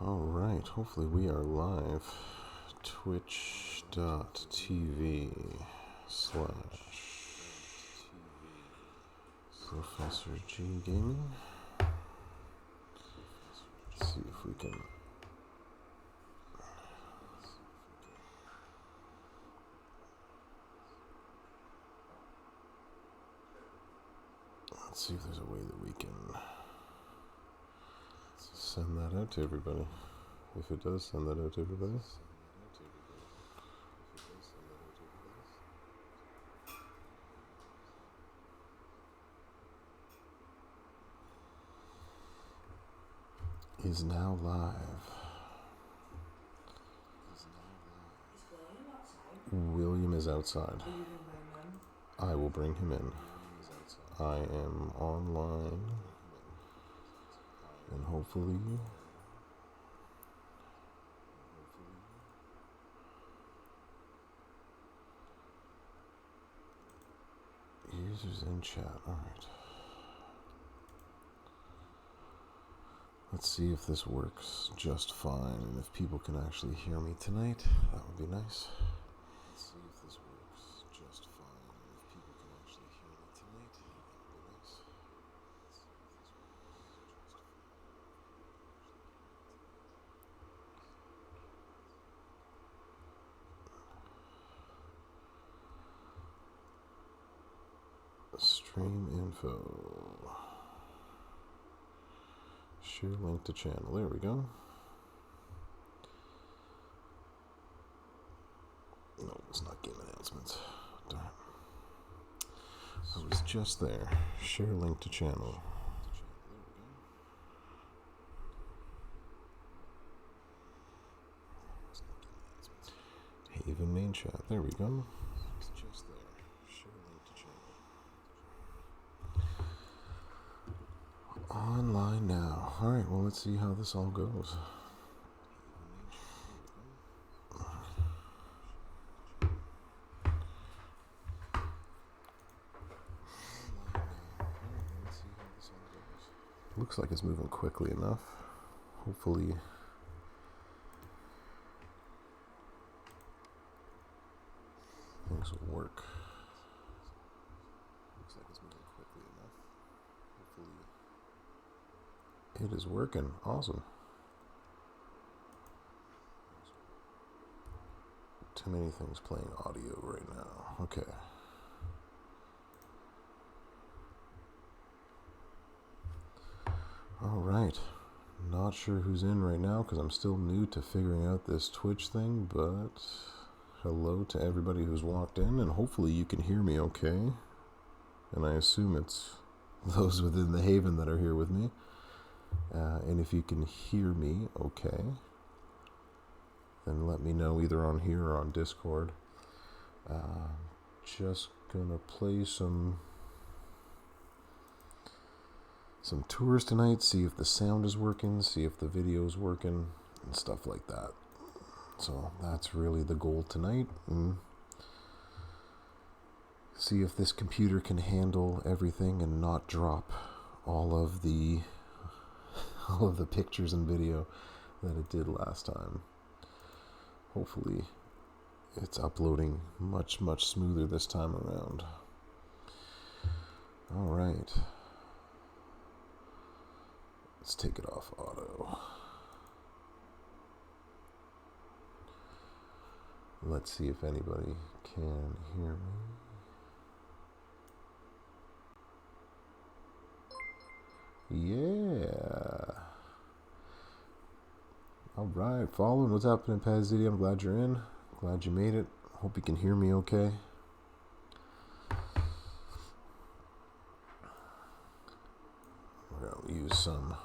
Alright, hopefully we are live. Twitch.tv/Professor G Gaming. Let's see if we can. Let's see if there's a way that we can send that out to everybody. If it does send that out to everybody. Is now live. William is outside. I will bring him in. I am online. And hopefully users in chat. Alright. Let's see if this works just fine and if people can actually hear me tonight. That would be nice. Let's see if this works just fine and if people can actually hear me tonight. That would be nice. Stream info. Share link to channel. There we go. No, it's not game announcements. Darn. I was just there. Share link to channel. Haven main chat. There we go. Just there. Share link to channel. Online now. Alright, well, let's see how this all goes. Looks like it's moving quickly enough. Hopefully things will work. Looks like it's moving quickly enough. Hopefully it is working. Awesome. Too many things playing audio right now. Okay. Alright. Not sure who's in right now because I'm still new to figuring out this Twitch thing, but hello to everybody who's walked in, and hopefully you can hear me okay. And I assume it's those within the Haven that are here with me. And if you can hear me okay, then let me know either on here or on Discord. Just gonna play some tours tonight, see if the sound is working, see if the video is working, and stuff like that. So that's really the goal tonight. And see if this computer can handle everything and not drop all of the pictures and video that it did last time. Hopefully it's uploading much smoother this time around. Alright. Let's take it off auto. Let's see if anybody can hear me. Yeah. Alright, following what's happening, Pazidi. I'm glad you're in. Glad you made it. Hope you can hear me okay. We're going to use some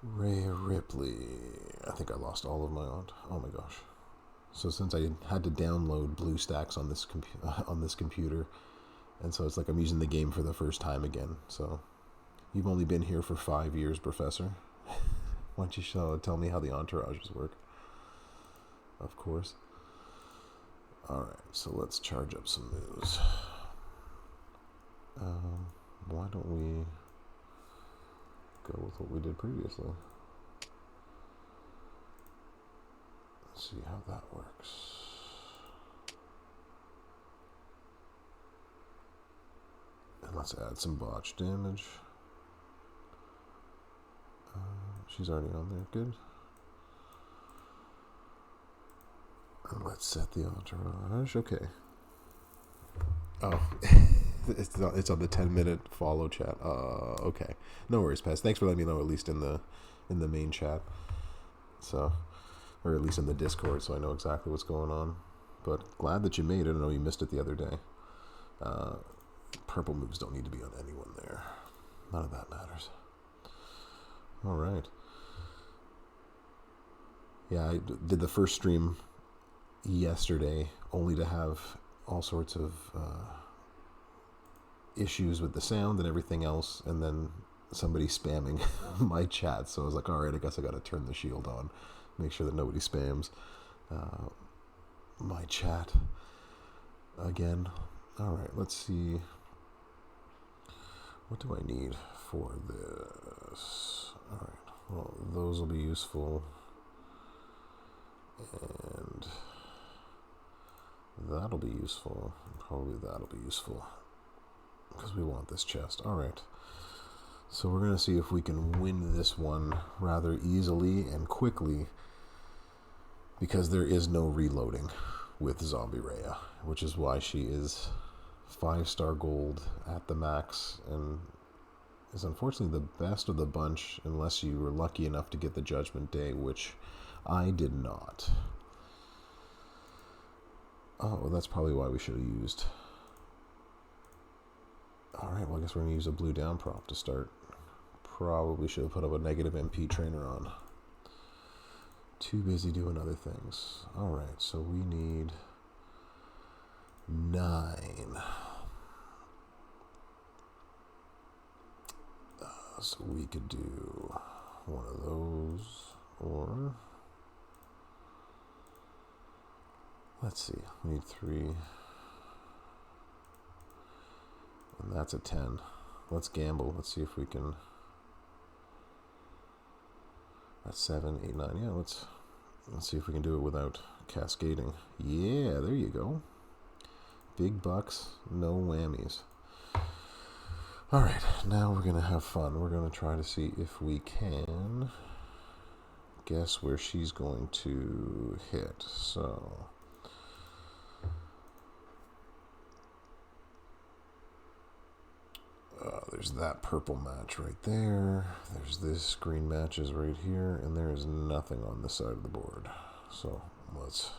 Rhea Ripley. I think I lost all of my aunt. Oh my gosh. So since I had to download BlueStacks on this computer, and so it's like I'm using the game for the first time again. So you've only been here for 5 years, Professor. Why don't you tell me how the entourages work? Of course. Alright, so let's charge up some moves. Why don't we go with what we did previously? see how that works. And let's add some botch damage. She's already on there. Good. And let's set the entourage. Okay. Oh, it's on the 10-minute follow chat. Okay. No worries, Pez. Thanks for letting me know, at least in the main chat. So, or at least in the Discord, so I know exactly what's going on. But glad that you made it. I know you missed it the other day. Purple moves don't need to be on anyone there. None of that matters. All right. Yeah, I did the first stream yesterday, only to have all sorts of issues with the sound and everything else, and then somebody spamming my chat. So I was like, all right, I guess I got to turn the shield on, make sure that nobody spams my chat again. All right, let's see. What do I need for this? All right, well, those will be useful. And that'll be useful. Probably that'll be useful. Because we want this chest. Alright. So we're going to see if we can win this one rather easily and quickly. Because there is no reloading with Zombie Rhea. Which is why she is 5-star gold at the max. And is unfortunately the best of the bunch. Unless you were lucky enough to get the Judgment Day. Which I did not. Oh, that's probably why we should have used. Alright, well I guess we're going to use a blue down prop to start. Probably should have put up a negative MP trainer on. Too busy doing other things. Alright, so we need 9. So we could do one of those, or let's see, we need 3, and that's a 10. Let's gamble. Let's see if we can. That's 7, 8, 9. Yeah, let's see if we can do it without cascading. Yeah, there you go. Big bucks, no whammies. All right, now we're gonna have fun. We're gonna try to see if we can guess where she's going to hit. So. There's that purple match right there. There's this green matches right here, and there is nothing on this side of the board. So let's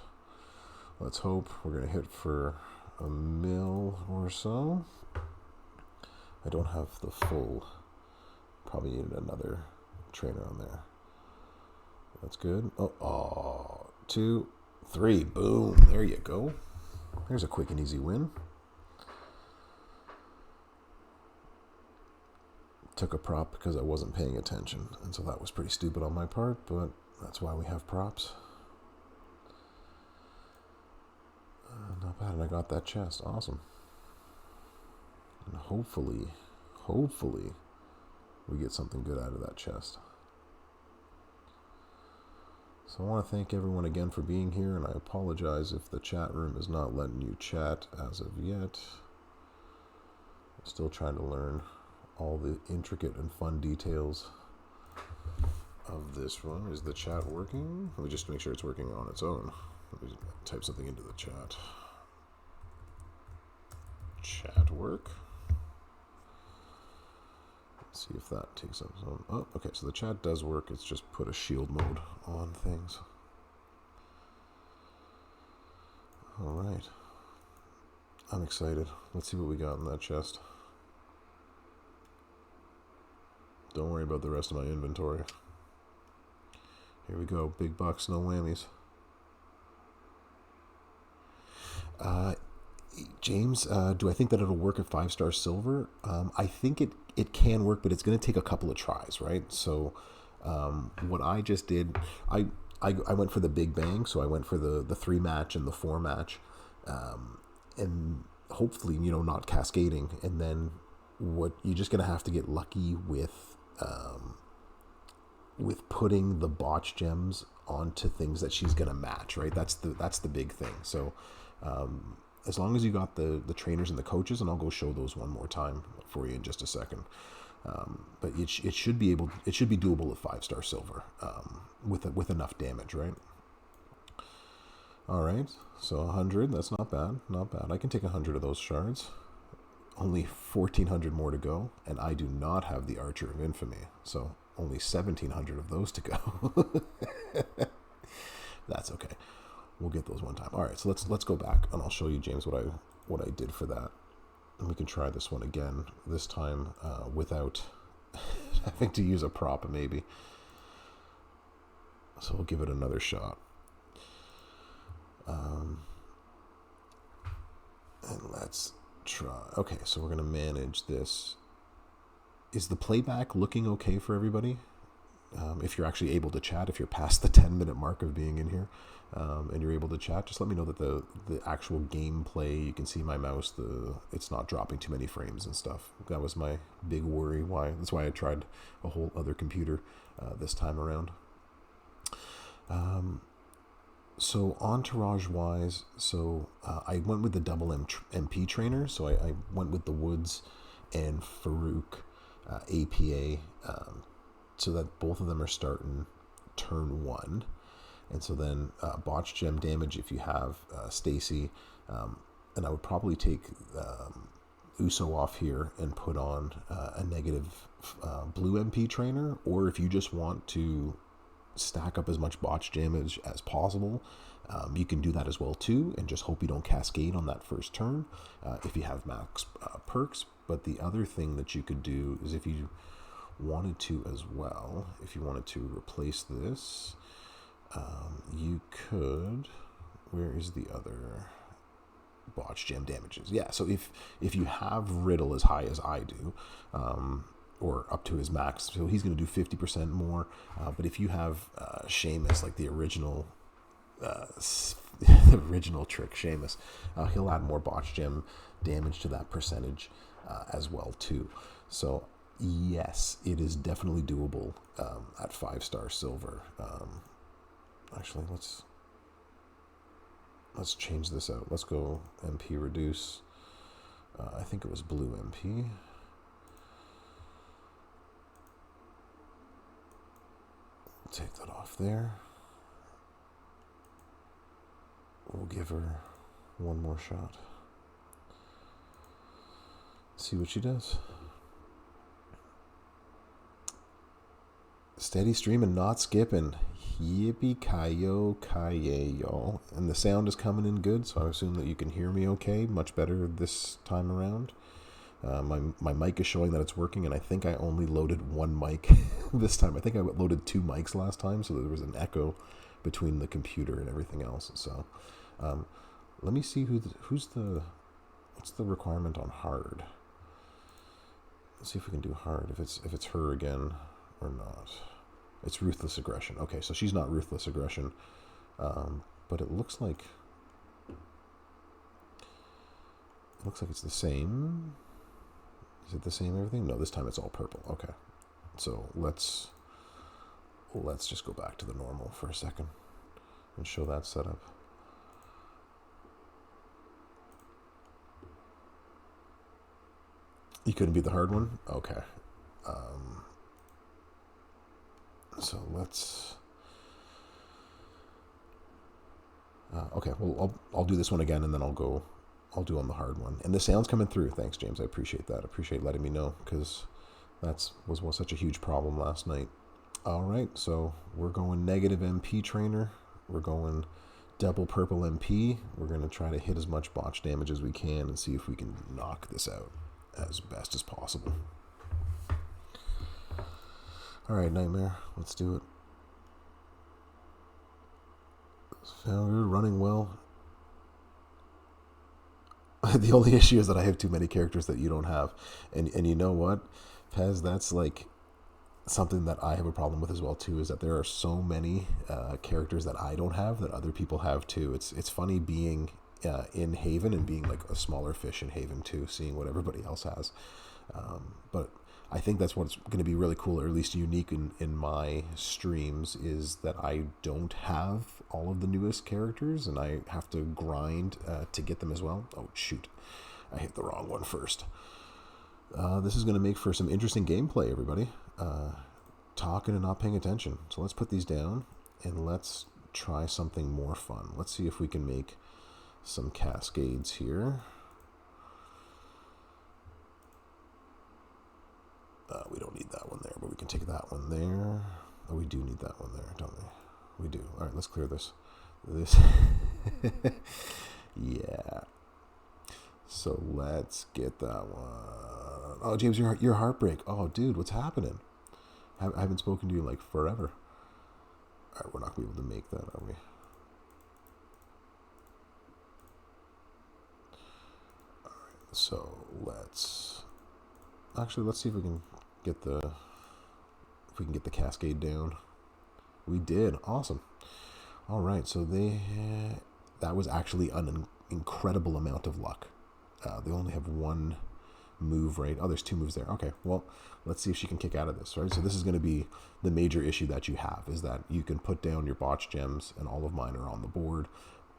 hope we're gonna hit for a mil or so. I don't have the full. Probably needed another trainer on there. That's good. Oh, 2, 3, boom. There you go. There's a quick and easy win. Took a prop because I wasn't paying attention, and so that was pretty stupid on my part, but that's why we have props. Not bad, and I got that chest. Awesome. And hopefully we get something good out of that chest. So I want to thank everyone again for being here, and I apologize if the chat room is not letting you chat as of yet. I'm still trying to learn all the intricate and fun details of this one. Is the chat working? Let me just make sure it's working on its own. Let me type something into the chat. Chat work. Let's see if that takes up some. Oh, okay, so the chat does work. It's just put a shield mode on things. All right. I'm excited. Let's see what we got in that chest. Don't worry about the rest of my inventory. Here we go. Big bucks, no whammies. James, do I think that it'll work at 5-star silver? I think it can work, but it's going to take a couple of tries, right? So what I just did, I went for the big bang. So I went for the 3 match and the 4 match. And hopefully, not cascading. And then what you're just going to have to get lucky with with putting the botch gems onto things that she's gonna match, right? That's the big thing. So as long as you got the trainers and the coaches, and I'll go show those one more time for you in just a second. But it should be doable with 5-star silver with enough damage, right? All right, so 100. That's not bad, not bad. I can take 100 of those shards. Only 1,400 more to go, and I do not have the Archer of Infamy, so only 1,700 of those to go. That's okay. We'll get those one time. All right, so let's go back, and I'll show you, James, what I did for that, and we can try this one again. This time without having to use a prop, maybe. So we'll give it another shot. And let's try. Okay, so we're gonna manage this. Is the playback looking okay for everybody? If you're actually able to chat, if you're past the 10-minute mark of being in here, and you're able to chat, just let me know that the actual gameplay, you can see my mouse, it's not dropping too many frames and stuff. That was my big worry. That's why I tried a whole other computer this time around. So entourage-wise, I went with the double MP trainer. So I went with the Woods and Farouk APA, so that both of them are starting turn 1. And so then botch gem damage if you have Stacy, and I would probably take Uso off here and put on a negative blue MP trainer, or if you just want to stack up as much botch damage as possible, you can do that as well too, and just hope you don't cascade on that first turn if you have max perks. But the other thing that you could do is, if you wanted to as well, if you wanted to replace this, you could, where is the other botch gem damages? Yeah, so if you have Riddle as high as I do, or up to his max, so he's going to do 50% more. But if you have Sheamus, like the original the original trick Sheamus, he'll add more botch gem damage to that percentage as well too. So yes, it is definitely doable at 5-star silver. Actually, let's change this out. Let's go MP reduce. I think it was blue MP. Take that off there. We'll give her one more shot. See what she does. Steady stream and not skipping. Yippee-ki-yo-ki-yay, y'all. And the sound is coming in good, so I assume that you can hear me okay. Much better this time around. My mic is showing that it's working, and I think I only loaded one mic this time. I think I loaded 2 mics last time, so there was an echo between the computer and everything else. So let me see what's the requirement on hard. Let's see if we can do hard, if it's her again or not. It's ruthless aggression. Okay, so she's not ruthless aggression, but it looks like it's the same. Is it the same everything? No, this time it's all purple. Okay. So let's just go back to the normal for a second and show that setup. You couldn't beat the hard one? Okay. So let's... okay, well, I'll do this one again, and then I'll do on the hard one. And the sound's coming through. Thanks, James. I appreciate that. I appreciate letting me know, because that was such a huge problem last night. All right, so we're going negative MP trainer. We're going double purple MP. We're going to try to hit as much botch damage as we can and see if we can knock this out as best as possible. All right, Nightmare. Let's do it. Sound good, running well. The only issue is that I have too many characters that you don't have. And you know what, Pez, that's like something that I have a problem with as well too, is that there are so many characters that I don't have that other people have too. It's funny being in Haven and being like a smaller fish in Haven too, seeing what everybody else has. But I think that's what's going to be really cool, or at least unique in my streams, is that I don't have all of the newest characters, and I have to grind to get them as well. Oh, shoot. I hit the wrong one first. This is going to make for some interesting gameplay, everybody. Talking and not paying attention. So let's put these down, and let's try something more fun. Let's see if we can make some cascades here. We don't need that one there, but we can take that one there. Oh, we do need that one there, don't we? We do. All right, let's clear this. Yeah. So let's get that one. Oh, James, your heartbreak. Oh, dude, what's happening? I haven't spoken to you in like forever. All right, we're not going to be able to make that, are we? All right, so let's see if we can get the cascade down. We did. Awesome. All right, so that was actually an incredible amount of luck. They only have one move, right? Oh, there's two moves there. Okay, well, let's see if she can kick out of this, right? So this is going to be the major issue that you have, is that you can put down your botch gems, and all of mine are on the board,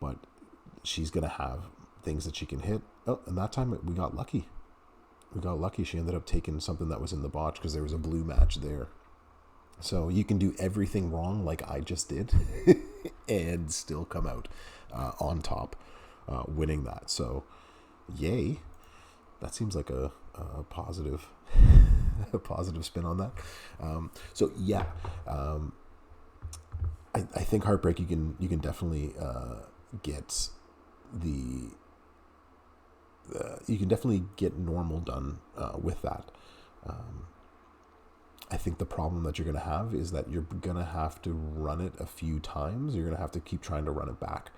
but she's going to have things that she can hit. Oh, and that time we got lucky. She ended up taking something that was in the botch because there was a blue match there. So you can do everything wrong like I just did and still come out on top, winning that. So yay. That seems like a positive a positive spin on that. So yeah, I think Heartbreak you can definitely get you can definitely get normal done with that. I think the problem that you're going to have is that you're going to have to run it a few times. You're going to have to keep trying to run it back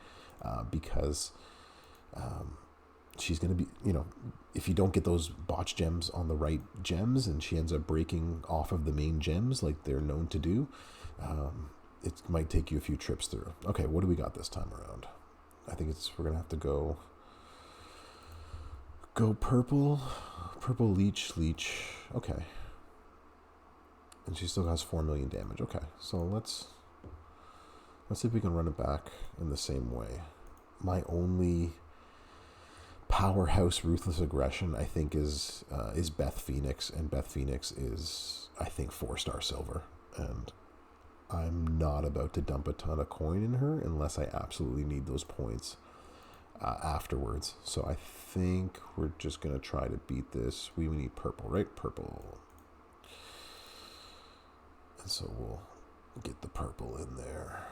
because she's going to be, if you don't get those botch gems on the right gems and she ends up breaking off of the main gems like they're known to do, it might take you a few trips through. Okay, what do we got this time around? I think we're going to have to go purple, leech. Okay. And she still has 4 million damage. Okay, so let's see if we can run it back in the same way. My only powerhouse ruthless aggression, I think, is Beth Phoenix, and Beth Phoenix is, I think, 4-star silver, and I'm not about to dump a ton of coin in her unless I absolutely need those points afterwards. So I think we're just gonna try to beat this. We need purple, right? Purple. And so we'll get the purple in there.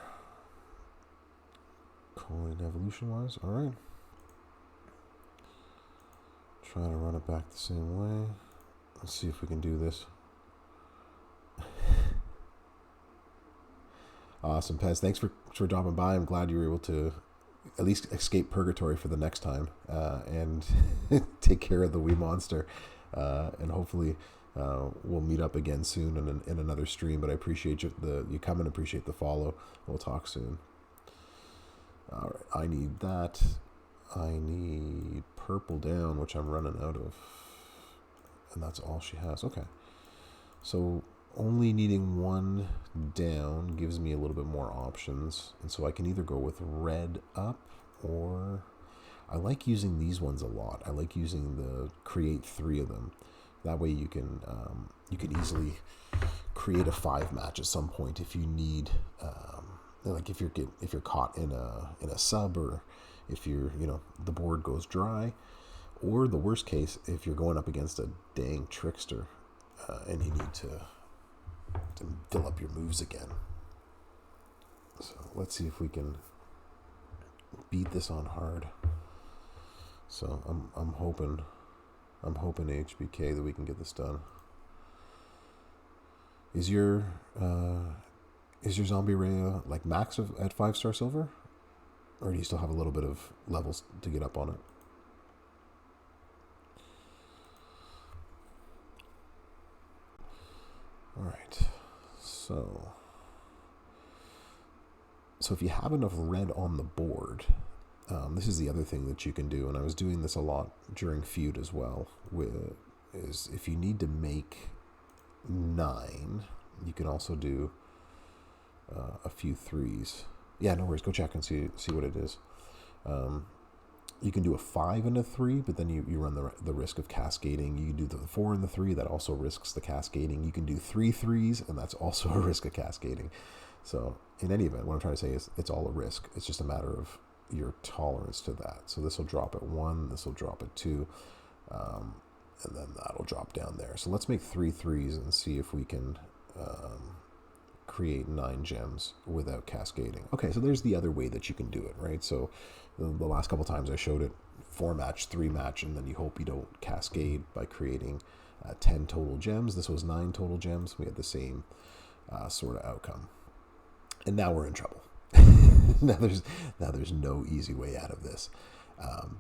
Coin evolution wise, all right. Try to run it back the same way. Let's see if we can do this. Awesome, Pez. Thanks for dropping by. I'm glad you were able to at least escape purgatory for the next time and take care of the wee monster. And hopefully we'll meet up again soon in another stream. But I appreciate you come and appreciate the follow. We'll talk soon. All right, I need that. I need purple down, which I'm running out of. And that's all she has. Okay. So only needing one down gives me a little bit more options. And so I can either go with red up, or I like using these ones a lot. I like using the create 3 of them. That way you can easily create a 5 match at some point if you need, like if you're caught in a sub, or if the board goes dry, or the worst case, if you're going up against a dang trickster and you need to fill up your moves again. So let's see if we can beat this on hard. So I'm hoping HBK that we can get this done. Is your Zombie Ray like max at 5-star silver, or do you still have a little bit of levels to get up on it? All right, so if you have enough red on the board, this is the other thing that you can do, and I was doing this a lot during feud as well, is if you need to make 9. You can also do a few 3s. Yeah, no worries. Go check and see what it is. You can do a 5 and a 3, but then you run the risk of cascading. You can do the 4 and the 3, that also risks the cascading. You can do 3 3s, and that's also a risk of cascading. So in any event, what I'm trying to say is it's all a risk. It's just a matter of your tolerance to that. So this will drop at 1, this will drop at 2, and then that'll drop down there. So let's make 3 3s and see if we can create 9 gems without cascading. Okay, so there's the other way that you can do it, right? So the last couple times I showed it 4 match, 3 match, and then you hope you don't cascade by creating 10 total gems. This was 9 total gems. We had the same sort of outcome. And now we're in trouble. now there's no easy way out of this,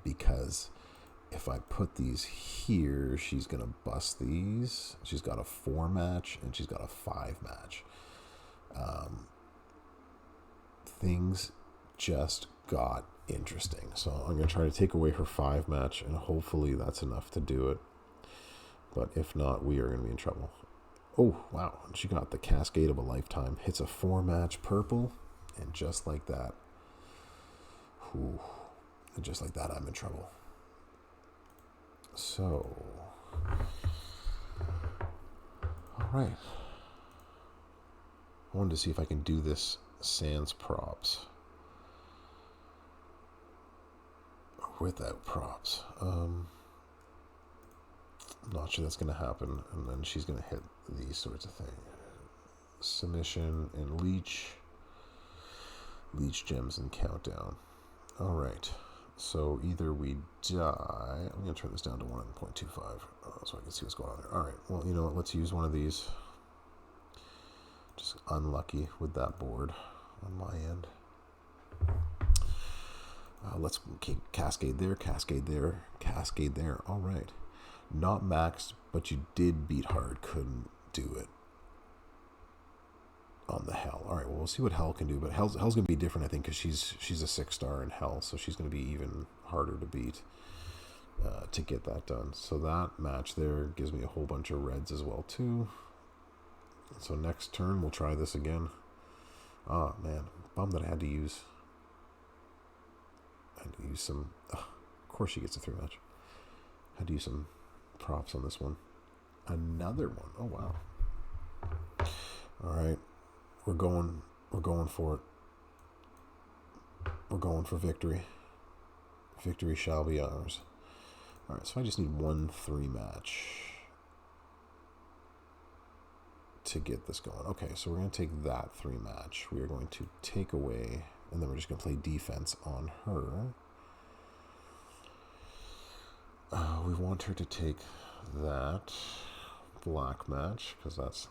because if I put these here, she's going to bust these. She's got a 4 match and she's got a 5 match. Things just got interesting. So I'm going to try to take away her 5 match, and hopefully that's enough to do it. But if not, we are going to be in trouble. Oh, wow. She got the Cascade of a Lifetime. Hits a 4 match purple, and just like that, and just like that, I'm in trouble. So, all right. I wanted to see if I can do this sans props. Without props. I'm not sure that's going to happen. And then she's going to hit these sorts of things. Submission and leech. Leech gems and countdown. All right. So either we die. I'm going to turn this down to 1.25 so I can see what's going on there. All right. Well, you know what? Let's use one of these. Just unlucky with that board on my end. Let's cascade there, cascade there, cascade there. All right. Not maxed, but you did beat hard. Couldn't do it on the Hell. All right, well, we'll see what Hell can do. But Hell's going to be different, I think, because she's a 6-star in Hell, so she's going to be even harder to beat to get that done. So that match there gives me a whole bunch of reds as well, too. So next turn, we'll try this again. Ah, man. Bummed that I had to use some... of course she gets a 3 match. Had to use some props on this one. Another one. Oh, wow. All right. We're going for it. We're going for victory. Victory shall be ours. All right, so I just need 1 3 match to get this going. Okay, so we're going to take that 3 match. We are going to take away, and then we're just going to play defense on her. We want her to take that black match, because that's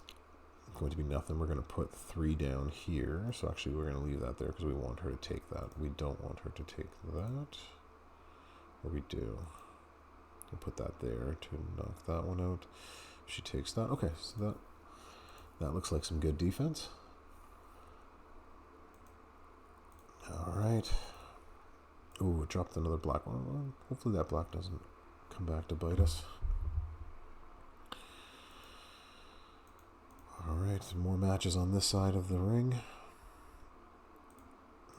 going to be nothing. We're going to put 3 down here. So actually, we're going to leave that there because we want her to take that. We don't want her to take that. Or we do. We'll put that there to knock that one out. She takes that. Okay, so that looks like some good defense. All right. Ooh, it dropped another black one. Well, hopefully that black doesn't come back to bite us. All right, some more matches on this side of the ring.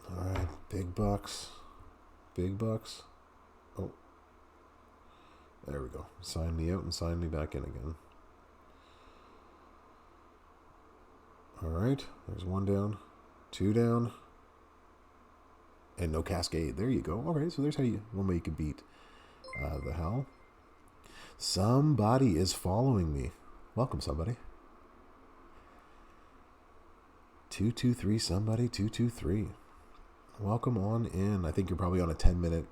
All right, big bucks. Big bucks. Oh, there we go. Sign me out and sign me back in again. All right, there's 1 down, 2 down, and no cascade. There you go. All right, so there's one way you can beat the Hell. Somebody is following me. Welcome, somebody. 223 somebody, 223. Welcome on in. I think you're probably on a 10-minute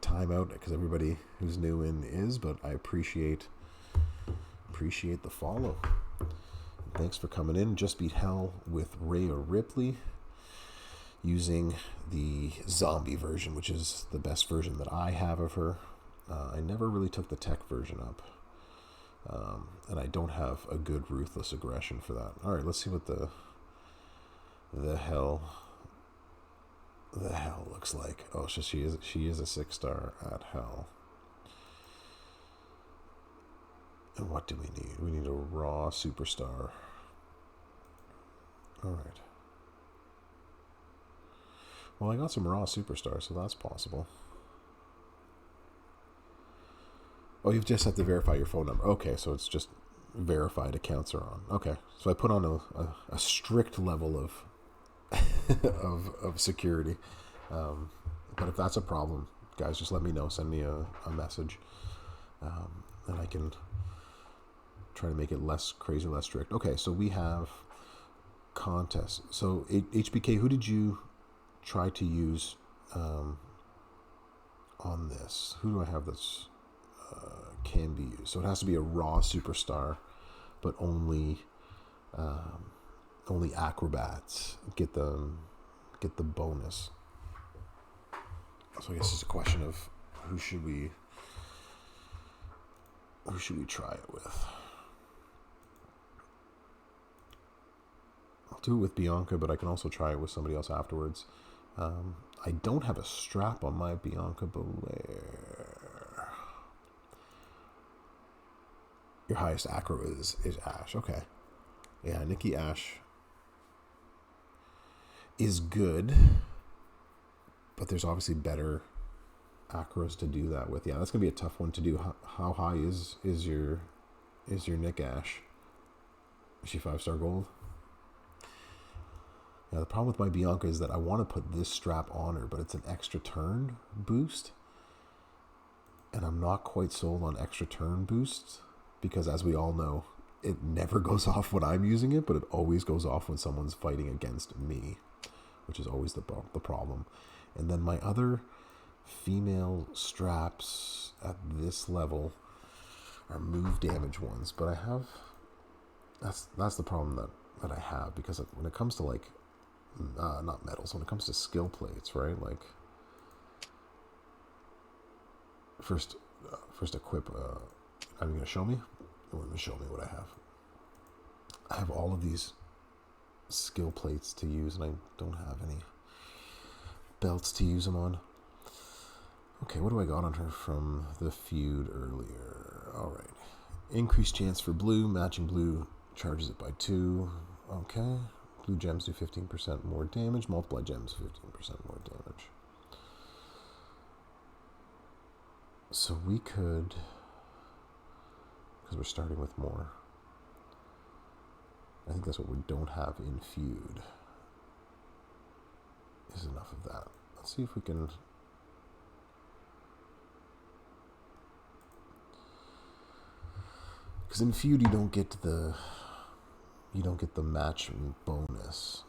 timeout because everybody who's new in is, but I appreciate the follow. Thanks for coming in. Just beat Hell with Rhea Ripley using the zombie version, which is the best version that I have of her. I never really took the tech version up. And I don't have a good Ruthless Aggression for that. All right, let's see what the hell looks like. Oh, so she is a 6-star at Hell. And what do we need? We need a raw superstar. Alright. Well, I got some raw superstars, so that's possible. Oh, you just have to verify your phone number. Okay, so it's just verified accounts are on. Okay, so I put on a strict level of of security. But if that's a problem, guys, just let me know. Send me a message, and I can try to make it less crazy, less strict. Okay, so we have contests. So HBK, who did you try to use on this? Who do I have that's can be used? So it has to be a raw superstar, but only acrobats get the bonus. So I guess it's a question of who should we try it with? I'll do it with Bianca, but I can also try it with somebody else afterwards. I don't have a strap on my Bianca Belair. Your highest acro is Ash. Okay. Yeah, Nikki Ash is good, but there's obviously better acros to do that with. Yeah, that's gonna be a tough one to do. How high is your Nick Ash? Is she 5-star gold? Yeah, the problem with my Bianca is that I want to put this strap on her, but it's an extra turn boost, and I'm not quite sold on extra turn boosts because, as we all know, it never goes off when I'm using it, but it always goes off when someone's fighting against me, which is always the problem. And then my other female straps at this level are move damage ones, but I have that's the problem that I have, because when it comes to like not medals, when it comes to skill plates, right? Like first equip. Are you gonna show me? Or let me show me what I have. I have all of these skill plates to use, and I don't have any belts to use them on. Okay, what do I got on her from the feud earlier? Alright. Increased chance for blue. Matching blue charges it by 2. Okay. Blue gems do 15% more damage. Multiply gems, 15% more damage. So we could, because we're starting with more, I think that's what we don't have in feud, is enough of that. Let's see if we can. Because in feud you don't get the match bonus,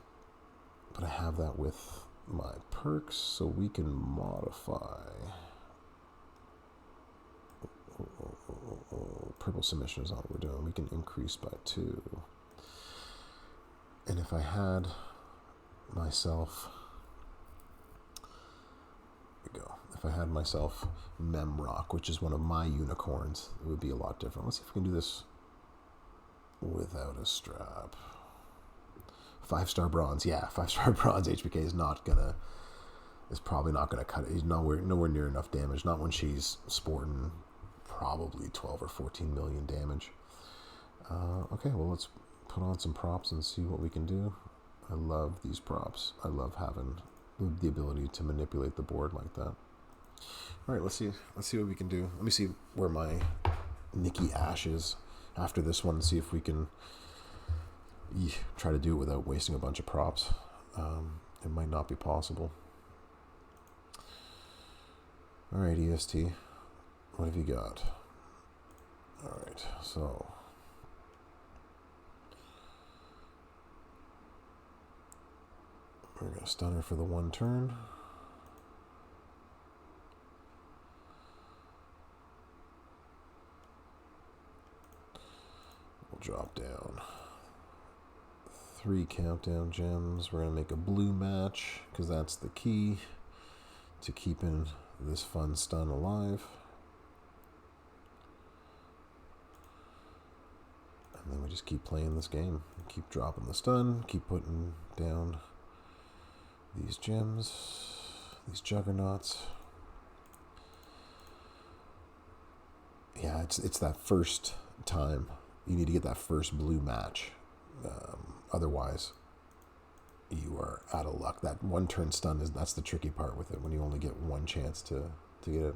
but I have that with my perks, so we can modify. Purple submission is all we're doing. We can increase by 2. And if I had myself, here we go. If I had myself Memrock, which is one of my unicorns, it would be a lot different. Let's see if we can do this without a strap. 5-star bronze, yeah, 5-star bronze. HBK is probably not gonna cut it. He's nowhere near enough damage. Not when she's sporting probably 12 or 14 million damage. Okay, well, let's put on some props and see what we can do. I love these props. I love having the ability to manipulate the board like that. All right, let's see what we can do. Let me see where my Nikki Ash is after this one and see if we can try to do it without wasting a bunch of props. It might not be possible. All right, EST, what have you got? All right, so we're going to stun her for the 1 turn. We'll drop down 3 countdown gems. We're going to make a blue match, because that's the key to keeping this fun stun alive. And then we just keep playing this game. Keep dropping the stun, keep putting down these gems, these juggernauts. Yeah, it's that first time. You need to get that first blue match. Otherwise, you are out of luck. That one turn stun that's the tricky part with it, when you only get one chance to get it.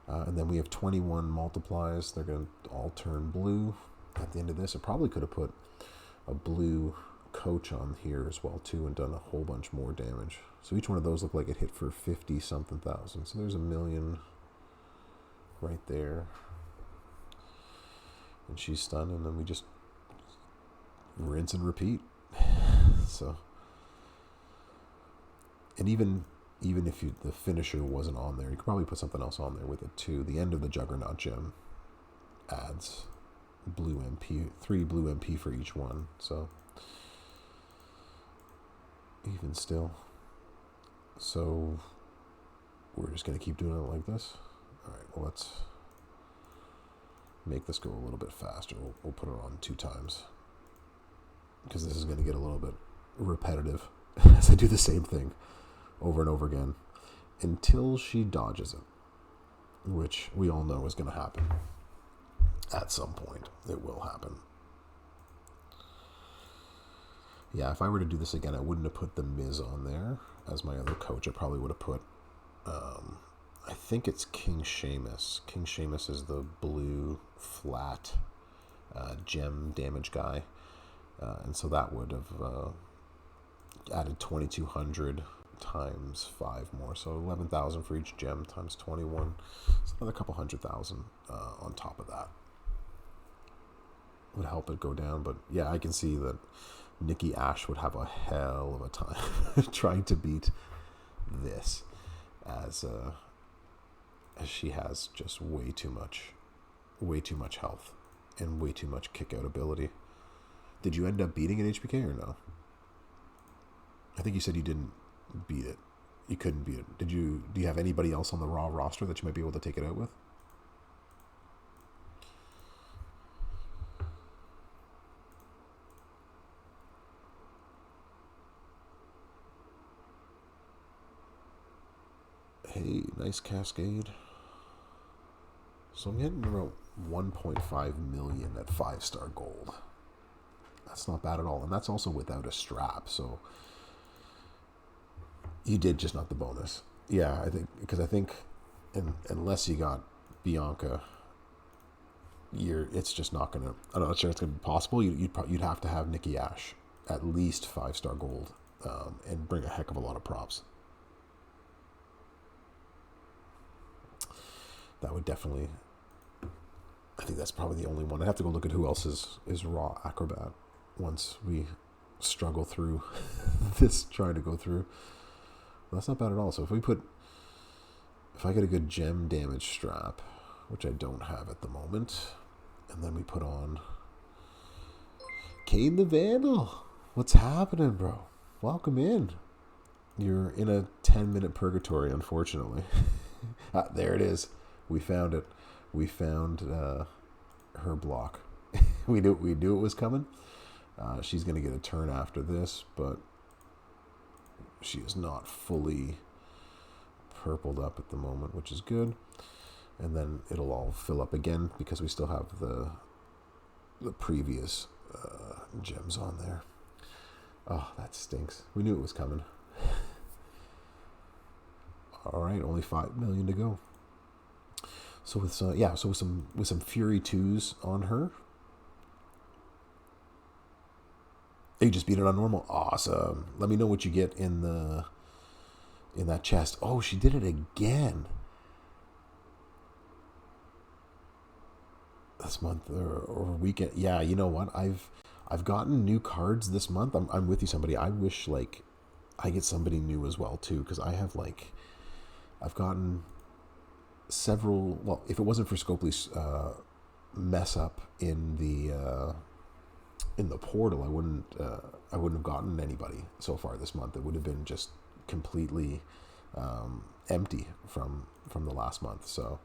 And then we have 21 multiplies. They're going to all turn blue at the end of this. I probably could have put a blue coach on here as well too and done a whole bunch more damage. So each one of those looked like it hit for 50 something thousand. So there's a million right there. And she's stunned, and then we just rinse and repeat. So, and even if the finisher wasn't on there, you could probably put something else on there with it too. The end of the Juggernaut gem adds blue MP, 3 blue MP for each one. So even still, so we're just gonna keep doing it like this. All right, well, let's make this go a little bit faster. We'll put it on 2 times, because this is going to get a little bit repetitive as I do the same thing over and over again until she dodges it, which we all know is going to happen. At some point, it will happen. Yeah, if I were to do this again, I wouldn't have put the Miz on there as my other coach. I probably would have put, I think it's King Sheamus. King Sheamus is the blue flat gem damage guy. And so that would have added 2,200 times 5 more. So 11,000 for each gem times 21. It's another couple 100,000 on top of that. Would help it go down. But yeah, I can see that Nikki Ash would have a hell of a time trying to beat this, as she has just way too much health and way too much kick out ability. Did you end up beating an HBK or no? I think you said you didn't beat it. You couldn't beat it. Do you have anybody else on the Raw roster that you might be able to take it out with? Hey, nice cascade. So I'm getting around 1.5 million at 5-star gold. That's not bad at all. And that's also without a strap. So you did just not the bonus. Yeah, I think unless you got Bianca, it's just not gonna. I'm not sure it's gonna be possible. You'd have to have Nikki Ash at least 5-star gold, and bring a heck of a lot of props. That would definitely. I think that's probably the only one. I'd have to go look at who else is Raw Acrobat once we struggle through this, trying to go through. Well, that's not bad at all. So if I get a good gem damage strap, which I don't have at the moment, and then we put on Kane the Vandal. What's happening, bro? Welcome in. You're in a 10-minute purgatory, unfortunately. There it is. We found it. We found her block. we knew it was coming. She's going to get a turn after this, but she is not fully purpled up at the moment, which is good. And then it'll all fill up again because we still have the previous gems on there. Oh, that stinks. We knew it was coming. All right, only 5 million to go. So with some Fury 2s on her. You just beat it on normal. Awesome. Let me know what you get in that chest. Oh, she did it again. This month or weekend. Yeah, you know what? I've gotten new cards this month. I'm with you, somebody. I wish I get somebody new as well too, because I've gotten several. Well, if it wasn't for Scopely's mess up in the portal, I wouldn't have gotten anybody so far this month. It would have been just completely empty from the last month. So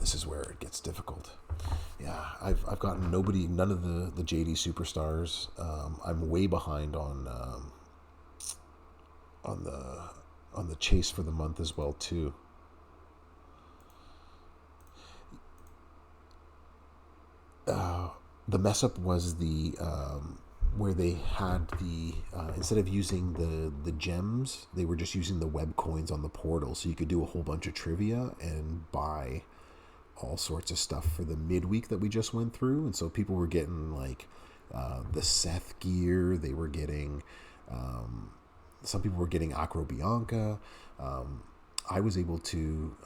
this is where it gets difficult. Yeah, I've gotten none of the JD superstars. I'm way behind on the chase for the month as well too. The mess up was the where they had the instead of using the gems, they were just using the web coins on the portal, so you could do a whole bunch of trivia and buy all sorts of stuff for the midweek that we just went through. And so people were getting like the Seth gear. They were getting some people were getting Acro Bianca. I was able to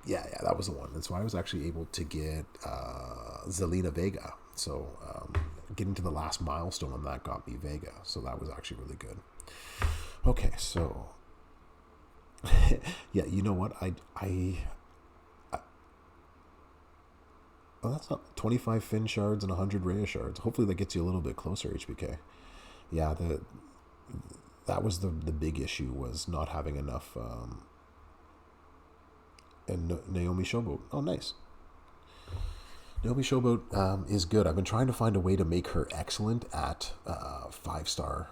yeah, that was the one. And so I was actually able to get Zelina Vega. So getting to the last milestone on that got me Vega. So that was actually really good. Okay, so yeah, you know what? Well, that's not 25 Fin shards and 100 Rhea shards. Hopefully that gets you a little bit closer, HBK. Yeah, that was the big issue, was not having enough. And Naomi Showboat. Oh, nice. Naomi Showboat is good. I've been trying to find a way to make her excellent at 5-star.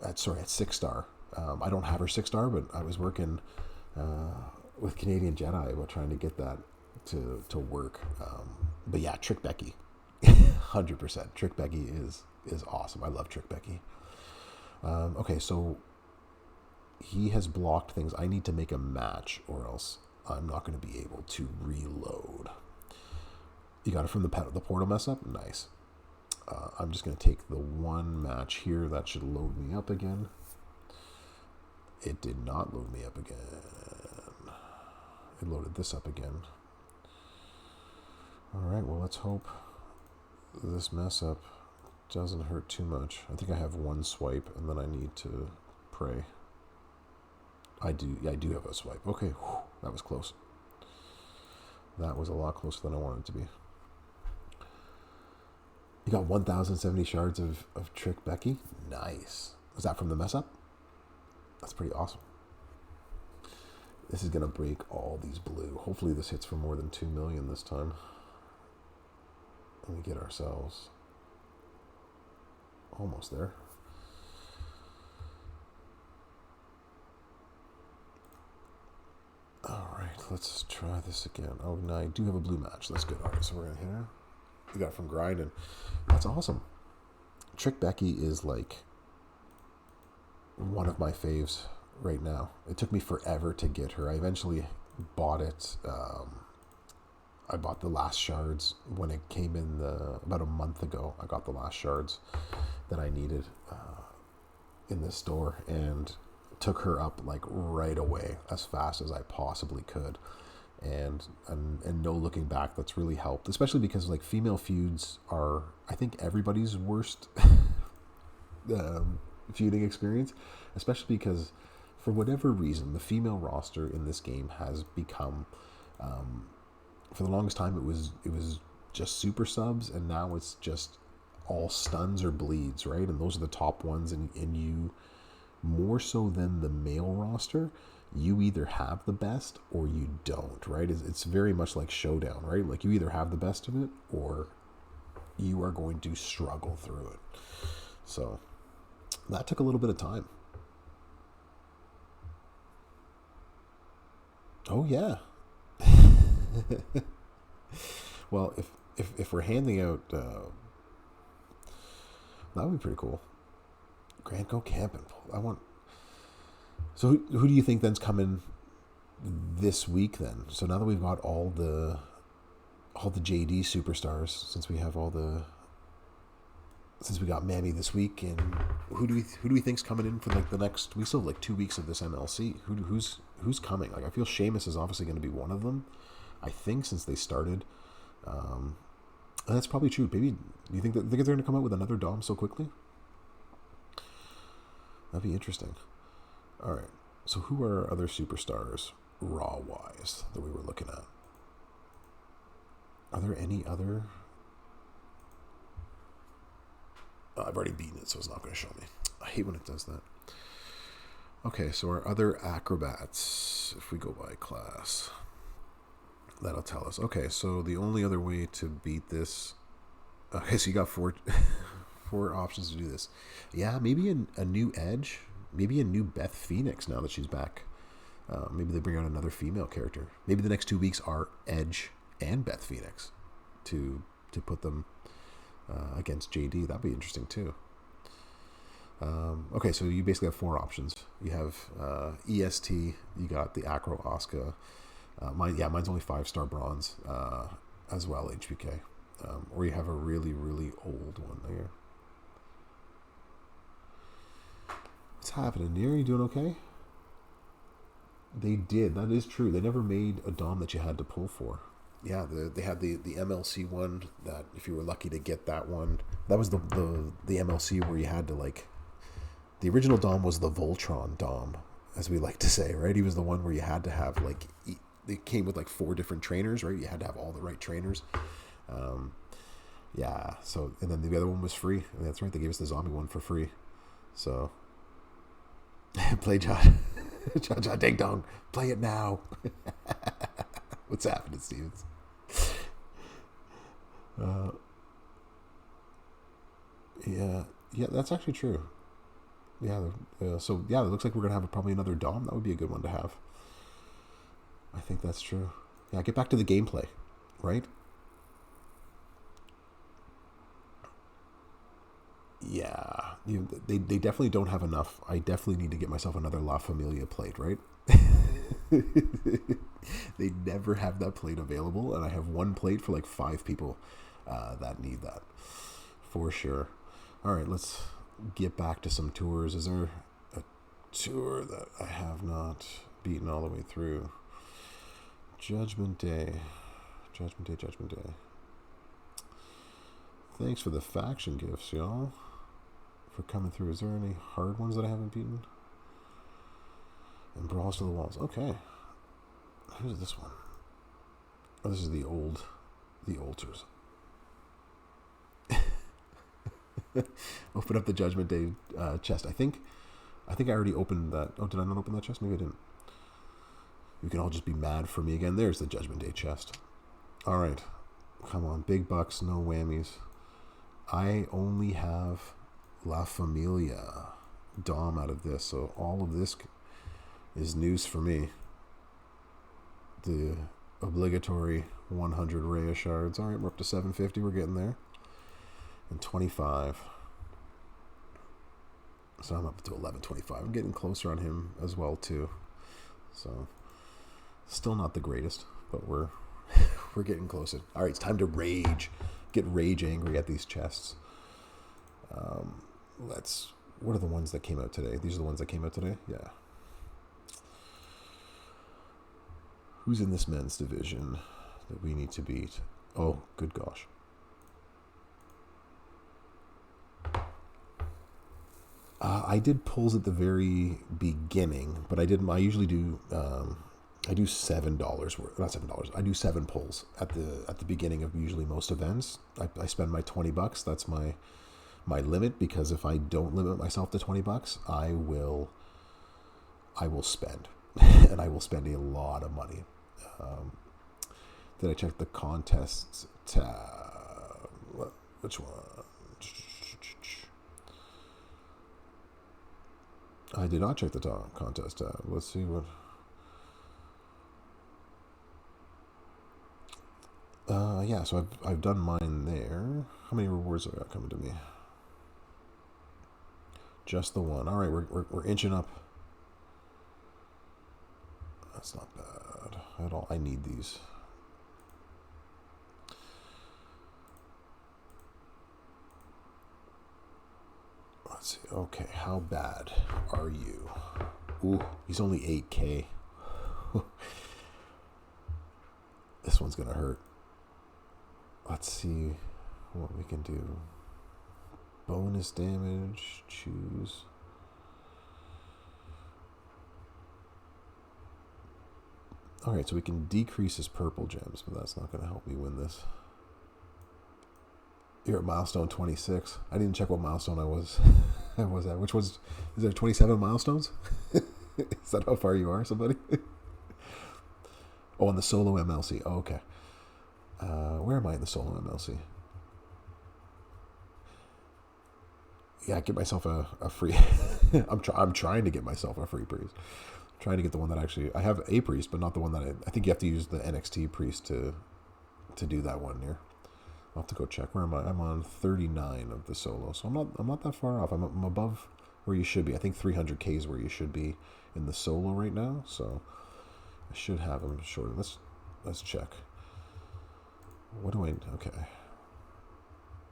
At 6-star. I don't have her 6-star, but I was working with Canadian Jedi about trying to get that to work. But yeah, Trick Becky, 100%. Trick Becky is awesome. I love Trick Becky. Okay, so he has blocked things. I need to make a match, or else I'm not going to be able to reload. You got it from the portal mess up? Nice. I'm just going to take the one match here. That should load me up again. It did not load me up again. It loaded this up again. All right, well, let's hope this mess up doesn't hurt too much. I think I have one swipe, and then I need to pray. I do have a swipe. Okay, whew, that was close. That was a lot closer than I wanted it to be. You got 1,070 shards of Trick Becky? Nice. Was that from the mess up? That's pretty awesome. This is going to break all these blue. Hopefully this hits for more than 2 million this time. And we get ourselves almost there. All right, let's try this again. Oh, no, I do have a blue match. That's good. All right, so we're going to hit her. We got it from grinding. That's awesome. Trick Becky is like one of my faves right now. It took me forever to get her. I eventually bought it. I bought the last shards when it came in about a month ago. I got the last shards that I needed in the store, and took her up like right away, as fast as I possibly could. And no looking back. That's really helped, especially because like female feuds are, I think, everybody's worst feuding experience, especially because for whatever reason the female roster in this game has become for the longest time it was just super subs, and now it's just all stuns or bleeds, right? And those are the top ones, and you, more so than the male roster, you either have the best or you don't, right? It's very much like Showdown, right? Like you either have the best of it or you are going to struggle through it. So that took a little bit of time. Oh yeah. Well, if we're handing out, that would be pretty cool. Grand Go Camping. I want. So who do you think then's coming this week then? So now that we've got all the JD superstars, since we got Mammy this week, and who do we think's coming in for like the next? We still have like 2 weeks of this MLC. Who's coming? Like I feel Sheamus is obviously going to be one of them. I think since they started, and that's probably true. Maybe do you think they're going to come out with another Dom so quickly? That'd be interesting. All right. So who are our other superstars, Raw-wise, that we were looking at? Are there any other? I've already beaten it, so it's not going to show me. I hate when it does that. Okay, so our other acrobats, if we go by class, that'll tell us. Okay, so the only other way to beat this... Okay, so you got four options to do this. Yeah, maybe a new Edge. Maybe a new Beth Phoenix now that she's back. Maybe they bring out another female character. Maybe the next 2 weeks are Edge and Beth Phoenix. to put them against JD. That'd be interesting too. Okay, so you basically have four options. You have EST. You got the Acro Oscar. Mine's only 5-star bronze as well, HBK. Or you have a really, really old one there. What's happening here? You doing okay? They did. That is true. They never made a Dom that you had to pull for. Yeah, they had the MLC one that if you were lucky to get that one, that was the MLC where you had to like. The original Dom was the Voltron Dom, as we like to say, right? He was the one where you had to have like it came with like 4 different trainers, right? You had to have all the right trainers. Yeah. So and then the other one was free. And that's right. They gave us the zombie one for free. So play John Ding Dong. Play it now. What's happening, Stevens? Yeah, that's actually true. Yeah, so yeah, it looks like we're gonna have probably another Dom. That would be a good one to have. I think that's true. Yeah, get back to the gameplay, right? Yeah, they definitely don't have enough. I definitely need to get myself another La Familia plate, right? They never have that plate available, and I have one plate for like 5 people that need that for sure. All right, let's get back to some tours. Is there a tour that I have not beaten all the way through? Judgment Day. Thanks for the faction gifts, y'all, for coming through. Is there any hard ones that I haven't beaten? And Brawls to the Walls. Okay. Who's this one? Oh, this is the altars. Open up the Judgment Day chest. I think I already opened that. Oh, did I not open that chest? Maybe I didn't. You can all just be mad for me again. There's the Judgment Day chest. All right. Come on. Big bucks, no whammies. I only have La Familia Dom out of this, so all of this is news for me. The obligatory 100 Rhea shards. All right, we're up to 750. We're getting there. And 25. So I'm up to 1125. I'm getting closer on him as well too. So still not the greatest, but we're getting closer. All right, it's time to rage. Get rage angry at these chests. What are the ones that came out today? These are the ones that came out today? Yeah. Who's in this men's division that we need to beat? Oh, good gosh. I did pulls at the very beginning, but I usually do. I do $7 worth, not $7. I do 7 pulls at the beginning of usually most events. I spend my $20. That's my limit, because if I don't limit myself to $20, I will spend, and I will spend a lot of money. Did I check the contests tab? Which one? I did not check the contest tab. Let's see what. Yeah, so I've done mine there. How many rewards have I got coming to me? Just the one. All right, we're inching up. That's not bad at all. I need these. Let's see. Okay, how bad are you? Ooh, he's only 8K. This one's gonna hurt. Let's see what we can do. Bonus damage. Choose. Alright, so we can decrease his purple gems, but that's not going to help me win this. You're at milestone 26. I didn't check what milestone I was. I was at. Which was... Is there 27 milestones? Is that how far you are, somebody? Oh, on the solo MLC. Oh, okay. Where am I in the solo MLC? Yeah, get myself a free... I'm trying to get myself a free priest. I'm trying to get the one that actually... I have a priest, but not the one that I think you have to use the NXT priest to do that one here. I'll have to go check. Where am I? I'm on 39 of the solo, so I'm not that far off. I'm above where you should be. I think 300k is where you should be in the solo right now. So I should have him shorter. Let's check. What do I? Okay.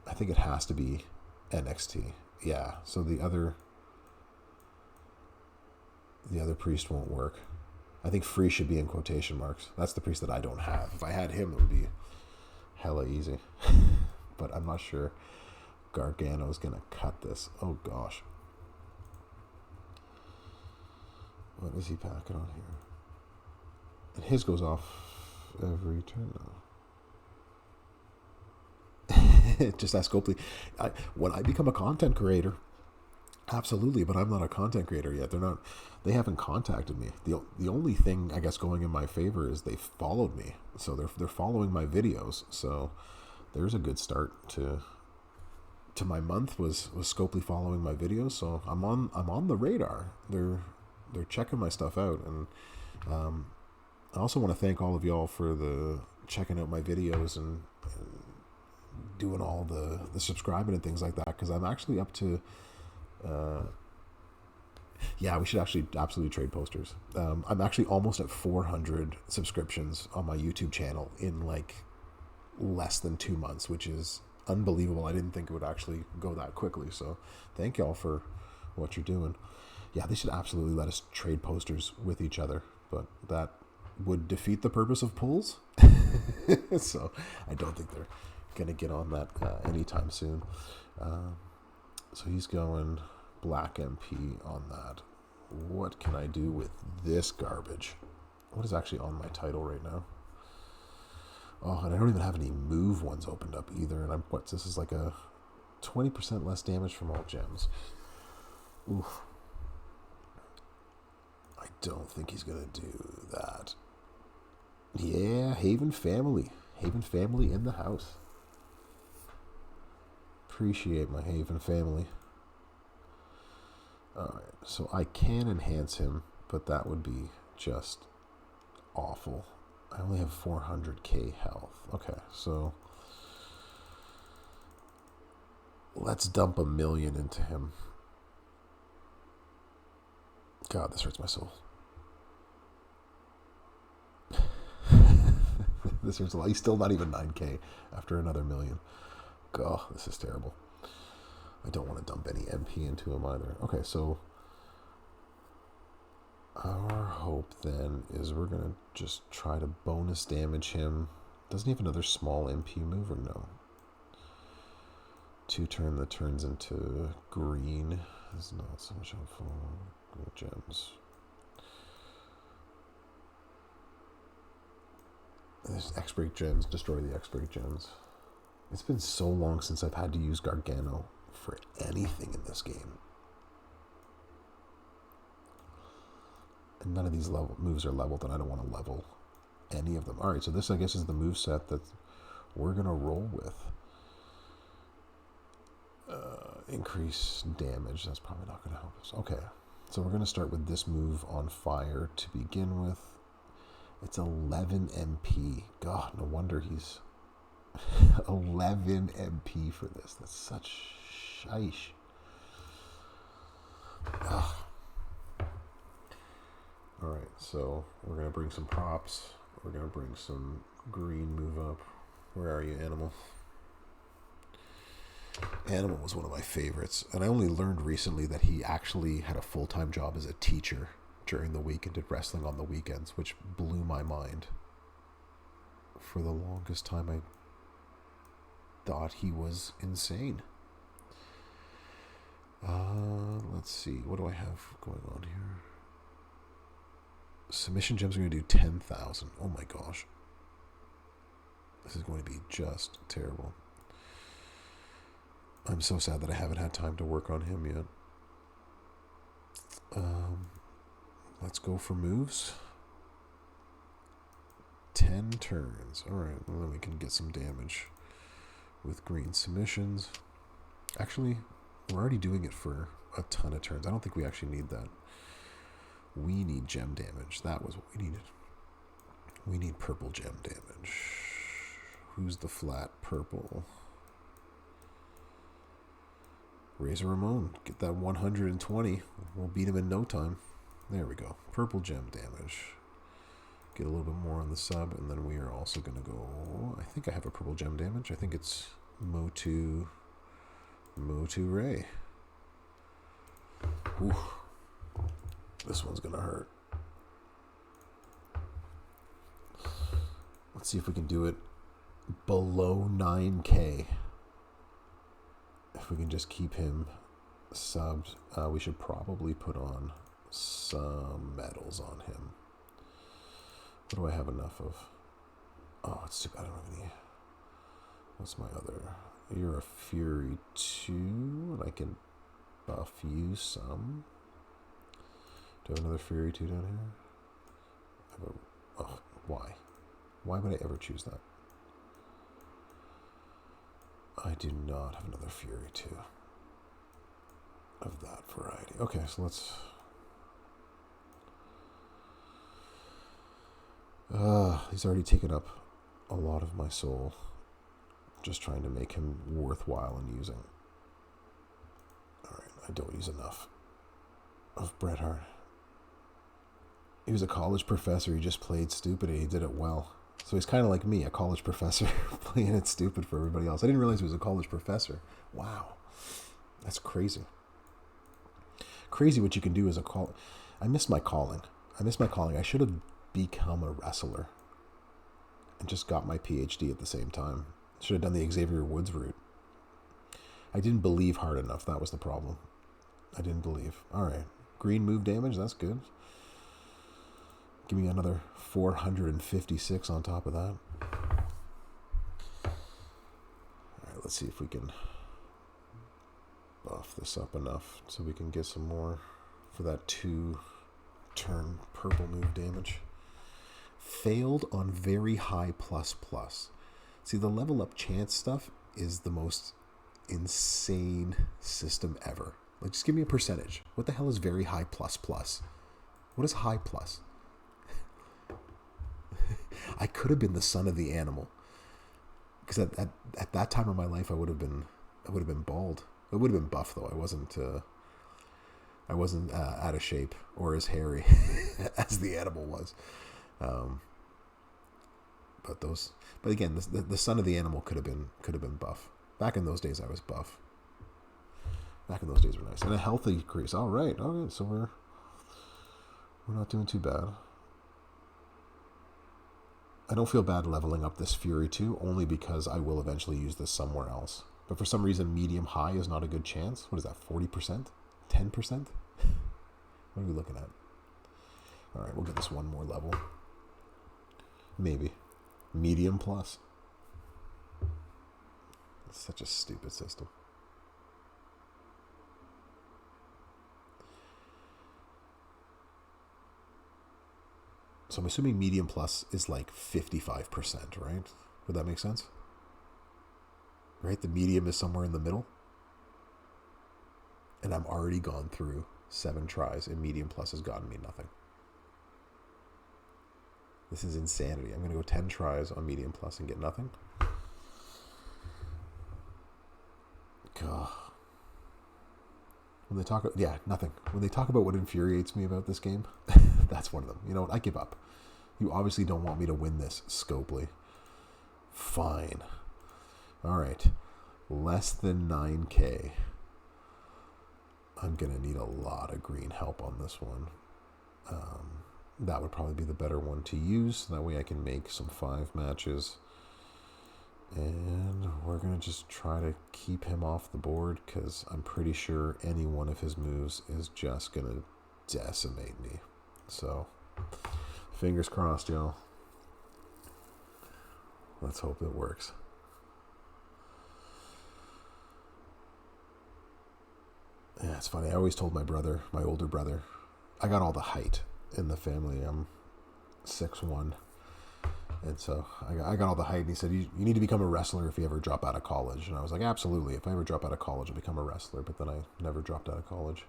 I think it has to be NXT. Yeah. So the other priest won't work. I think free should be in quotation marks. That's the priest that I don't have. If I had him, it would be hella easy. But I'm not sure Gargano's going to cut this. Oh, gosh. What is he packing on here? And his goes off every turn now. Just ask Copley. When I become a content creator, absolutely, but I'm not a content creator yet. They haven't contacted me. The only thing I guess going in my favor is they followed me. So they're following my videos. So there's a good start to my month was Scopely following my videos. So I'm on the radar. They're checking my stuff out, and I also want to thank all of y'all for the checking out my videos and doing all the subscribing and things like that, because I'm actually up to yeah, we should actually absolutely trade posters. I'm actually almost at 400 subscriptions on my YouTube channel in like less than 2 months, which is unbelievable. I didn't think it would actually go that quickly. So thank y'all for what you're doing. Yeah, they should absolutely let us trade posters with each other, but that would defeat the purpose of pulls. So I don't think they're going to get on that anytime soon. So he's going Black MP on that. What can I do with this garbage? What is actually on my title right now? Oh, and I don't even have any move ones opened up either. And this is like a 20% less damage from all gems. Oof. I don't think he's going to do that. Yeah, Haven family. Haven family in the house. Appreciate my Haven family. Alright, so I can enhance him, but that would be just awful. I only have 400k health. Okay, so let's dump 1 million into him. God, this hurts my soul. This hurts a lot. He's still not even 9k after another 1 million. God, this is terrible. I don't want to dump any MP into him either. Okay, so our hope then is we're going to just try to bonus damage him. Doesn't he have another small MP move or no? 2 turn that turns into green is not so much helpful. Gems. There's X-Break gems. Destroy the X-Break gems. It's been so long since I've had to use Gargano for anything in this game. And none of these moves are leveled, and I don't want to level any of them. Alright, so this, I guess, is the move set that we're going to roll with. Increase damage. That's probably not going to help us. Okay, so we're going to start with this move on fire to begin with. It's 11 MP. God, no wonder he's 11 MP for this. That's such sheish. Alright, so we're going to bring some props. We're going to bring some green move up. Where are you, Animal? Animal was one of my favorites. And I only learned recently that he actually had a full-time job as a teacher during the week and did wrestling on the weekends, which blew my mind. For the longest time, I thought he was insane. Let's see. What do I have going on here? Submission gems are going to do 10,000. Oh my gosh. This is going to be just terrible. I'm so sad that I haven't had time to work on him yet. Let's go for moves. 10 turns. Alright, well, then we can get some damage with green submissions. Actually, we're already doing it for a ton of turns. I don't think we actually need that. We need gem damage. That was what we needed. We need purple gem damage. Who's the flat purple? Razor Ramon. Get that 120. We'll beat him in no time. There we go. Purple gem damage. Get a little bit more on the sub, and then we are also going to go... I think I have a purple gem damage. I think it's Motu Ray. Ooh. This one's going to hurt. Let's see if we can do it below 9K. If we can just keep him subbed, we should probably put on some medals on him. What do I have enough of? Oh, it's too bad I don't have any. What's my other? You're a Fury 2, and I can buff you some. Do I have another Fury 2 down here? Oh, why? Why would I ever choose that? I do not have another Fury 2 of that variety. Okay, so let's... he's already taken up a lot of my soul. Just trying to make him worthwhile in using. Alright, I don't use enough of Bret Hart. He was a college professor. He just played stupid and he did it well. So he's kind of like me, a college professor, playing it stupid for everybody else. I didn't realize he was a college professor. Wow. That's crazy. Crazy what you can do as a call. I missed my calling. I should have become a wrestler and just got my PhD at the same time. Should have done the Xavier Woods route. I didn't believe hard enough. That was the problem. I didn't believe. All right. Green move damage. That's good. Give me another 456 on top of that. All right, let's see if we can buff this up enough so we can get some more for that 2-turn purple move damage. Failed on very high plus plus. See, the level up chance stuff is the most insane system ever. Like, just give me a percentage. What the hell is very high plus plus? What is high plus? I could have been the son of the animal, because at that time of my life I would have been bald. I would have been buff though. I wasn't out of shape or as hairy as the animal was. But again, the son of the animal could have been buff. Back in those days, I was buff. Back in those days were nice, and a healthy increase. All right, so we're not doing too bad. I don't feel bad leveling up this Fury 2, only because I will eventually use this somewhere else. But for some reason, medium high is not a good chance. What is that, 40%? 10%? What are we looking at? All right, we'll get this one more level. Maybe. Medium plus. It's such a stupid system. So I'm assuming medium plus is like 55%, right? Would that make sense? Right? The medium is somewhere in the middle. And I'm already gone through 7 tries, and medium plus has gotten me nothing. This is insanity. I'm going to go 10 tries on medium plus and get nothing. God. When they talk, nothing. When they talk about what infuriates me about this game, that's one of them. You know what? I give up. You obviously don't want me to win this, Scopely. Fine. All right. Less than 9K. I'm going to need a lot of green help on this one. That would probably be the better one to use. That way I can make some 5 matches. And we're going to just try to keep him off the board, because I'm pretty sure any one of his moves is just going to decimate me. So, fingers crossed, y'all. Let's hope it works. Yeah, it's funny. I always told my brother, my older brother, I got all the height in the family. I'm 6'1". And so I got all the height, and he said, you need to become a wrestler if you ever drop out of college. And I was like, absolutely. If I ever drop out of college, I'll become a wrestler. But then I never dropped out of college.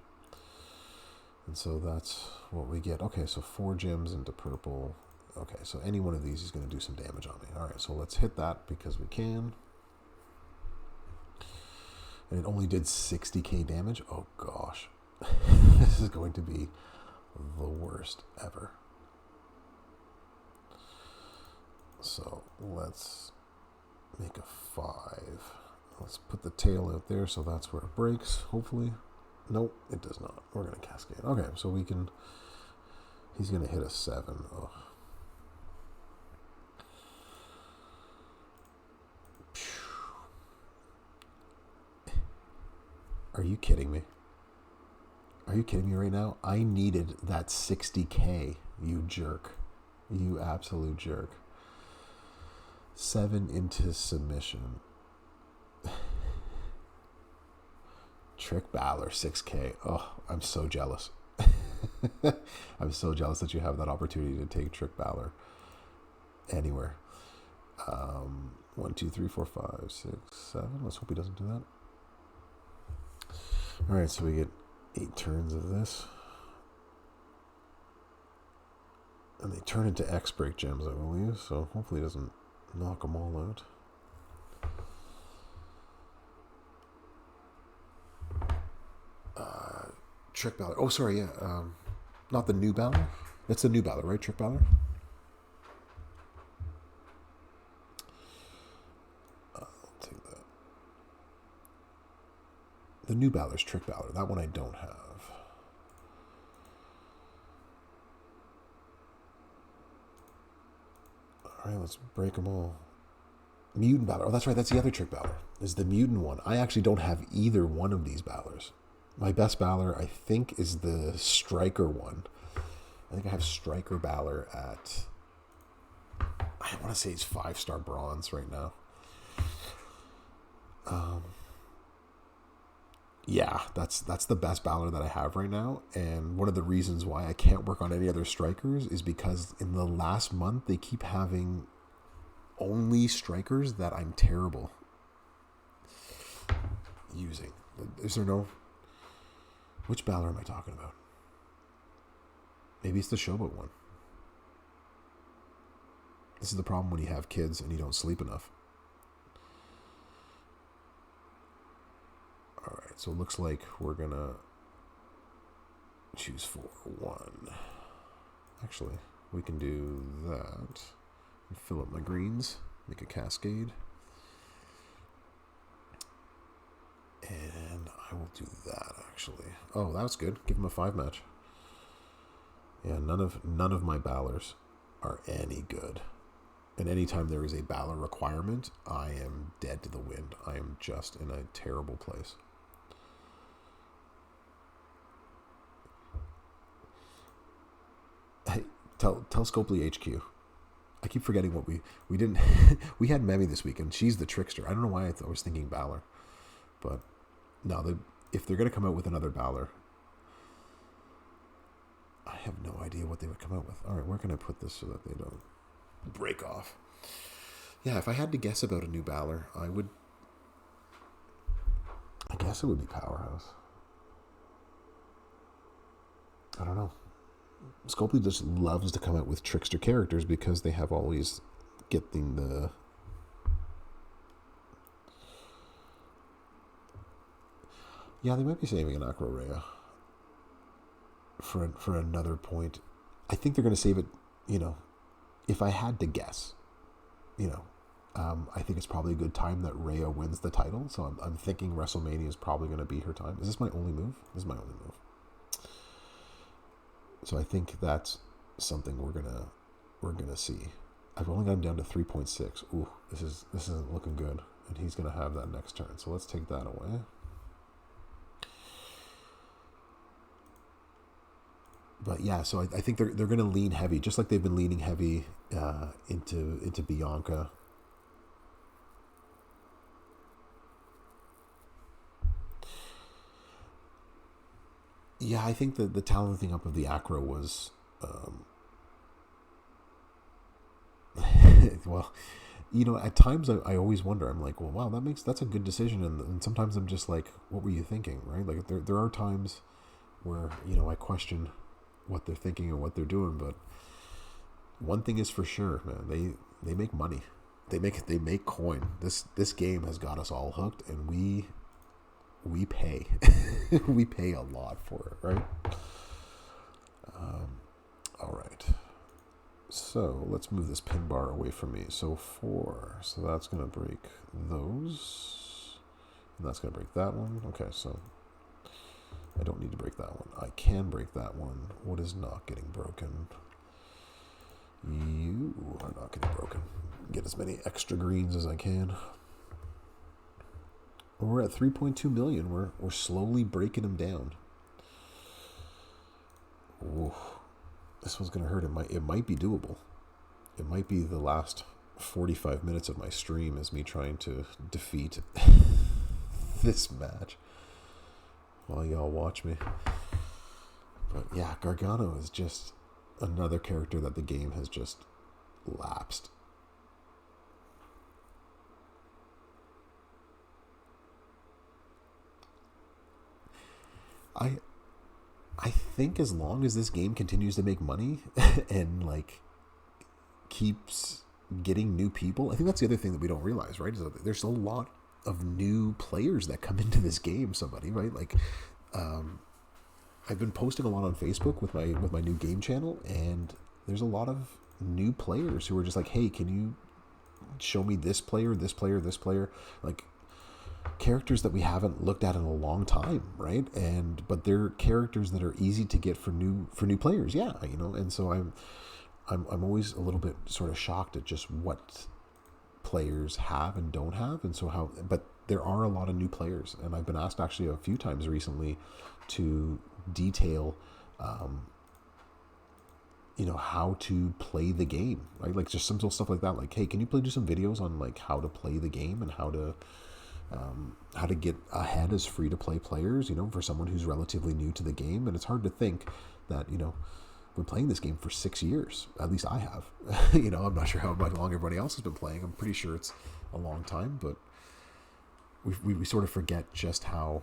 And so that's what we get. Okay, so 4 gems into purple. Okay, so any one of these is going to do some damage on me. All right, so let's hit that because we can. And it only did 60k damage. Oh gosh. This is going to be the worst ever. So let's make a 5. Let's put the tail out there so that's where it breaks, hopefully. Nope, it does not. We're going to cascade. Okay, so we can... He's going to hit a 7. Oh. Are you kidding me? Are you kidding me right now? I needed that 60k, you jerk. You absolute jerk. 7 into submission. Trick Balor, 6k. Oh, I'm so jealous. I'm so jealous that you have that opportunity to take Trick Balor anywhere. 1, 2, 3, 4, 5, 6, 7. Let's hope he doesn't do that. All right, so we get 8 turns of this. And they turn into X-Break gems, I believe, so hopefully it doesn't knock them all out. Trick Balor. Oh, sorry, yeah. Not the new Balor. That's the new Balor, right? Trick Balor? I'll take that. The new Balor's Trick Balor. That one I don't have. All right, let's break them all. Mutant Balor. Oh, that's right. That's the other Trick Balor. Is the mutant one. I actually don't have either one of these Balors. My best Balor, I think, is the Striker one. I think I have Striker Balor at... I want to say it's 5-star bronze right now. Yeah, that's the best Balor that I have right now. And one of the reasons why I can't work on any other Strikers is because in the last month, they keep having only Strikers that I'm terrible using. Is there no... Which Balor am I talking about? Maybe it's the Showboat one. This is the problem when you have kids and you don't sleep enough. Alright, so it looks like we're going to choose 1. Actually, we can do that. And fill up my greens. Make a cascade. And I will do that, actually. Oh, that was good. Give him a 5 match. Yeah, none of my Balors are any good. And anytime there is a Balor requirement, I am dead to the wind. I am just in a terrible place. Hey, tell Scopely HQ. I keep forgetting what we didn't... We had Memi this week, and she's the trickster. I don't know why I was thinking Balor. But, no, if they're going to come out with another Balor... I have no idea what they would come out with. All right, where can I put this so that they don't break off? Yeah, if I had to guess about a new Balor, I guess it would be Powerhouse. I don't know. Scopely just loves to come out with trickster characters because they have always getting the... Yeah, they might be saving an Acro Rhea for another point. I think they're going to save it, if I had to guess, I think it's probably a good time that Rhea wins the title. So I'm thinking WrestleMania is probably going to be her time. Is this my only move? This is my only move. So I think that's something we're gonna see. I've only got him down to 3.6. Ooh, this isn't looking good, and he's gonna have that next turn. So let's take that away. But yeah, so I think they're going to lean heavy, just like they've been leaning heavy into Bianca. Yeah, I think the talenting up of the Acro was, well, at times I always wonder. I'm like, well, wow, that's a good decision, and sometimes I'm just like, what were you thinking, right? Like there are times where I question what they're thinking or what they're doing, but one thing is for sure, man. They make money. They make coin. This game has got us all hooked, and we pay. We pay a lot for it, right? All right. So let's move this pin bar away from me. So 4. So that's going to break those. And that's going to break that one. Okay, so I don't need to break that one. I can break that one. What is not getting broken? You are not getting broken. Get as many extra greens as I can. We're at 3.2 million. We're slowly breaking them down. Ooh, this one's gonna hurt. It might be doable. It might be the last 45 minutes of my stream is me trying to defeat this match while y'all watch me. But yeah, Gargano is just another character that the game has just lapsed. I think as long as this game continues to make money and like keeps getting new people, I think that's the other thing that we don't realize, right? Is that there's a lot of new players that come into this game. Somebody, right? Like, I've been posting a lot on Facebook with my new game channel, and there's a lot of new players who are just like, hey, can you show me this player, this player, this player, like characters that we haven't looked at in a long time, right? But they're characters that are easy to get for new players, yeah, you know. And so I'm always a little bit sort of shocked at just what players have and don't have, and so how. But there are a lot of new players, and I've been asked actually a few times recently to detail, how to play the game, right? Like just simple stuff like that. Like, hey, can you do some videos on like how to play the game and how to get ahead as free to play players, for someone who's relatively new to the game. And it's hard to think that, been playing this game for 6 years. At least I have. I'm not sure how long everybody else has been playing. I'm pretty sure it's a long time, but we sort of forget just how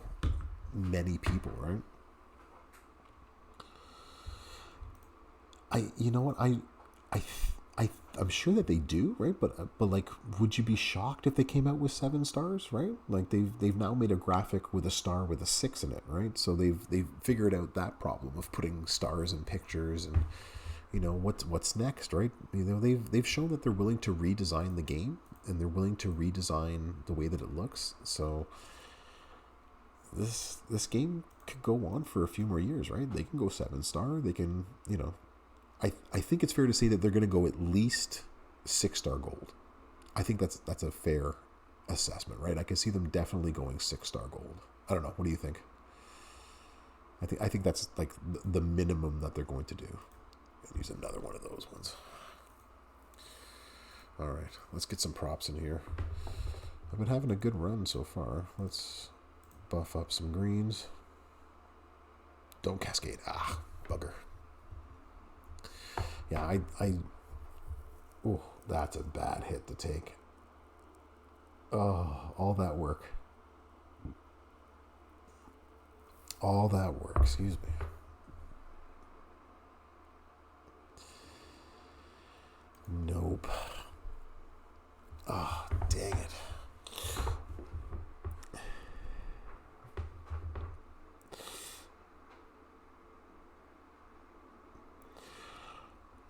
many people, right? I'm sure that they do, right? But like, would you be shocked if they came out with 7 stars, right? Like they've now made a graphic with a star with a 6 in it, right? So they've figured out that problem of putting stars in pictures, and what's next, right? They've shown that they're willing to redesign the game, and they're willing to redesign the way that it looks. So this game could go on for a few more years, right? They can go 7-star. They can, I think it's fair to say that they're going to go at least 6-star gold. I think that's a fair assessment, right? I can see them definitely going 6-star gold. I don't know. What do you think? I think that's like the minimum that they're going to do. I'll use another one of those ones. All right, let's get some props in here. I've been having a good run so far. Let's buff up some greens. Don't cascade. Ah, bugger. Yeah, oh, that's a bad hit to take. Oh, all that work. Excuse me. Nope. Oh, dang it.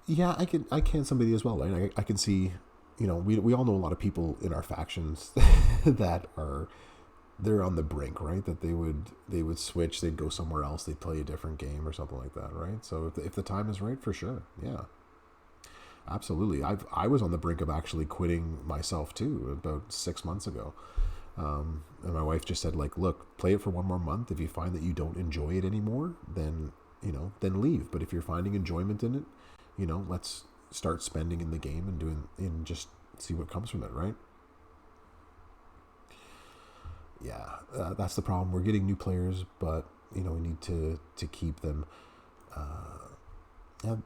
Yeah, I can somebody as well, right? I can see, we all know a lot of people in our factions that they're on the brink, right? That they would switch, they'd go somewhere else, they'd play a different game or something like that, right? So if the time is right, for sure, yeah, absolutely. I was on the brink of actually quitting myself too about 6 months ago, and my wife just said, like, look, play it for 1 more month. If you find that you don't enjoy it anymore, then leave. But if you're finding enjoyment in it, let's start spending in the game and just see what comes from it, right? Yeah, that's the problem. We're getting new players, but we need to keep them. Yeah,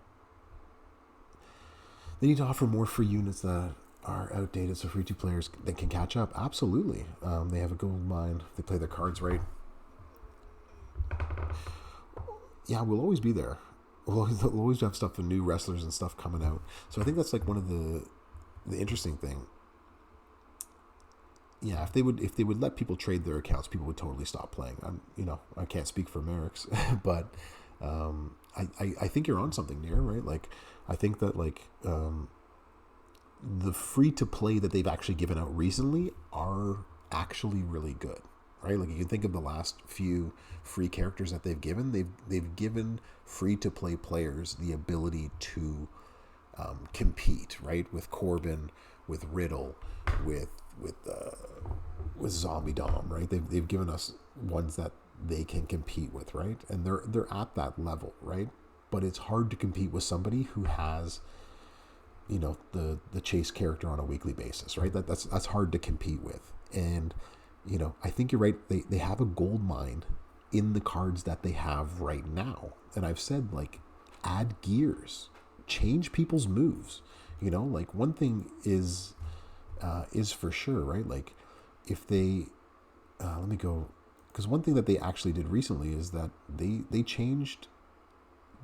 they need to offer more free units that are outdated, so free to players that can catch up. Absolutely, they have a gold mine. They play their cards right. Yeah, we'll always be there. well, they'll always have stuff for new wrestlers and stuff coming out. So I think that's like one of the interesting thing. Yeah, if they would let people trade their accounts, people would totally stop playing. I can't speak for Merrick's, but I think you're on something there, right? Like, I think that the free to play that they've actually given out recently are actually really good, right? Like, you can think of the last few free characters that they've given. They've given free to play players the ability to compete, right? With Corbin, with Riddle, with with uh, with Zombie Dom, right? They've given us ones that they can compete with, right? And they're at that level, right? But it's hard to compete with somebody who has, the Chase character on a weekly basis, right? That's hard to compete with. And I think you're right. They have a gold mine in the cards that they have right now. And I've said, like, add gears, change people's moves. Like, one thing is for sure, right? Like, if they let me go, because one thing that they actually did recently is that they changed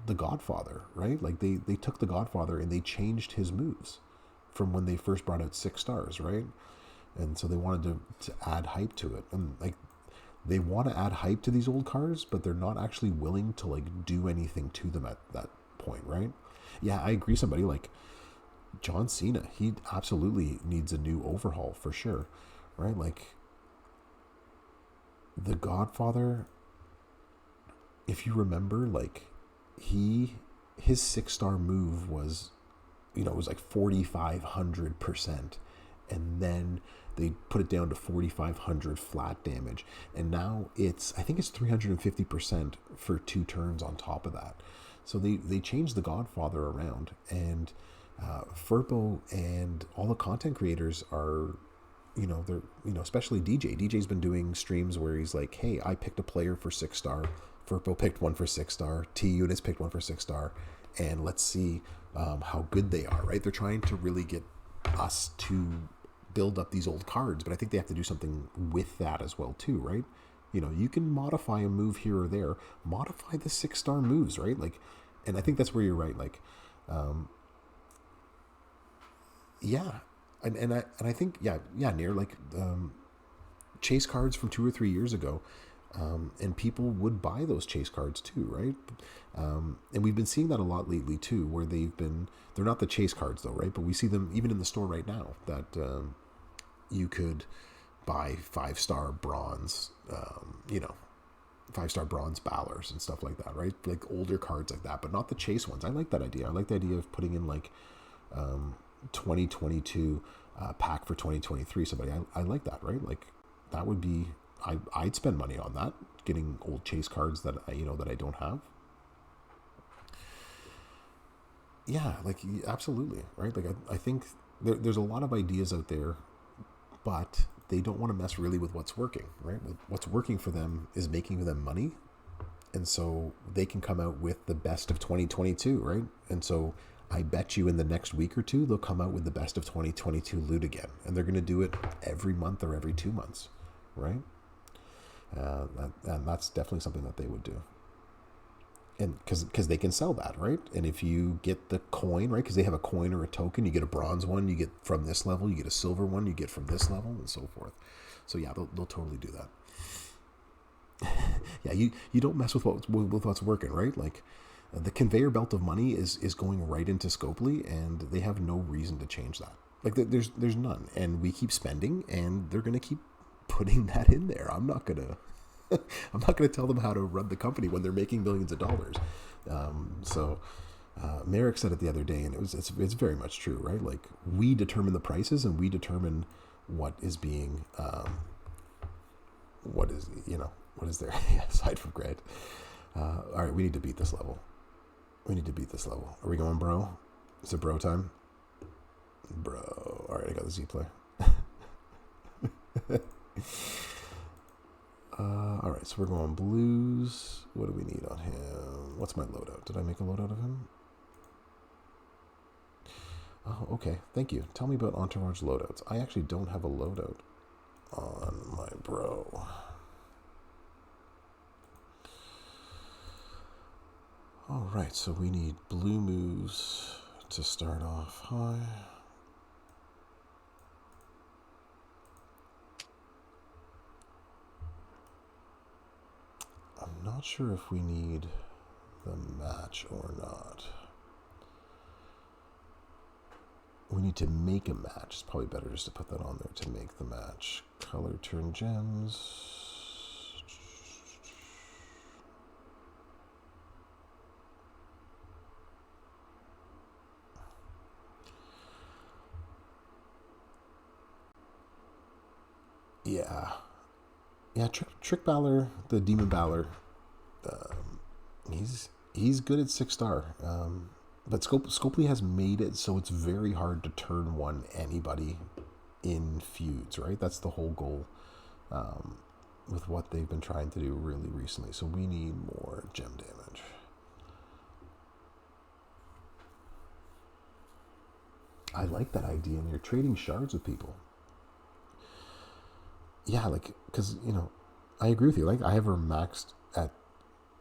the Godfather, right? Like, they took the Godfather and they changed his moves from when they first brought out 6 stars, right? And so they wanted to add hype to it. And, like, they want to add hype to these old cars, but they're not actually willing to, like, do anything to them at that point, right? Yeah, I agree. Somebody like John Cena, he absolutely needs a new overhaul for sure, right? Like, the Godfather, if you remember, like, his 6 star move was, it was like 4,500%, and then they put it down to 4,500 flat damage, and now I think it's 350% for 2 turns on top of that. So they changed the Godfather around, and Furbo and all the content creators are, they're, especially DJ. DJ's been doing streams where he's like, hey, I picked a player for 6 star. Furbo picked one for 6 star. T Units picked one for 6 star. And let's see how good they are, right? They're trying to really get us to build up these old cards, but I think they have to do something with that as well too, right? You can modify a move here or there, modify the 6 star moves, right? Like, and I think that's where you're right. Like, yeah, and I think near, like, chase cards from 2 or 3 years ago, and people would buy those chase cards too, right? And we've been seeing that a lot lately too, where they're not the chase cards though, right? But we see them even in the store right now that you could buy 5 star bronze, 5 star bronze Ballers and stuff like that, right? Like, older cards like that, but not the chase ones. I like that idea. I like the idea of putting in, like, 2022 pack for 2023. Somebody, I like that, right? Like, that would be, I'd spend money on that, getting old chase cards that I don't have. Yeah, like, absolutely, right? Like, I think there's a lot of ideas out there, but they don't want to mess really with what's working, right? What's working for them is making them money, and so they can come out with the best of 2022, right? And so I bet you in the next week or two they'll come out with the best of 2022 loot again, and they're going to do it every month or every 2 months, right? And that's definitely something that they would do, and because they can sell that, right? And if you get the coin, right, because they have a coin or a token, you get a bronze one, you get from this level, you get a silver one, you get from this level, and so forth. So yeah, they'll totally do that. Yeah, you don't mess with what's working, right? Like, the conveyor belt of money is going right into Scopely, and they have no reason to change that. Like, there's none, and we keep spending, and they're gonna keep putting that in there. I'm not gonna tell them how to run the company when they're making millions of dollars. So Merrick said it the other day, and it's very much true, right? Like, we determine the prices, and we determine what is being what is there aside from Grant. All right, we need to beat this level. Are we going, bro? Is it bro time? Bro. All right, I got the Z play. All right, so we're going blues. What do we need on him? What's my loadout? Did I make a loadout of him? Oh, okay. Thank you. Tell me about Entourage loadouts. I actually don't have a loadout on my bro. Oh, Right, so we need blue moves to start off high. I'm not sure if we need the match or not. We need to make a match. It's probably better just to put that on there to make the match. Color turn gems. Yeah. Yeah, Trick Balor, the Demon Balor, he's good at 6-star. But Scopely has made it so it's very hard to turn one anybody in feuds, right? That's the whole goal with what they've been trying to do really recently. So we need more gem damage. I like that idea, and you're trading shards with people. Yeah, like, because, I agree with you. Like, I have her maxed at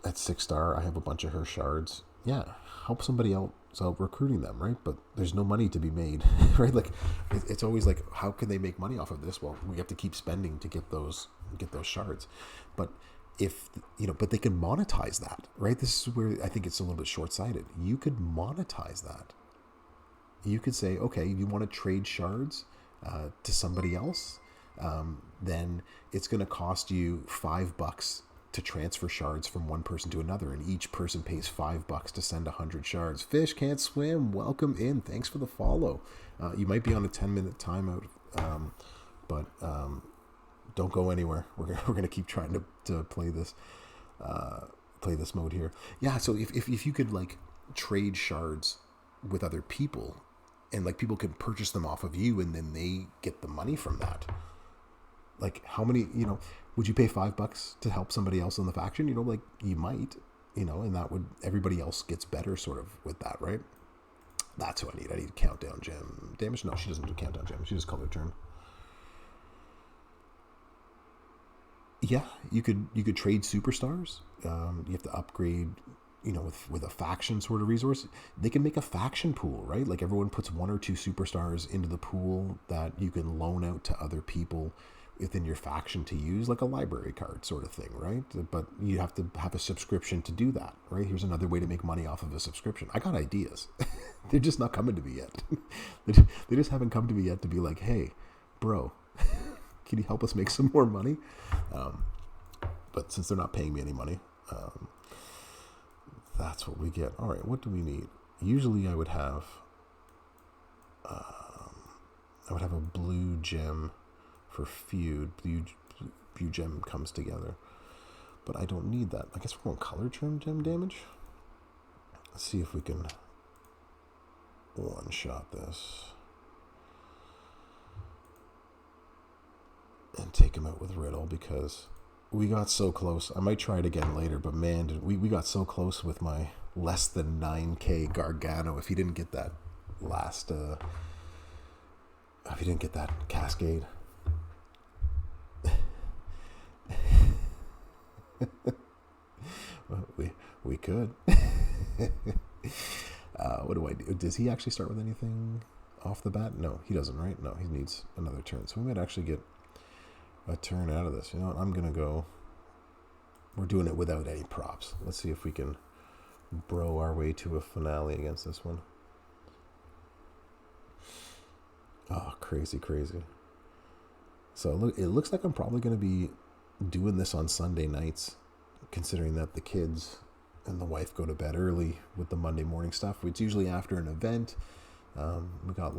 6-star. I have a bunch of her shards. Yeah, help somebody else out recruiting them, right? But there's no money to be made, right? Like, it's always like, how can they make money off of this? Well, we have to keep spending to get those shards. But but they can monetize that, right? This is where I think it's a little bit short-sighted. You could monetize that. You could say, okay, you want to trade shards to somebody else, then it's going to cost you $5 to transfer shards from one person to another, and each person pays $5 to send 100 shards. Fish can't swim. Welcome in. Thanks for the follow. You might be on a 10-minute timeout, but don't go anywhere. We're gonna keep trying to play this mode here. Yeah. So if you could like trade shards with other people, and like people can purchase them off of you, and then they get the money from that. Like, how many, would you pay $5 to help somebody else in the faction? Like, you might, and that would, everybody else gets better sort of with that, right? That's what I need. I need countdown gem damage. No, she doesn't do countdown gem. She just color turn. Yeah, you could trade superstars. You have to upgrade, with a faction sort of resource. They can make a faction pool, right? Like, everyone puts 1 or 2 superstars into the pool that you can loan out to other people within your faction to use, like a library card sort of thing, right? But you have to have a subscription to do that, right? Here's another way to make money off of a subscription. I got ideas. They're just not coming to me yet. They just haven't come to me yet to be like, hey, bro, can you help us make some more money? But since they're not paying me any money, that's what we get. All right, what do we need? Usually I would have a blue gem for feud. Blue gem comes together, but I don't need that. I guess we're going color turn gem damage. Let's see if we can one-shot this and take him out with Riddle, because we got so close. I might try it again later, but man, we got so close with my less than 9k Gargano. If he didn't get that last if he didn't get that Cascade. Well, we could. What do I do? Does he actually start with anything off the bat? No, he doesn't, right? No, he needs another turn. So we might actually get a turn out of this. You know what? I'm going to go. We're doing it without any props. Let's see if we can bro our way to a finale against this one. Oh, crazy. So it looks like I'm probably going to be doing this on Sunday nights, considering that the kids and the wife go to bed early with the Monday morning stuff. It's usually after an event. We got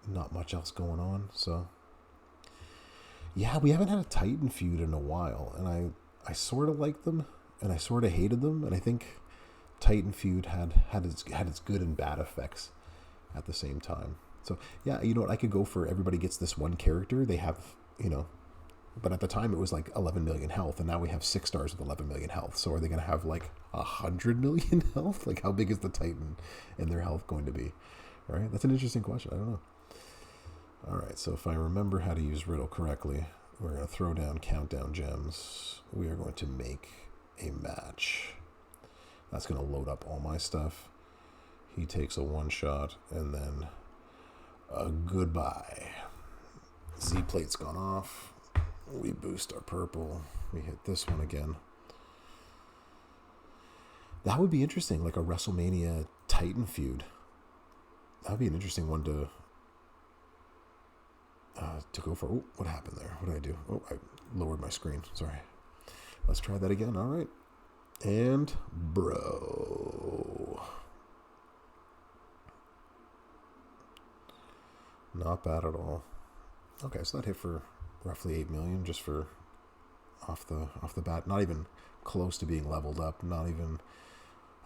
not much else going on. So yeah, we haven't had a Titan feud in a while, and I sort of liked them and I sort of hated them, and I think Titan feud had its good and bad effects at the same time. So yeah, you know what? I could go for everybody gets this one character. They have, but at the time it was like 11 million health, and now we have 6 stars with 11 million health. So are they going to have like 100 million health? Like, how big is the Titan and their health going to be? Right? That's an interesting question. I don't know. All right. So if I remember how to use Riddle correctly, we're going to throw down countdown gems. We are going to make a match. That's going to load up all my stuff. He takes a one shot, and then a goodbye. Z plate's gone off. We boost our purple. We hit this one again. That would be interesting, like a WrestleMania Titan feud. That would be an interesting one to go for. Oh, what happened there? What did I do? Oh, I lowered my screen. Sorry. Let's try that again. All right. And bro. Not bad at all. Okay, so that hit for roughly 8 million just for off the bat. Not even close to being leveled up. Not even.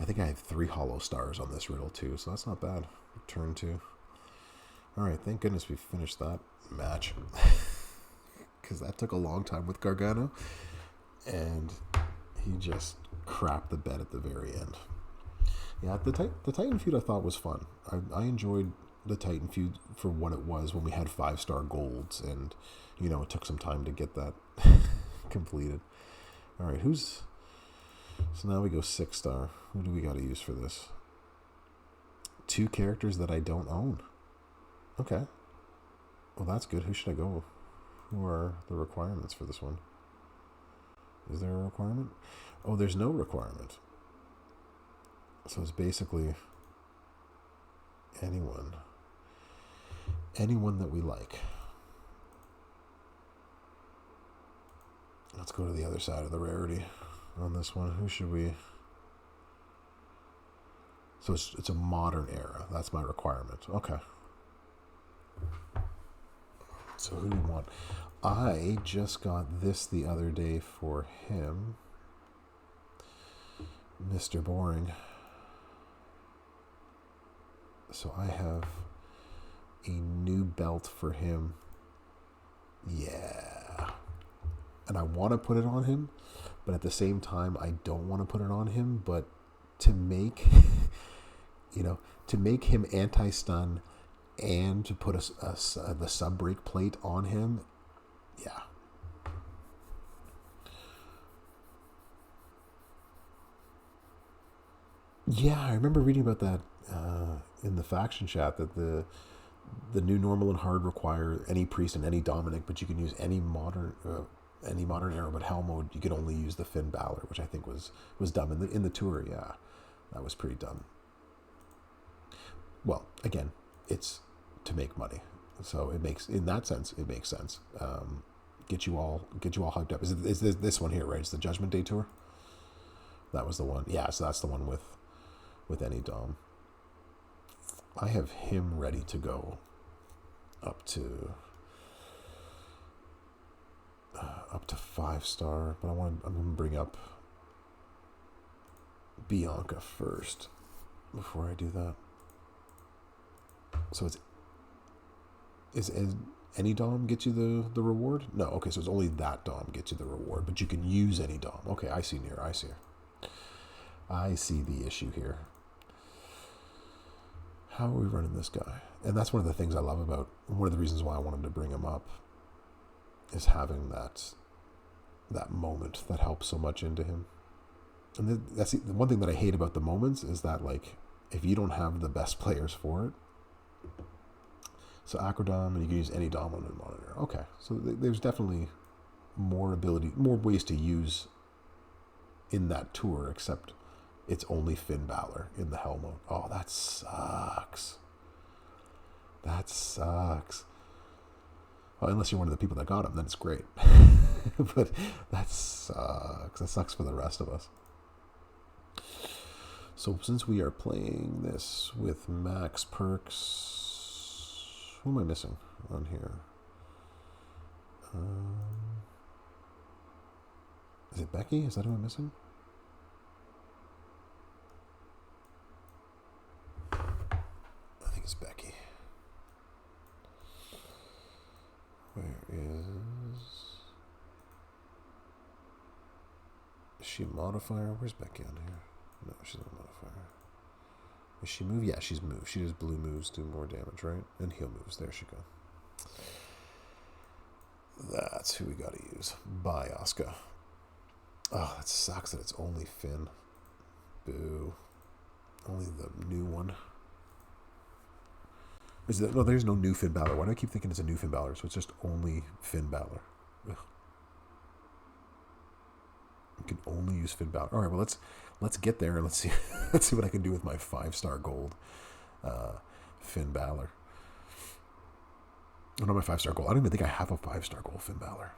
I think I have 3 hollow stars on this riddle too, so that's not bad. Turn 2. All right, thank goodness we finished that match because that took a long time with Gargano, and he just crapped the bed at the very end. Yeah, the Titan feud I thought was fun. I enjoyed the Titan feud for what it was when we had 5-star golds, and it took some time to get that completed. All right, so now we go 6-star. Who do we got to use for this? 2 characters that I don't own. Okay. Well, that's good. Who should I go with? Who are the requirements for this one? Is there a requirement? Oh, there's no requirement. So it's basically anyone that we like. Let's go to the other side of the rarity on this one. Who should we... So it's a modern era. That's my requirement. Okay. So who do we want? I just got this the other day for him. Mr. Boring. So I have a new belt for him. Yeah. And I want to put it on him, but at the same time, I don't want to put it on him. But to make, to make him anti-stun and to put the sub-break plate on him, yeah. Yeah, I remember reading about that in the faction chat, that the new normal and hard require any priest and any Dominic, but you can use any modern era. But hell mode, you could only use the Finn Balor, which I think was dumb in the tour. Yeah, that was pretty dumb. Well, again, it's to make money, so it makes, in that sense, it makes sense. Get you all hyped up. Is this one here, right? It's the Judgment Day tour. That was the one. Yeah, so that's the one with any Dom. I have him ready to go up to 5-star, but I'm going to bring up Bianca first before I do that. So is any Dom get you the reward? No, okay, so it's only that Dom gets you the reward, but you can use any Dom. Okay, I see the issue here. How are we running this guy? And that's one of the things I love about, one of the reasons why I wanted to bring him up, is having that moment that helps so much into him. And that's the one thing that I hate about the moments, is that, like, if you don't have the best players for it. So Acrodom, and you can use any Dom on the monitor. Okay, so there's definitely more ways to use in that tour, except it's only Finn Balor in the hell mode. Oh, that sucks. Well, unless you're one of the people that got him, then it's great. But that sucks. That sucks for the rest of us. So since we are playing this with max perks, who am I missing on here? Is it Becky? Is that who I'm missing? I think it's Becky. Where is she a modifier? Where's Becky on here? No, she's not a modifier. Is she move? Yeah, she's move. She does blue moves, do more damage, right? And heal moves. There she go. That's who we got to use. Bye, Asuka. Oh, that sucks that it's only Finn. Boo. Only the new one. No, there's no new Finn Balor. Why do I keep thinking it's a new Finn Balor? So it's just only Finn Balor. Ugh. You can only use Finn Balor. All right, well let's get there and let's see what I can do with my 5-star gold Finn Balor. Oh, not my 5-star gold. I don't even think I have a 5-star gold Finn Balor.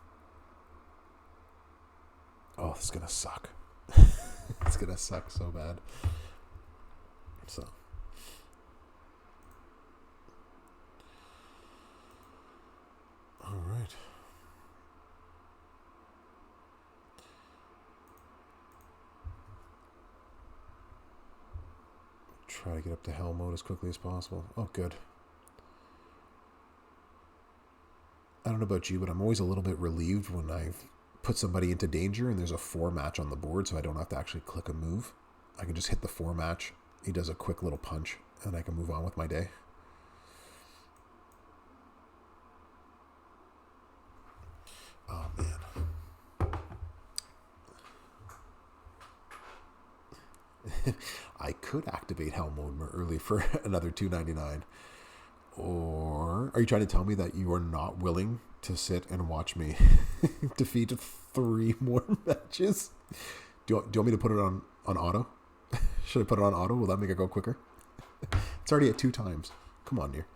Oh, this is gonna suck. It's gonna suck so bad. So. All right. Try to get up to hell mode as quickly as possible. Oh, good. I don't know about you, but I'm always a little bit relieved when I've put somebody into danger and there's a 4 match on the board, so I don't have to actually click a move. I can just hit the 4 match. He does a quick little punch, and I can move on with my day. Oh, man. I could activate Hell Mode more early for another $2.99. Or are you trying to tell me that you are not willing to sit and watch me defeat 3 more matches? Do you want me to put it on auto? Should I put it on auto? Will that make it go quicker? It's already at 2 times. Come on, dear.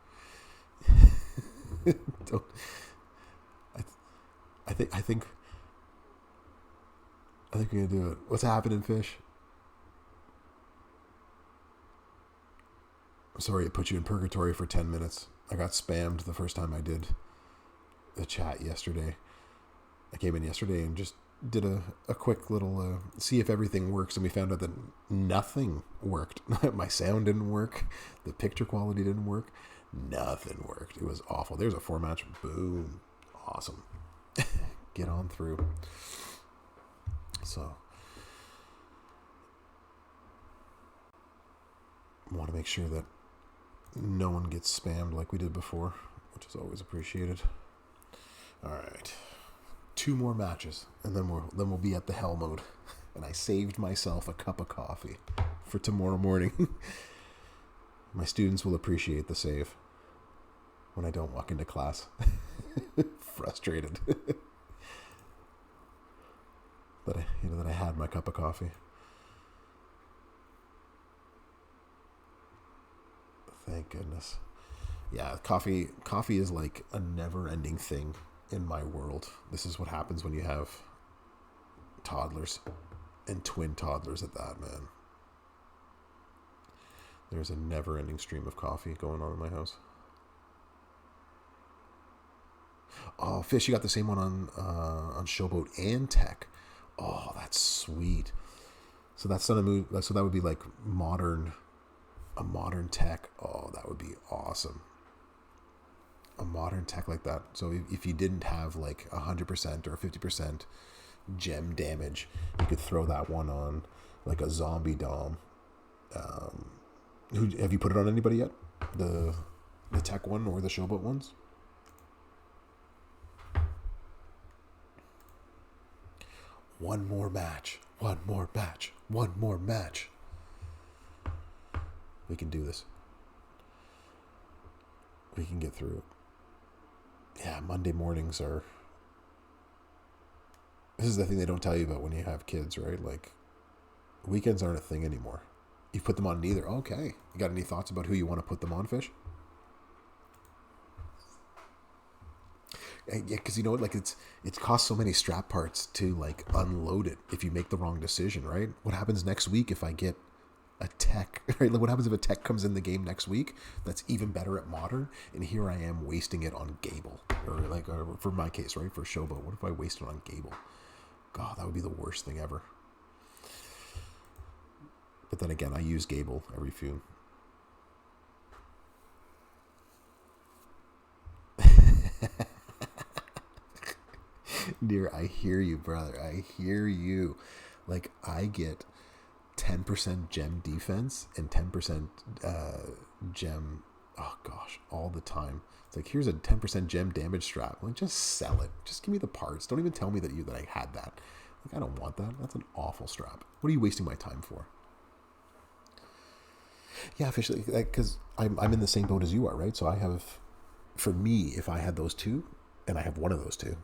I think we're gonna do it. What's happening, Fish? I'm sorry it put you in purgatory for 10 minutes. I got spammed the first time I did the chat yesterday. I came in yesterday and just did a quick little see if everything works, and we found out that nothing worked. My sound didn't work. The picture quality didn't work. Nothing worked. It was awful. There's a 4 match. Boom. Awesome. Get on through. So I want to make sure that no one gets spammed like we did before, which is always appreciated. All right. 2 more matches, and then we'll be at the hell mode. And I saved myself a cup of coffee for tomorrow morning. My students will appreciate the save when I don't walk into class. Frustrated that I had my cup of coffee. Thank goodness. Yeah, coffee is like a never-ending thing in my world. This is what happens when you have toddlers, and twin toddlers at that, man. There's a never-ending stream of coffee going on in my house. Oh, Fish, you got the same one on Showboat and Tech. Oh, that's sweet. So that's not a move. So that would be like a modern Tech. Oh, that would be awesome. A modern Tech like that. So if you didn't have like 100% or 50% gem damage, you could throw that one on like a zombie dom. Have you put it on anybody yet? The Tech one or the Showboat ones? One more match. We can do this. We can get through it. Yeah, Monday mornings are... This is the thing they don't tell you about when you have kids, right? Like, weekends aren't a thing anymore. You put them on neither. Okay. You got any thoughts about who you want to put them on, Fish? Yeah, because you know what, like it costs so many strap parts to like unload it if you make the wrong decision, right? What happens next week if I get a Tech, right? Like what happens if a Tech comes in the game next week that's even better at modern, and here I am wasting it on Gable, or for my case, right, for Showboat. What if I waste it on Gable? God, that would be the worst thing ever. But then again, I use Gable every few. Dear, I hear you, brother. I hear you. Like, I get 10% gem defense and 10% gem, oh gosh, all the time. It's like, here's a 10% gem damage strap. Like, just sell it. Just give me the parts. Don't even tell me that I had that. Like, I don't want that. That's an awful strap. What are you wasting my time for? Yeah, officially, because I'm in the same boat as you are, right? So I have, for me, if I had those two, and I have one of those two,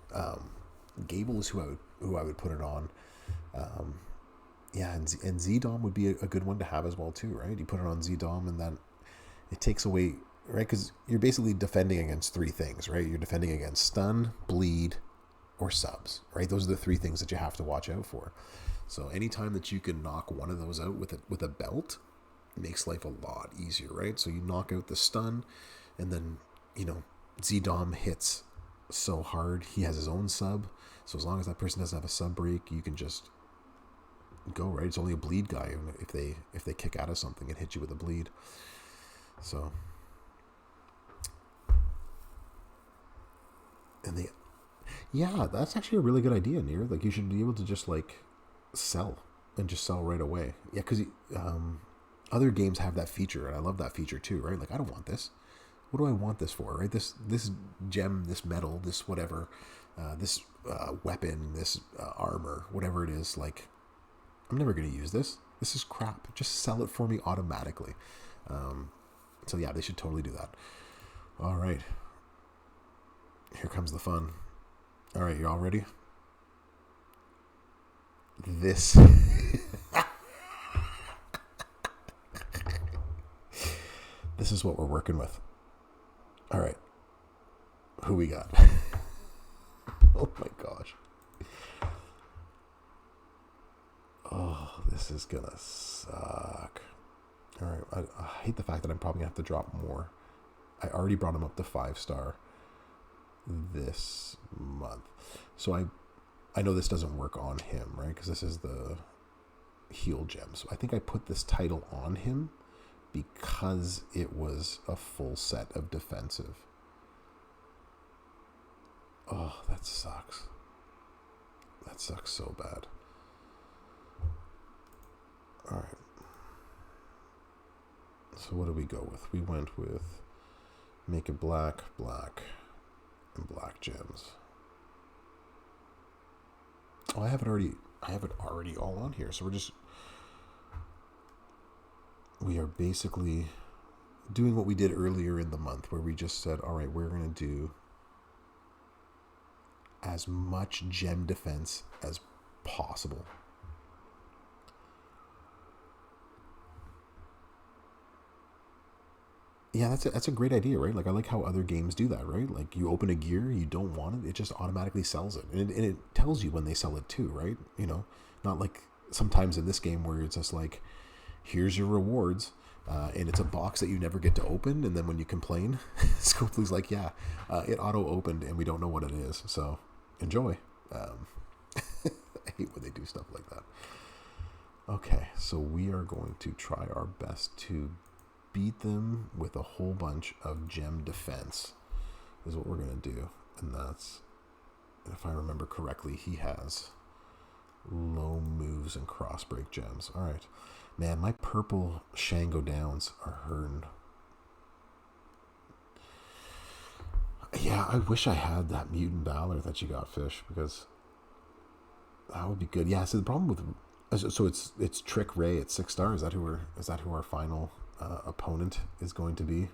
Gable is who I would put it on. Um, yeah, and ZDOM would be a good one to have as well too, right? You put it on ZDOM, and then it takes away, right? Because you're basically defending against three things, right? You're defending against stun, bleed, or subs, right? Those are the three things that you have to watch out for. So anytime that you can knock one of those out with a belt, makes life a lot easier, right? So you knock out the stun, and then you know ZDOM hits so hard. He has his own sub, so as long as that person doesn't have a sub break, you can just go, right. It's only a bleed guy if they kick out of something and hit you with a bleed. So, and they, yeah, that's actually a really good idea, Near. Like you should be able to just like sell and just sell right away. Yeah, because other games have that feature, and I love that feature too, right? Like I don't want this. What do I want this for, right? This gem, this metal, this whatever, this weapon, this armor, whatever it is. Like I'm never gonna use this. This is crap. Just sell it for me automatically. So yeah, they should totally do that. All right, here comes the fun. All right, you all ready? This. This is what we're working with. All right, who we got? Oh my gosh. Oh, this is gonna suck. All right, I hate the fact that I'm probably gonna have to drop more. I already brought him up to 5-star this month, so I know this doesn't work on him, right? Because this is the heal gem. So I think I put this title on him because it was a full set of defensive. Oh, that sucks. That sucks so bad. All right. So what do we go with? We went with make it black, black, and black gems. Oh, I have it already all on here. So we are basically doing what we did earlier in the month, where we just said, all right, we're going to do as much gem defense as possible. Yeah, that's a great idea, right? Like I like how other games do that, right? Like you open a gear, you don't want it, it just automatically sells it, and it tells you when they sell it too, right? You know, not like sometimes in this game where it's just like, here's your rewards, and it's a box that you never get to open, and then when you complain, Scopely's like, yeah, it auto opened and we don't know what it is, so enjoy. I hate when they do stuff like that. Okay, so we are going to try our best to beat them with a whole bunch of gem defense is what we're going to do. And that's, if I remember correctly, he has low moves and cross break gems. All right, man, my purple Shango Downs are hurting. Yeah, I wish I had that Mutant Valor that you got, Fish, because that would be good. Yeah, so the problem with, so it's Trick Ray at 6-star. Is that who our final opponent is going to be?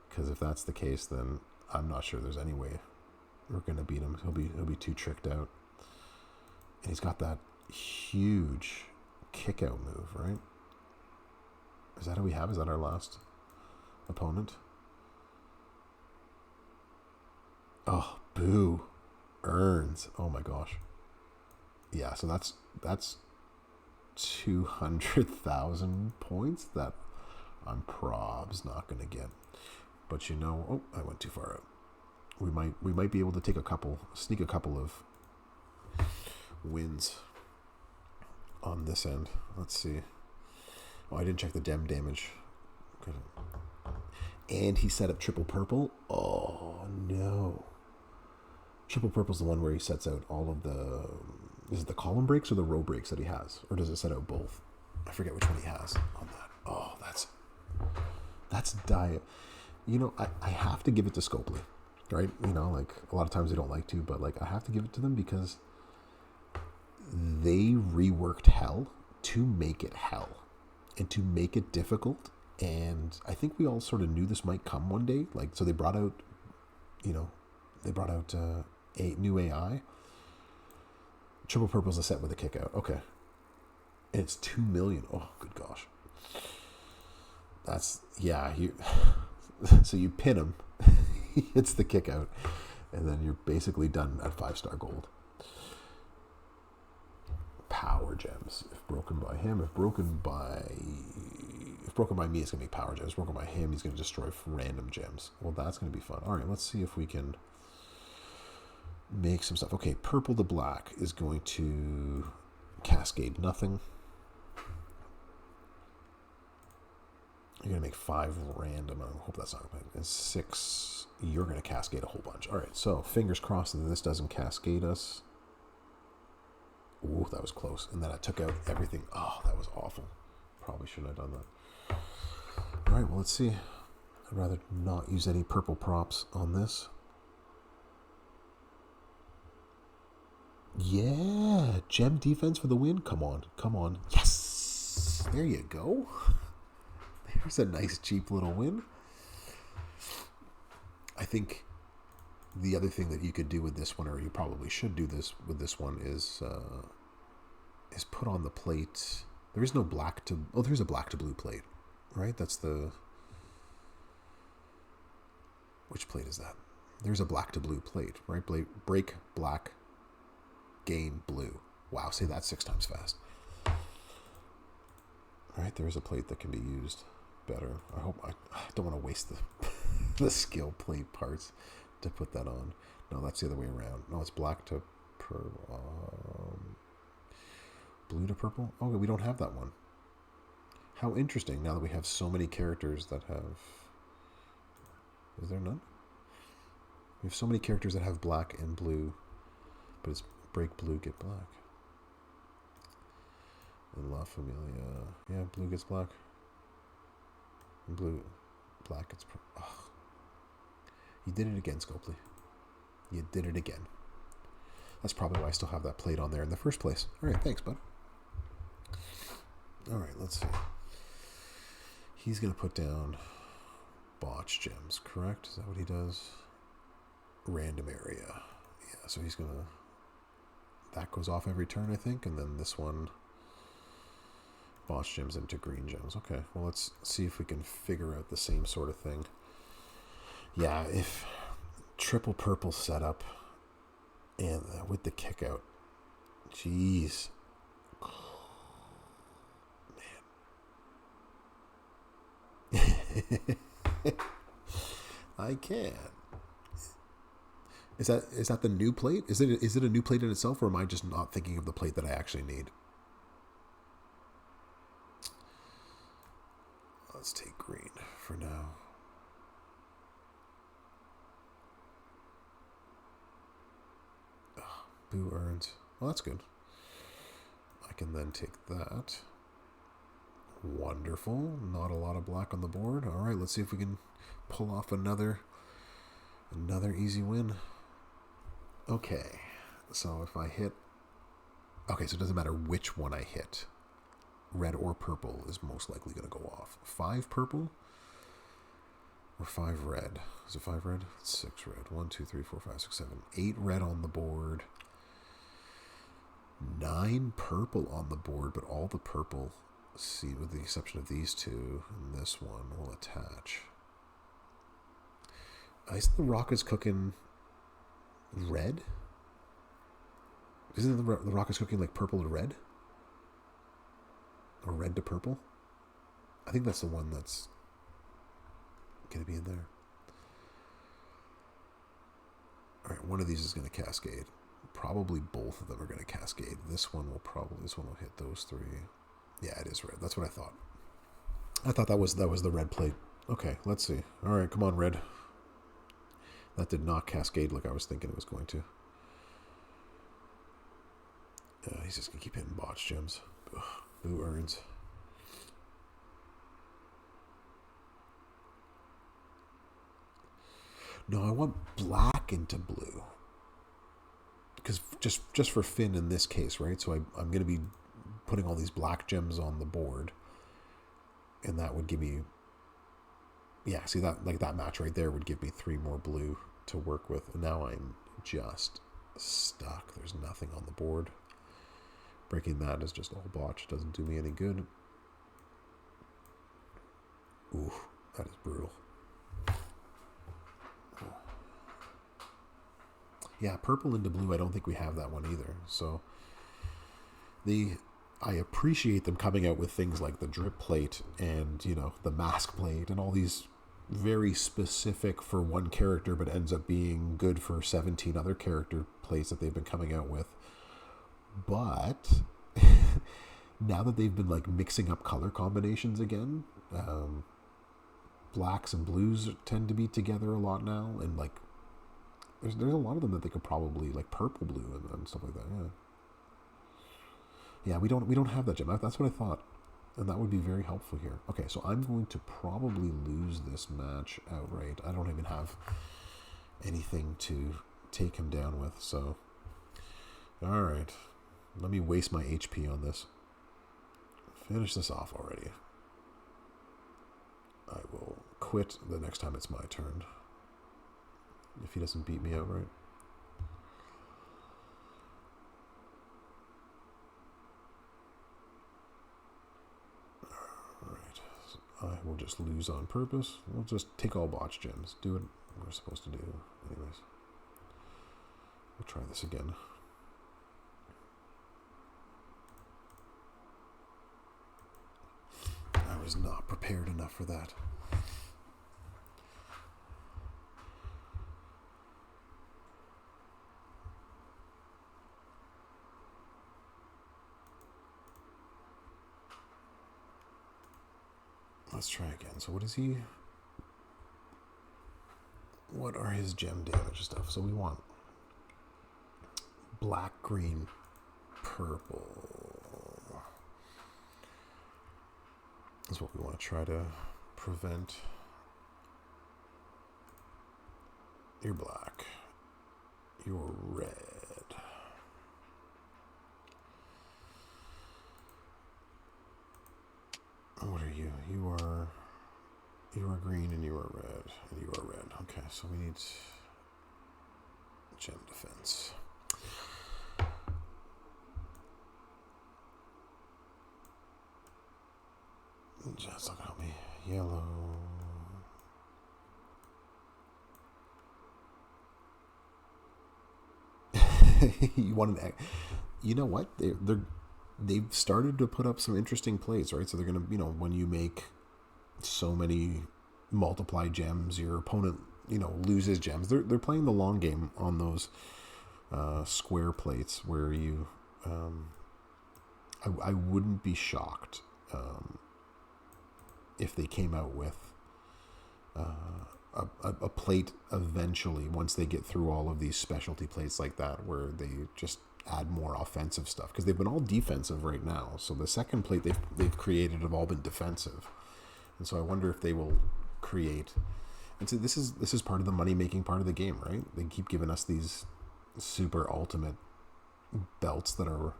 Because if that's the case, then I'm not sure there's any way we're gonna beat him. He'll be too tricked out, and he's got that huge kick out move, right? Is that who we have? Is that our last opponent? Oh, boo, Earns. Oh my gosh. Yeah, so that's 200,000 points that I'm probs not gonna get. But oh, I went too far out. We might be able to sneak a couple of wins on this end. Let's see. Oh, I didn't check the dem damage. And he set up triple purple. Oh no. Triple purple's the one where he sets out all of the. Is it the column breaks or the row breaks that he has, or does it set out both? I forget which one he has on that. Oh, that's diet. I have to give it to Scopely, right? Like a lot of times they don't like to, but like I have to give it to them because they reworked hell to make it hell and to make it difficult And I think we all sort of knew this might come one day. Like, so they brought out, you know, a new AI. Triple Purple's a set with a kick out. Okay. And it's 2 million. Oh, good gosh. That's, yeah. So you pin him. He hits the kick out. And then you're basically done at 5-star gold. Power gems. If broken by him, if broken by me, it's going to be power gems. If broken by him, he's going to destroy random gems. Well, that's going to be fun. All right, let's see if we can make some stuff. Okay, purple to black is going to cascade nothing. You're going to make 5 random. I hope that's not going to. And 6, you're going to cascade a whole bunch. All right, so fingers crossed that this doesn't cascade us. Ooh, that was close. And then I took out everything. Oh, that was awful. Probably shouldn't have done that. All right, well, let's see. I'd rather not use any purple props on this. Yeah, gem defense for the win. Come on, come on. Yes! There you go. There's a nice, cheap little win. I think the other thing that you could do with this one, or you probably should do this with this one, is put on the plate. There is no black to... Oh, there's a black to blue plate, right? That's the... Which plate is that? There's a black to blue plate, right? Break black, gain blue. Wow, say that 6 times fast. All right, there's a plate that can be used better. I don't want to waste the skill plate parts to put that on. No, that's the other way around. No, it's black to blue to purple. Oh, we don't have that one. How interesting, now that we have so many characters that have... Is there none? We have so many characters that have black and blue, but it's break blue, get black. And La Familia... Yeah, blue gets black. And blue... Black gets... Oh. You did it again, Scopely. You did it again. That's probably why I still have that plate on there in the first place. All right, thanks, bud. All right, let's see. He's going to put down botch gems, correct? Is that what he does? Random area. Yeah, so he's going to... That goes off every turn, I think, and then this one... Botch gems into green gems. Okay, well, let's see if we can figure out the same sort of thing. Yeah, if triple purple setup and with the kick out, jeez, man, I can't. Is that the new plate? Is it a new plate in itself, or am I just not thinking of the plate that I actually need? Let's take green for now. Boo earns. Well, that's good. I can then take that. Wonderful. Not a lot of black on the board. All right, let's see if we can pull off another easy win. Okay, so if I hit... Okay, so it doesn't matter which one I hit. Red or purple is most likely going to go off. 5 purple or 5 red? Is it 5 red? 6 red. 1, 2, 3, 4, 5, 6, 7, 8 red on the board. 9 purple on the board, but all the purple, see, with the exception of these two and this one, will attach. Isn't the Rockets cooking red? Isn't the Rockets cooking like purple to red? Or red to purple? I think that's the one that's going to be in there. All right, one of these is going to cascade. Probably both of them are going to cascade. This one will hit those 3. Yeah, it is red. That's what I thought. I thought that was the red plate. Okay, let's see. All right, come on, red. That did not cascade like I was thinking it was going to. He's just going to keep hitting botch gems. Ugh, Boo earns. No, I want black into blue. Because just for Finn in this case, right? So I'm going to be putting all these black gems on the board. And that would give me Yeah, see that, like, that match right there would give me 3 more blue to work with. And now I'm just stuck. There's nothing on the board. Breaking that is just all botch. Doesn't do me any good. Ooh, that is brutal. Yeah, purple into blue, I don't think we have that one either. So I appreciate them coming out with things like the drip plate and, the mask plate and all these very specific for one character, but ends up being good for 17 other character plates that they've been coming out with. But now that they've been, like, mixing up color combinations again, blacks and blues tend to be together a lot now, and, like, there's a lot of them that they could probably, like, purple blue and stuff like that. Yeah, we don't have that gem. That's what I thought, and that would be very helpful here. Okay, so I'm going to probably lose this match outright. I don't even have anything to take him down with. So, all right, let me waste my HP on this. Finish this off already. I will quit the next time it's my turn. If he doesn't beat me outright. Alright. I will just lose on purpose. We'll just take all botch gems. Do what we're supposed to do. Anyways. We'll try this again. I was not prepared enough for that. Let's try again. So what is he? What are his gem damage stuff? So we want black, green, purple. That's what we want to try to prevent. You're black. You're red. What are you? You are green and you are red. And you are red. Okay, so we need gem defense. That's not gonna help me. Yellow. You want an? You know what? They've started to put up some interesting plays, right? So they're gonna, when you make so many multiply gems, your opponent, loses gems. They're playing the long game on those square plates where you. I wouldn't be shocked if they came out with a plate eventually, once they get through all of these specialty plates like that, where they just add more offensive stuff, because they've been all defensive right now. So the second plate they've created have all been defensive, and so I wonder if they will create. And so this is part of the money making part of the game, right? They keep giving us these super ultimate belts that are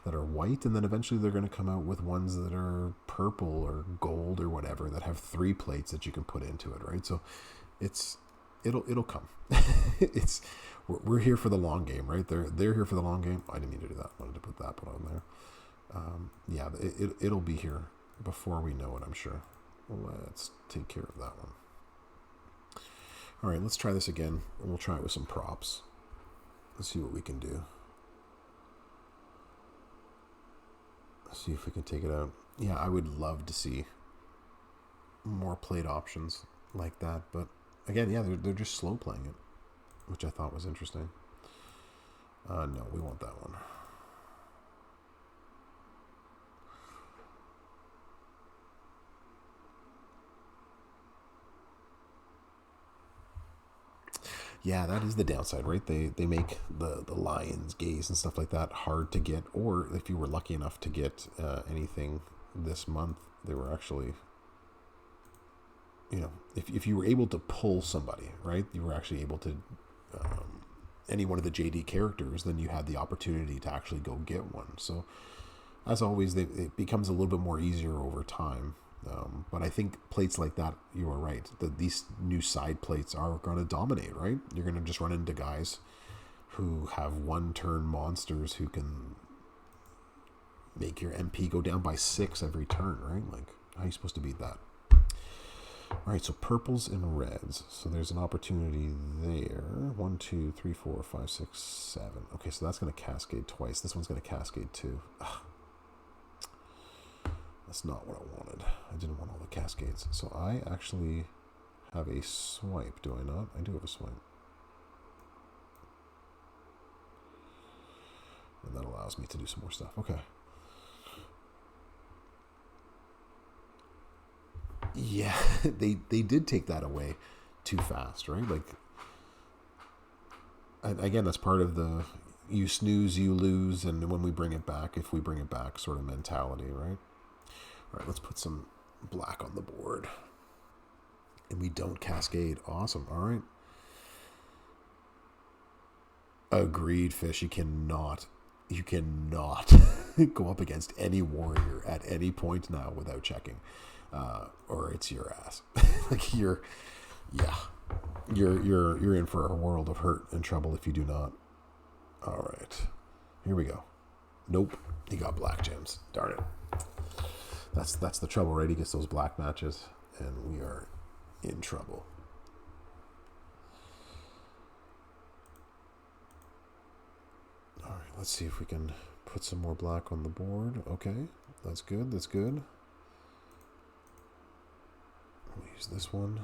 white, and then eventually they're going to come out with ones that are purple or gold or whatever that have 3 plates that you can put into it, right? So it'll come. We're here for the long game, right? They're here for the long game. I didn't mean to do that. I wanted to put that one on there. Yeah, it'll be here before we know it, I'm sure. Let's take care of that one. All right, let's try this again, and we'll try it with some props. Let's see what we can do. See if we can take it out. Yeah, I would love to see more plate options like that, but again, yeah, they're just slow playing it, which I thought was interesting. No, we want that one. Yeah, that is the downside, right? They make the lion's gaze and stuff like that hard to get, or if you were lucky enough to get anything this month, they were actually, if you were able to pull somebody, right, you were actually able to, any one of the JD characters, then you had the opportunity to actually go get one. So, as always, it becomes a little bit more easier over time. But I think plates like that, you are right. These new side plates are going to dominate, right? You're going to just run into guys who have one-turn monsters who can make your MP go down by 6 every turn, right? Like, how are you supposed to beat that? All right, so purples and reds. So there's an opportunity there. 1, 2, 3, 4, 5, 6, 7. Okay, so that's going to cascade twice. This one's going to cascade too. Ugh. That's not what I wanted. I didn't want all the cascades. So I actually have a swipe, do I not? I do have a swipe. And that allows me to do some more stuff. Okay. Yeah, they did take that away too fast, right? Like, again, that's part of the you snooze, you lose, and when we bring it back, if we bring it back sort of mentality, right? All right, let's put some black on the board. And we don't cascade. Awesome. All right. Agreed, Fish. You cannot go up against any warrior at any point now without checking. Or it's your ass. Like you're in for a world of hurt and trouble if you do not. All right, here we go. Nope, he got black gems. Darn it. That's the trouble, right? He gets those black matches, and we are in trouble. All right, let's see if we can put some more black on the board. Okay, that's good. That's good. We'll use this one.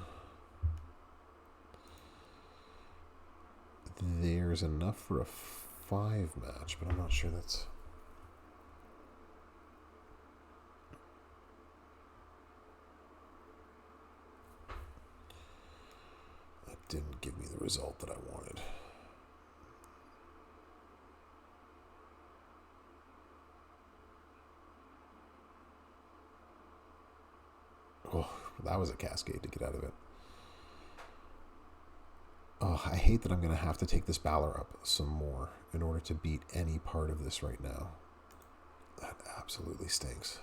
There's enough for a 5 match, but I'm not sure that's... That didn't give me the result that I wanted. Oh, that was a cascade to get out of it. Oh, I hate that I'm going to have to take this Balor up some more in order to beat any part of this right now. That absolutely stinks.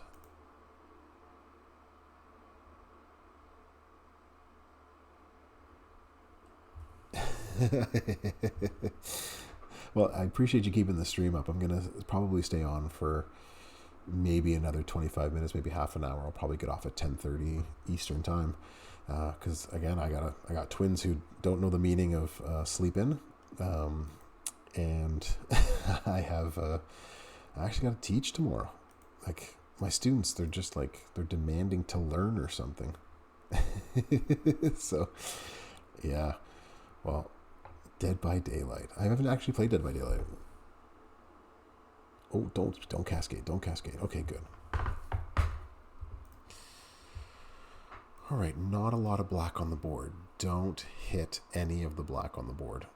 Well, I appreciate you keeping the stream up. I'm going to probably stay on for maybe another 25 minutes, maybe half an hour. I'll probably get off at 10:30 Eastern time. Because again, I got twins who don't know the meaning of sleep in, and I actually got to teach tomorrow. Like my students, they're just like they're demanding to learn or something. So, yeah. Well, Dead by Daylight. I haven't actually played Dead by Daylight. Oh, don't cascade. Don't cascade. Okay, good. All right, not a lot of black on the board. Don't hit any of the black on the board.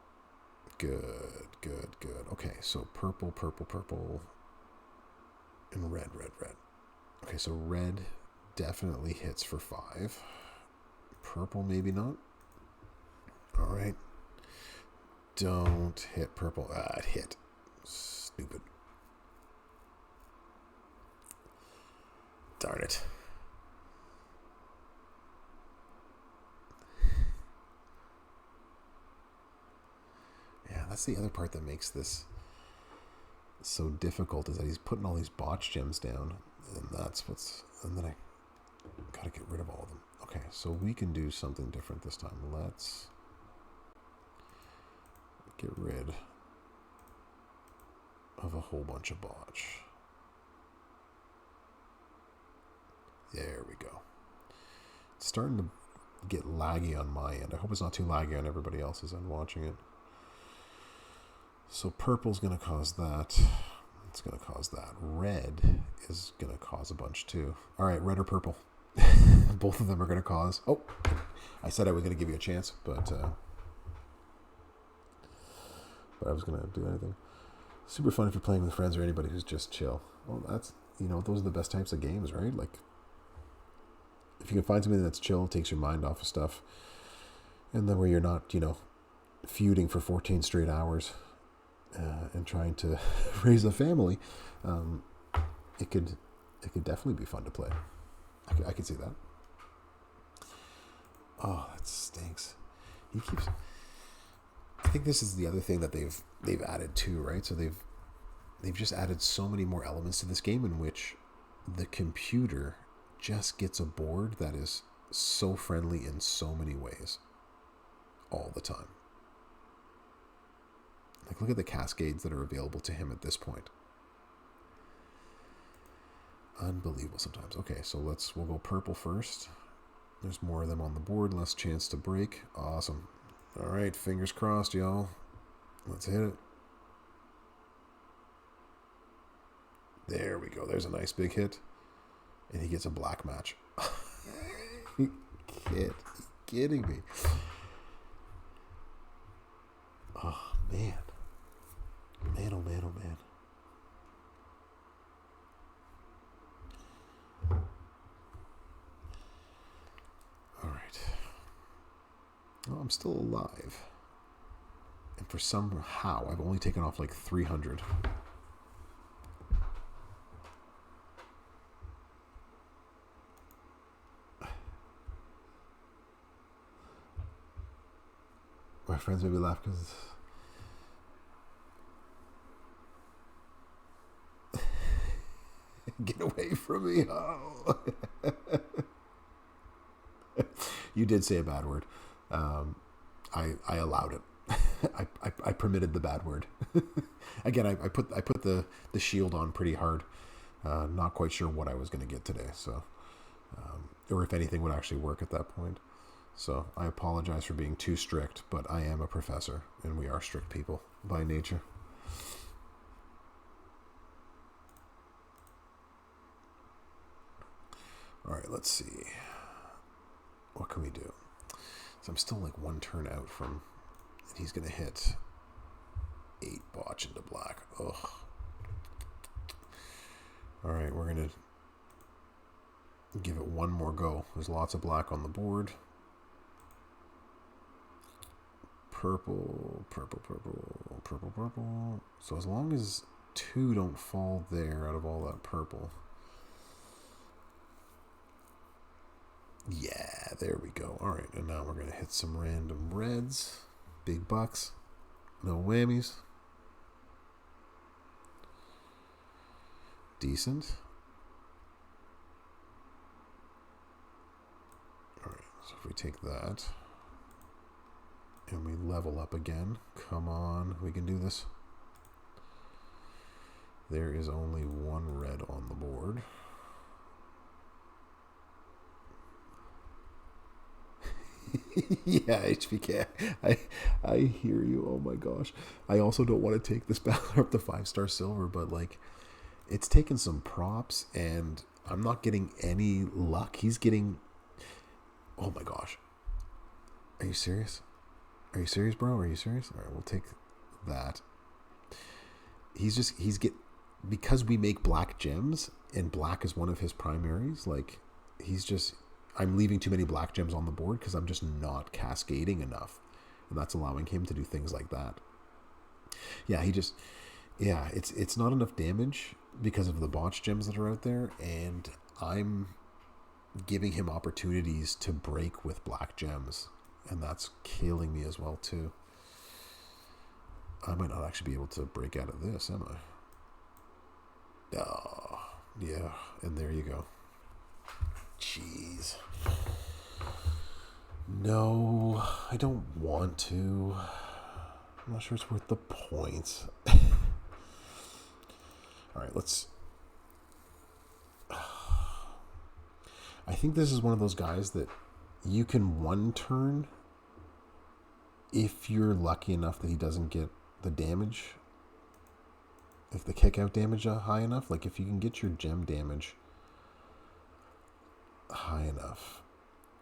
Good, good, good. Okay, so purple, purple, purple, and red, red, red. Okay, so red definitely hits for 5. Purple, maybe not. All right. Don't hit purple. It hit. Stupid. Darn it. Yeah, that's the other part that makes this so difficult, is that he's putting all these botch gems down, and then I gotta get rid of all of them. Okay, so we can do something different this time. Let's get rid of a whole bunch of botch. There we go. It's starting to get laggy on my end. I hope it's not too laggy on everybody else's end watching it. So purple's going to cause that. It's going to cause that. Red is going to cause a bunch too. All right, red or purple. Both of them are going to cause... Oh, I said I was going to give you a chance, but I was going to do anything. Super fun if you're playing with friends or anybody who's just chill. Well, that's, those are the best types of games, right? Like, if you can find something that's chill, takes your mind off of stuff, and then where you're not, feuding for 14 straight hours and trying to raise a family, it could definitely be fun to play. I could see that. Oh, that stinks. He keeps. I think this is the other thing that they've added too, right? So they've just added so many more elements to this game in which the computer just gets a board that is so friendly in so many ways all the time. Like, look at the cascades that are available to him at this point. Unbelievable sometimes. Okay, so we'll go purple first. There's more of them on the board, less chance to break. Awesome. All right, fingers crossed, y'all. Let's hit it. There we go. There's a nice big hit. And he gets a black match. Kidding me. Oh, man. Man, oh, man, oh, man. All right. Well, I'm still alive. And for somehow, I've only taken off like 300. My friends made me laugh because get away from me. Oh. You did say a bad word. I allowed it. I permitted the bad word. Again, I put the shield on pretty hard. Not quite sure what I was going to get today, so or if anything would actually work at that point. So I apologize for being too strict, but I am a professor, and we are strict people by nature. All right, let's see. What can we do? So I'm still like one turn out from, and he's going to hit 8 botch into black. Ugh. All right, we're going to give it one more go. There's lots of black on the board. Purple, purple, purple, purple, purple. So as long as 2 don't fall there out of all that purple. Yeah, there we go. All right, and now we're going to hit some random reds. Big bucks. No whammies. Decent. All right, so if we take that and we level up again, come on, we can do this. There is only 1 red on the board. Yeah, HBK. I hear you. Oh my gosh. I also don't want to take this battler up to 5-star silver, but like, it's taken some props and I'm not getting any luck. He's getting. Oh my gosh. Are you serious? Are you serious, bro? Are you serious? All right, we'll take that. Because we make black gems and black is one of his primaries, like, I'm leaving too many black gems on the board because I'm just not cascading enough. And that's allowing him to do things like that. Yeah, it's not enough damage because of the botch gems that are out there, and I'm giving him opportunities to break with black gems, and that's killing me as well too. I might not actually be able to break out of this, am I? Oh, yeah, and there you go. Jeez. No, I don't want to. I'm not sure it's worth the points. All right, I think this is one of those guys that you can one turn if you're lucky enough that he doesn't get the damage. If the kick out damage high enough, like if you can get your gem damage high enough.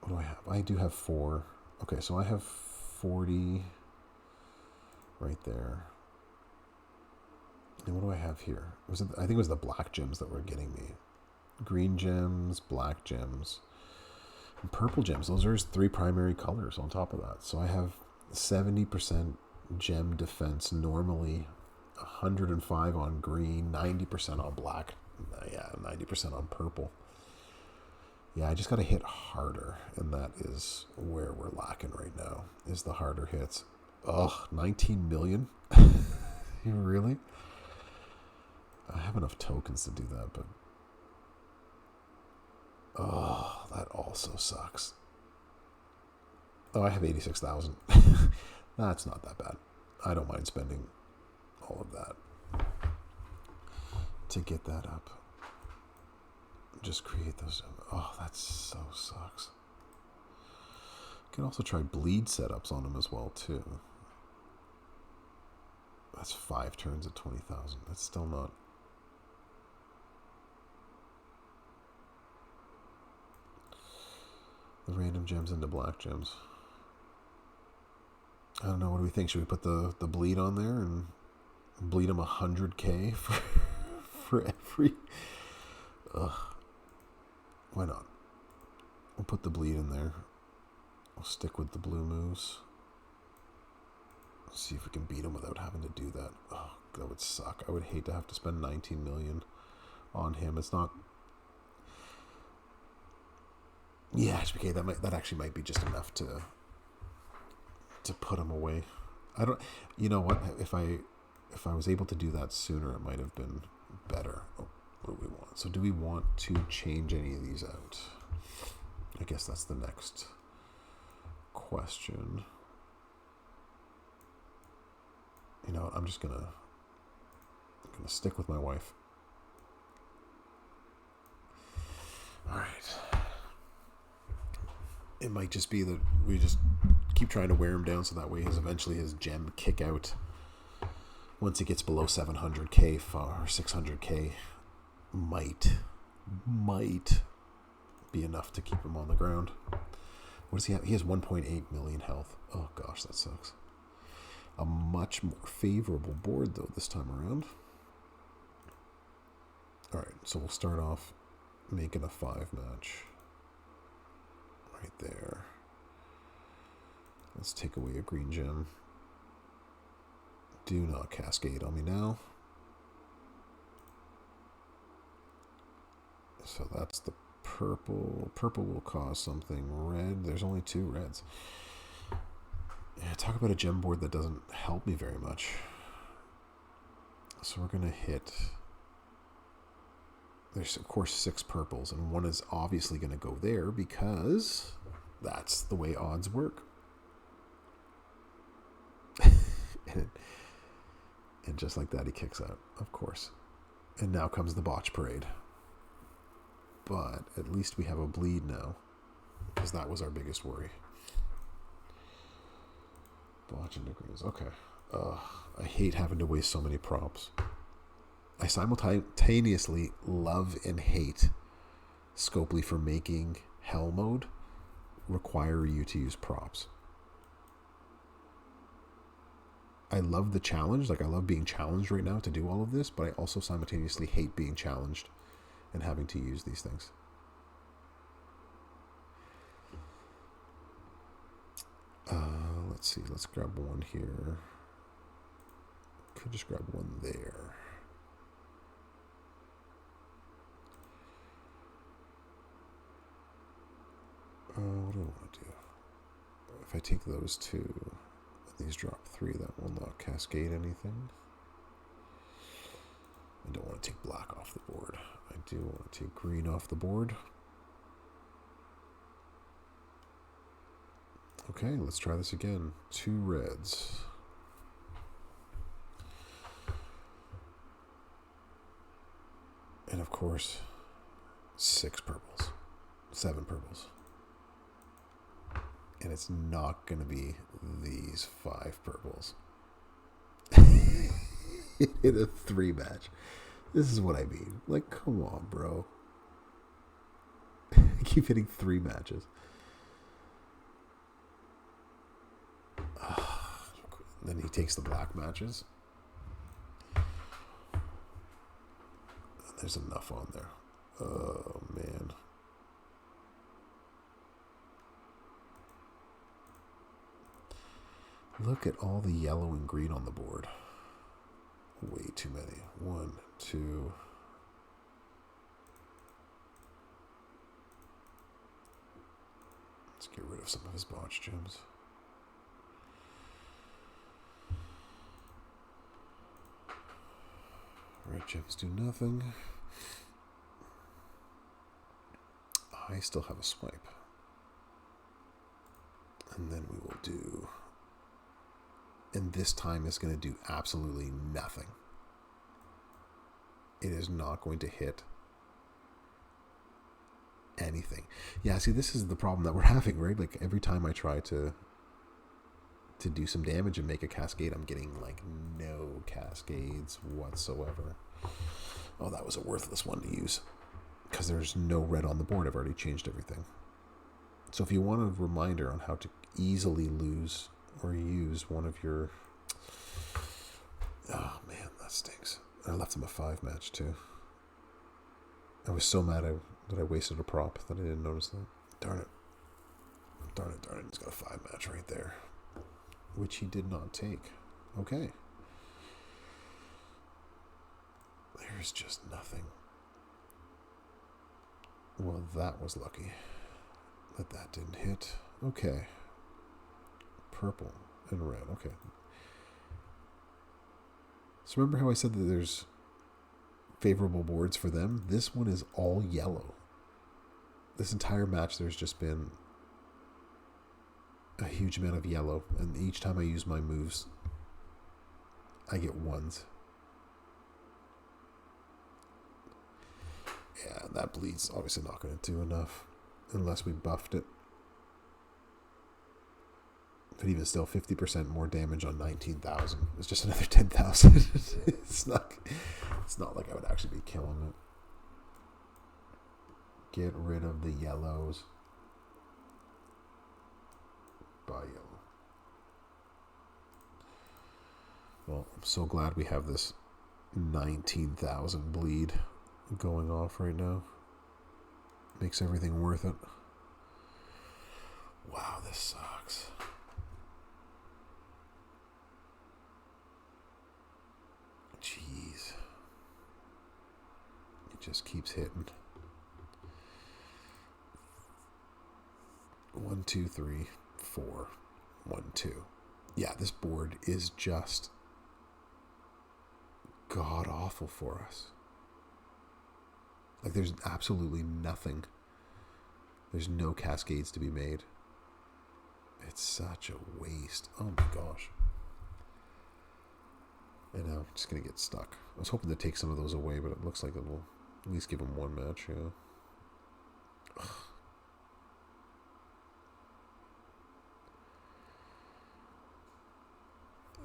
What do I have? I do have 4. Okay, so I have 40 right there. And what do I have here? I think it was the black gems that were getting me. Green gems, black gems, and purple gems. Those are his 3 primary colors on top of that. So I have 70% gem defense normally, 105 on green, 90% on black, 90% on purple. Yeah, I just got to hit harder, and that is where we're lacking right now, is the harder hits. Ugh, 19 million? Really? I have enough tokens to do that, but... Oh, that also sucks. Oh, I have 86,000. That's not that bad. I don't mind spending all of that to get that up. Just create those. Oh, that so sucks. You can also try bleed setups on them as well, too. That's 5 turns at 20,000. That's still not... The random gems into black gems. I don't know. What do we think? Should we put the bleed on there and bleed him 100k for every... Ugh. Why not? We'll put the bleed in there. We'll stick with the blue moves. See if we can beat him without having to do that. Oh, that would suck. I would hate to have to spend 19 million on him. It's not... Yeah, HBK, that actually might be just enough to put him away. I don't... You know what? If I was able to do that sooner, it might have been better. Oh, what do we want? So do we want to change any of these out? I guess that's the next question. You know what? I'm just gonna stick with my wife. All right. It might just be that we just keep trying to wear him down, so that way eventually his gem kick out once he gets below 700k or 600k might be enough to keep him on the ground. What does he have? He has 1.8 million health. Oh gosh, that sucks. A much more favorable board though this time around. All right, so we'll start off making a 5 match right there. Let's take away a green gem. Do not cascade on me now. So that's the purple. Purple will cause something. Red, there's only 2 reds. Yeah, talk about a gem board that doesn't help me very much. So we're going to hit... There's, of course, 6 purples, and one is obviously going to go there because that's the way odds work. And just like that, he kicks out, of course. And now comes the botch parade. But at least we have a bleed now, because that was our biggest worry. Botch into greens. Okay. I hate having to waste so many props. I simultaneously love and hate Scopely for making Hell Mode require you to use props. I love the challenge. Like, I love being challenged right now to do all of this, but I also simultaneously hate being challenged and having to use these things. Let's see. Let's grab one here. Could just grab one there. What do I want to do? If I take those 2, and these drop 3, that will not cascade anything. I don't want to take black off the board. I do want to take green off the board. Okay, let's try this again. 2 reds. And of course, 6 purples. 7 purples. And it's not going to be these 5 purples. In a 3 match. This is what I mean. Like, come on, bro. I keep hitting 3 matches. Then he takes the black matches. There's enough on there. Oh, man. Look at all the yellow and green on the board. Way too many. 1, 2. Let's get rid of some of his botch gems. Red gems do nothing. I still have a swipe. And then we will do... And this time is going to do absolutely nothing. It is not going to hit anything. Yeah, see, this is the problem that we're having, right? Like, every time I try to do some damage and make a cascade, I'm getting, like, no cascades whatsoever. Oh, that was a worthless one to use. Because there's no red on the board. I've already changed everything. So if you want a reminder on how to easily lose or use one of your... Oh, man, that stinks. I left him a 5 match, too. I was so mad that I wasted a prop that I didn't notice that. Darn it. Darn it, darn it. He's got a 5 match right there. Which he did not take. Okay. There's just nothing. Well, that was lucky. That didn't hit. Okay. Purple and red. Okay. So remember how I said that there's favorable boards for them? This one is all yellow. This entire match, there's just been a huge amount of yellow. And each time I use my moves, I get ones. Yeah, that bleed's obviously not going to do enough unless we buffed it. But even still, 50% more damage on 19,000. It's just another 10,000. It's not like I would actually be killing it. Get rid of the yellows. Buy yellow. Well, I'm so glad we have this 19,000 bleed going off right now. Makes everything worth it. Wow, this sucks. Jeez. It just keeps hitting. 1, 2, 3, 4. 1, 2. Yeah, this board is just god awful for us. Like, there's absolutely nothing. There's no cascades to be made. It's such a waste. Oh my gosh. I know, I'm just going to get stuck. I was hoping to take some of those away, but it looks like it'll at least give him 1 match, yeah. Ugh.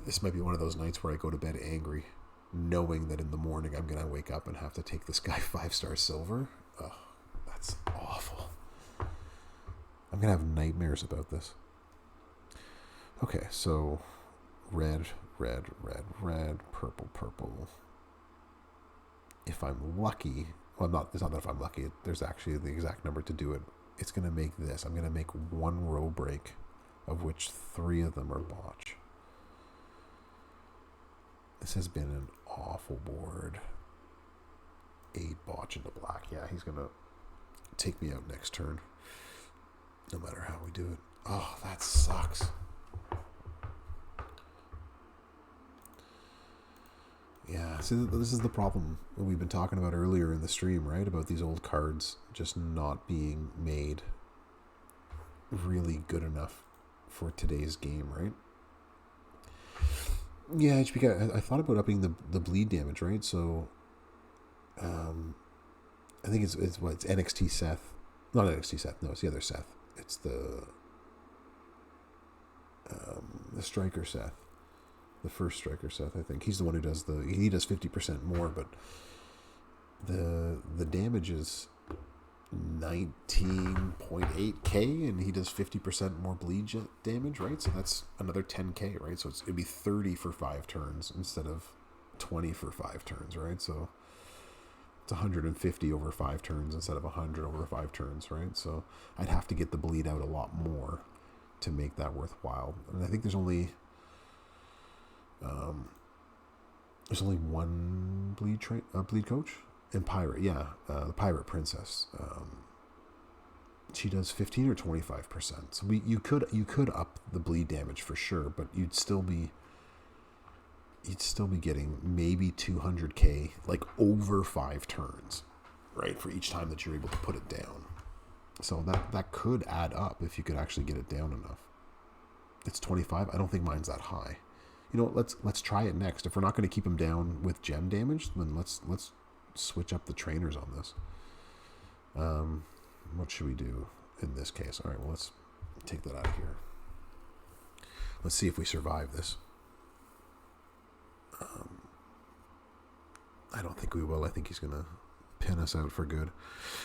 This might be one of those nights where I go to bed angry, knowing that in the morning I'm going to wake up and have to take this guy 5-star silver. Ugh, that's awful. I'm going to have nightmares about this. Okay, so red, red, red, red, purple, purple. If I'm lucky, well, it's not that if I'm lucky, there's actually the exact number to do it. It's going to make this. I'm going to make 1 row break, of which 3 of them are botch. This has been an awful board. 8 botch into black. Yeah, he's going to take me out next turn. No matter how we do it. Oh, that sucks. Yeah, see, this is the problem that we've been talking about earlier in the stream, right? About these old cards just not being made really good enough for today's game, right? Yeah, HBK, I thought about upping the bleed damage, right? So, I think it's NXT Seth. Not NXT Seth, no, it's the other Seth. It's the Striker Seth. The first Striker Seth, I think. He's the one who does he does 50% more, but the damage is 19.8k and he does 50% more bleed damage, right? So that's another 10k, right? So it'd be 30 for 5 turns instead of 20 for 5 turns, right? So it's 150 over 5 turns instead of 100 over 5 turns, right? So I'd have to get the bleed out a lot more to make that worthwhile. And I think there's only one bleed coach and pirate. Yeah, the pirate princess. She does 15 or 25%. So you could up the bleed damage for sure, but you'd still be getting maybe 200k like over 5 turns, right? For each time that you're able to put it down. So that could add up if you could actually get it down enough. It's 25. I don't think mine's that high. You know what? Let's try it next. If we're not going to keep him down with gem damage, then let's switch up the trainers on this. What should we do in this case? All right, well, let's take that out of here. Let's see if we survive this. I don't think we will. I think he's going to pin us out for good.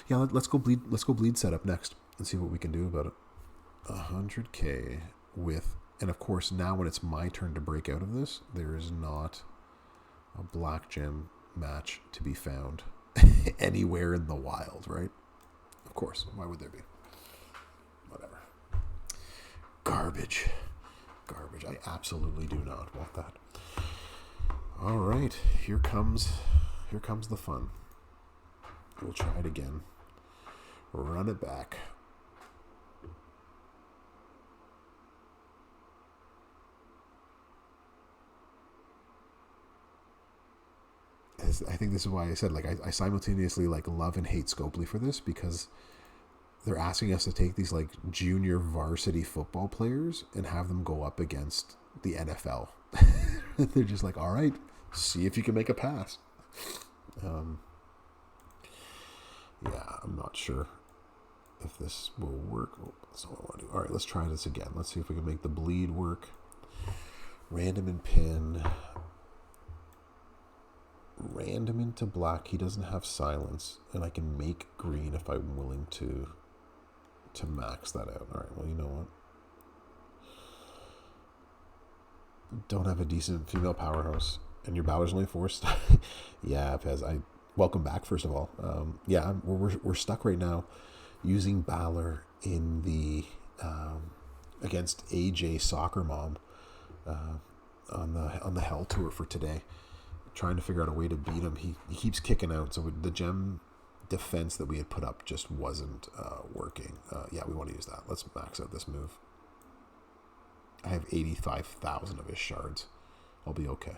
Yeah, let's go bleed. Let's go bleed setup next and see what we can do about it. 100k with, and of course now when it's my turn to break out of this, there is not a black gem match to be found anywhere in the wild, right? Of course. Why would there be? Whatever. Garbage. I absolutely do not want that. All right, here comes the fun. We'll try it again. Run it back. I think this is why I said, like, I simultaneously like love and hate Scopely for this, because they're asking us to take these like junior varsity football players and have them go up against the NFL. They're just like, all right, see if you can make a pass. Yeah, I'm not sure if this will work. Oh, that's not what I want to do. All right, let's try this again. Let's see if we can make the bleed work. Random and pin. Random into black. He doesn't have silence, and I can make green if I'm willing to max that out. All right, well, you know what? Don't have a decent female powerhouse, and your Balor's only forced. Yeah, Pez, welcome back, first of all. Yeah, we're stuck right now using Balor in the against AJ Soccer Mom on the Hell Tour for today, trying to figure out a way to beat him. He keeps kicking out, so the gem defense that we had put up just wasn't working. Yeah, we want to use that. Let's max out this move. I have 85,000 of his shards. I'll be okay.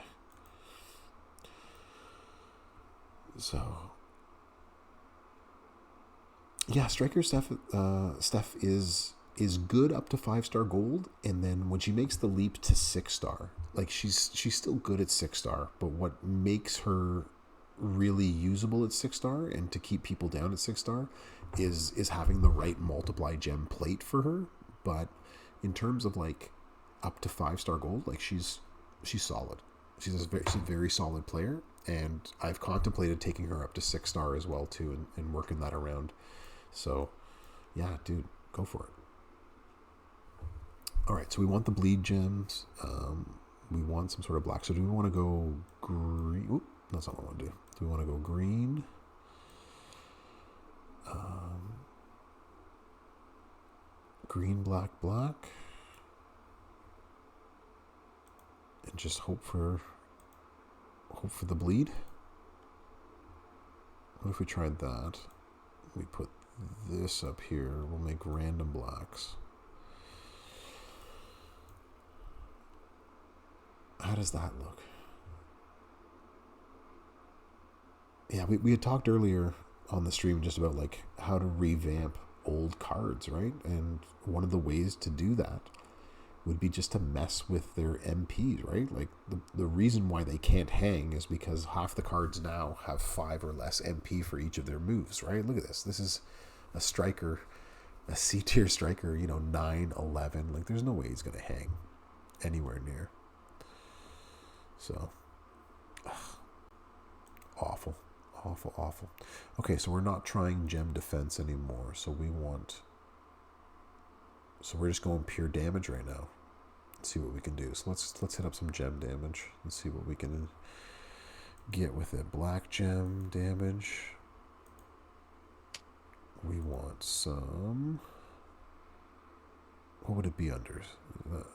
So, yeah, Striker Steph is good up to 5-star gold, and then when she makes the leap to 6-star, like she's still good at 6-star, but what makes her really usable at 6-star and to keep people down at 6-star is having the right multiply gem plate for her. But in terms of like up to 5-star gold, like she's solid. She's a very solid player, and I've contemplated taking her up to 6-star as well too, and working that around. So yeah, dude, go for it. All right, so we want the bleed gems. We want some sort of black. So do we want to go green? Oop, that's not what I want to do. Do we want to go green? Green, black, black. And just hope for the bleed. What if we tried that? We put this up here. We'll make random blacks. How does that look? Yeah, we had talked earlier on the stream just about like how to revamp old cards, right? And one of the ways to do that would be just to mess with their MPs, right? Like the reason why they can't hang is because half the cards now have 5 or less MP for each of their moves, right? Look at this. This is a striker, a C-tier striker, 9, 11. Like there's no way he's going to hang anywhere near. So, awful. Okay, so we're not trying gem defense anymore. So we're just going pure damage right now. Let's see what we can do. So let's hit up some gem damage. Let's see what we can get with it. Black gem damage. We want some. What would it be under?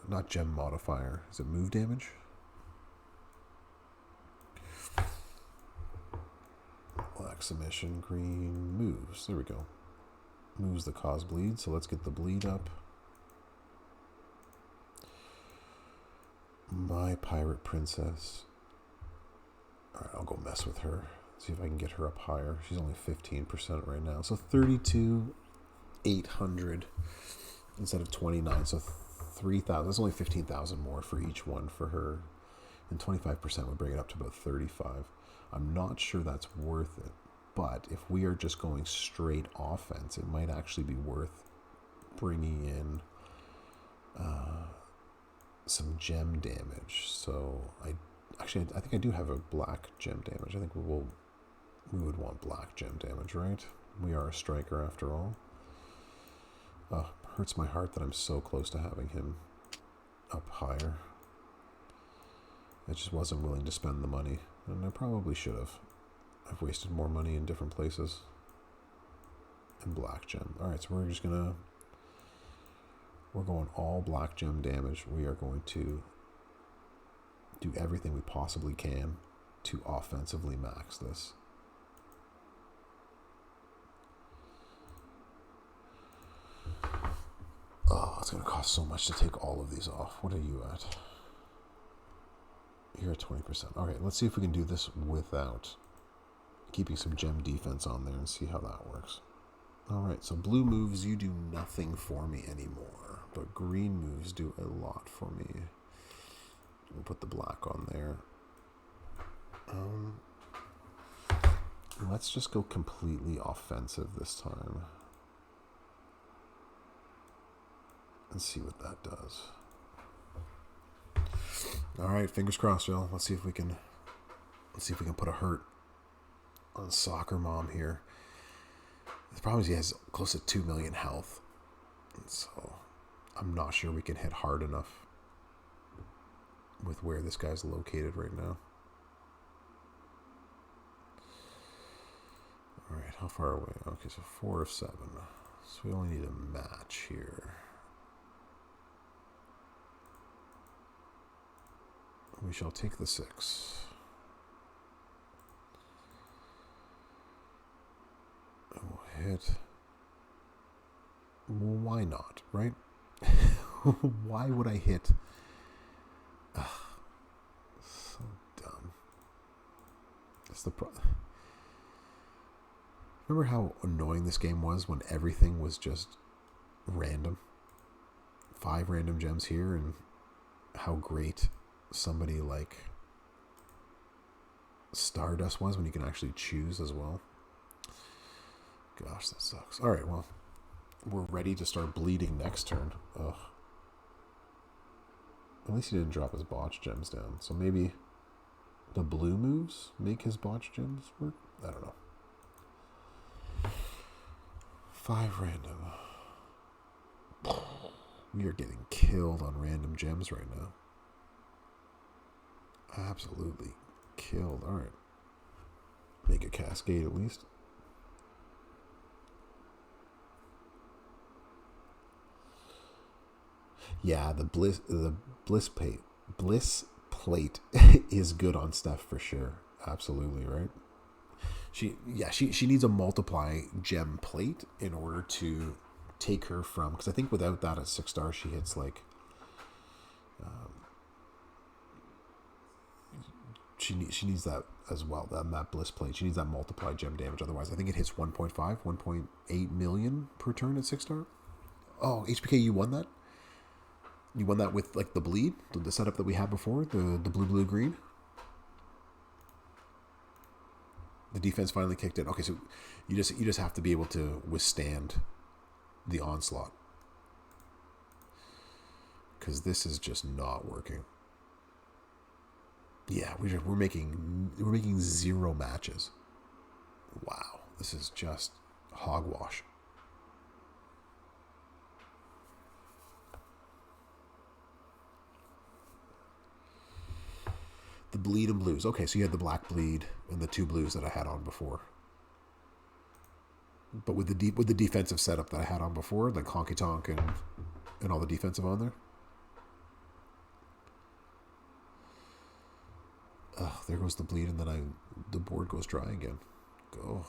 Not gem modifier. Is it move damage? Black submission, green moves. There we go. moves the cause bleed, so let's get the bleed up. My pirate princess. Alright, I'll go mess with her. See if I can get her up higher. She's only 15% right now. So 32,800 instead of 29. So 3,000. That's only 15,000 more for each one for her. And 25% would bring it up to about 35. I'm not sure that's worth it. But if we are just going straight offense, it might actually be worth bringing in some gem damage. So I think I do have a black gem damage. I think we would want black gem damage, right? We are a striker after all. Hurts my heart that I'm so close to having him up higher. I just wasn't willing to spend the money, and I probably should have. I've wasted more money in different places. And black gem. Alright, so we're going all black gem damage. We are going to do everything we possibly can to offensively max this. Oh, it's going to cost so much to take all of these off. What are you at? You're at 20%. Alright, let's see if we can do this without keeping some gem defense on there and see how that works. Alright, so blue moves, you do nothing for me anymore. But green moves do a lot for me. We'll put the black on there. Let's just go completely offensive this time. And see what that does. Alright, fingers crossed, y'all. Let's see if we can put a hurt on Soccer Mom here. The problem is he has close to 2 million health. And so I'm not sure we can hit hard enough with where this guy's located right now. Alright, how far away? Okay, so 4 of 7. So we only need a match here. We shall take the 6. We'll hit. Well, why not, right? Why would I hit? Ugh, so dumb. That's the problem. Remember how annoying this game was when everything was just random? 5 random gems here, and how great somebody like Stardust was when you can actually choose as well. Gosh, that sucks. Alright, well, we're ready to start bleeding next turn. Ugh. At least he didn't drop his botch gems down. So maybe the blue moves make his botch gems work? I don't know. 5 random. We are getting killed on random gems right now. Absolutely killed. Alright. Make a cascade at least. Yeah, the bliss plate is good on Steph for sure. Absolutely, right? She needs a multiply gem plate in order to take her from, because I think without that at 6 stars she hits like she needs that as well, that bliss plate. She needs that multiply gem damage, otherwise I think it hits 1.8 million per turn at 6 star. Oh, HBK, you won that? You won that with like the bleed, the setup that we had before, the blue green. The defense finally kicked in. Okay, so you just have to be able to withstand the onslaught, because this is just not working. Yeah, we're making 0 matches. Wow, this is just hogwash. The bleed and blues. Okay, so you had the black bleed and the 2 blues that I had on before. But with the defensive setup that I had on before, like Honky Tonk and all the defensive on there. Ugh, there goes the bleed, and then the board goes dry again. Go.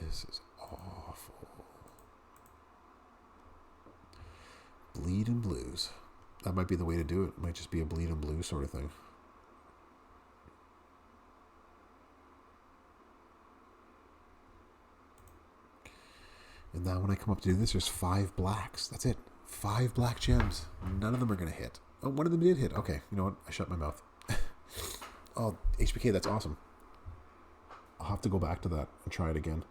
This is awful. Bleed and blues. That might be the way to do it. It might just be a bleed and blue sort of thing. And now when I come up to do this, there's 5 blacks. That's it. 5 black gems. None of them are going to hit. Oh, one of them did hit. Okay, you know what? I shut my mouth. Oh, HBK, that's awesome. I'll have to go back to that and try it again.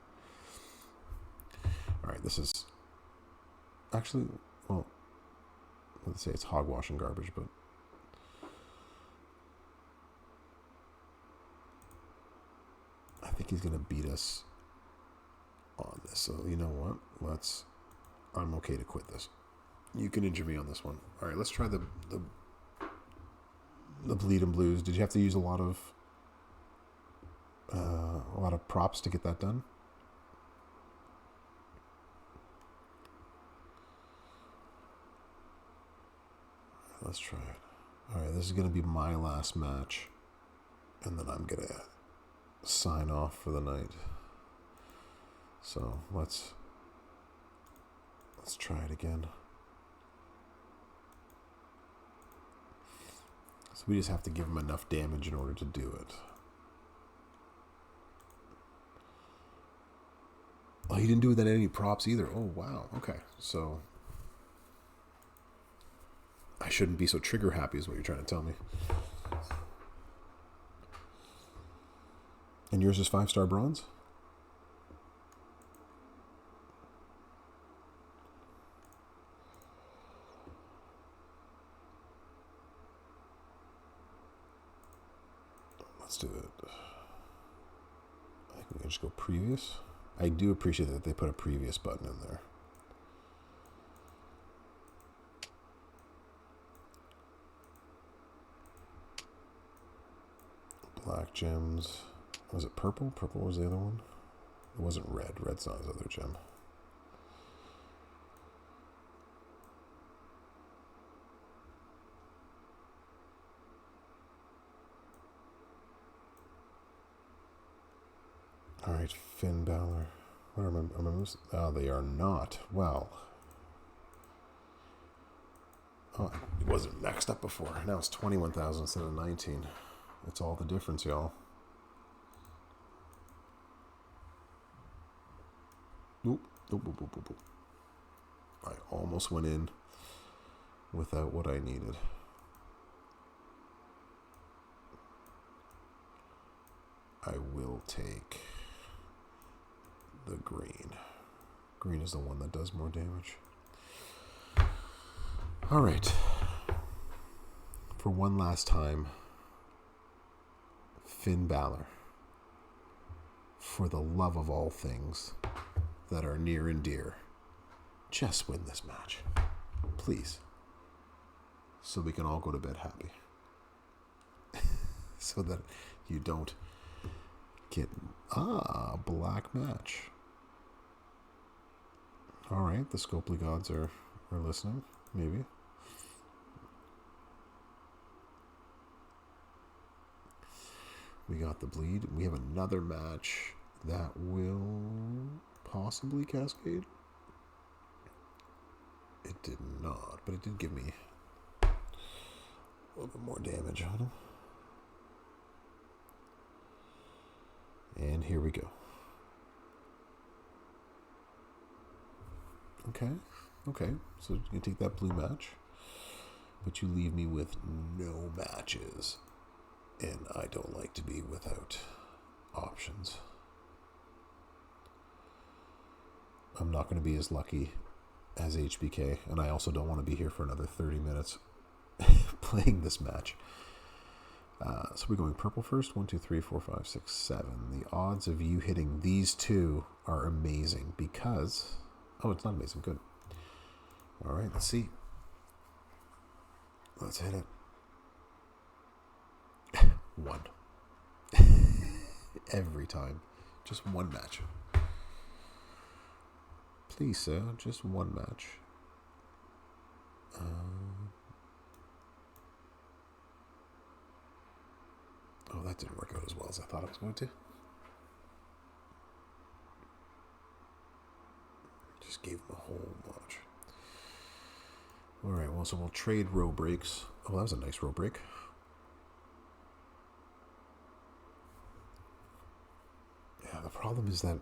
All right, this is... Actually, well, let's say it's hogwash and garbage, but... I think he's going to beat us on this. So, you know what? I'm okay to quit this. You can injure me on this one. All right, let's try the bleed and blues. Did you have to use a lot of props to get that done? Let's try it. All right, this is going to be my last match, and then I'm going to sign off for the night. So let's try it again. So we just have to give him enough damage in order to do it. Oh, he didn't do that any props either. Oh, wow. Okay. So I shouldn't be so trigger happy is what you're trying to tell me. And yours is 5-star bronze? Let's do it. I think we can just go previous. I do appreciate that they put a previous button in there. Black gems. Was it purple? Purple was the other one. It wasn't red. Red's not his other gem. All right, Finn Balor. What are my moves? Oh, they are not. Well. Oh, it wasn't maxed up before. Now it's 21,000 instead of 19. It's all the difference, y'all. Nope. Nope. I almost went in without what I needed. I will take the green. Green is the one that does more damage. All right. For one last time, Finn Balor, for the love of all things that are near and dear, just win this match. Please. So we can all go to bed happy. So that you don't get... black match. Alright, the Scopely gods are listening, maybe. We got the bleed. We have another match that will possibly cascade. It did not, but it did give me a little bit more damage on him. And here we go. Okay. So you take that blue match, but you leave me with no matches. And I don't like to be without options. I'm not going to be as lucky as HBK, and I also don't want to be here for another 30 minutes playing this match. So we're going purple first. 1, 2, 3, 4, 5, 6, 7. The odds of you hitting these two are amazing because... Oh, it's not amazing. Good. All right, let's see. Let's hit it. 1. Every time. Just one match. Please, sir, just one match. Oh, that didn't work out as well as I thought it was going to. just gave him a whole bunch. Alright, well, so we'll trade row breaks. Oh, that was a nice row break. Yeah, the problem is that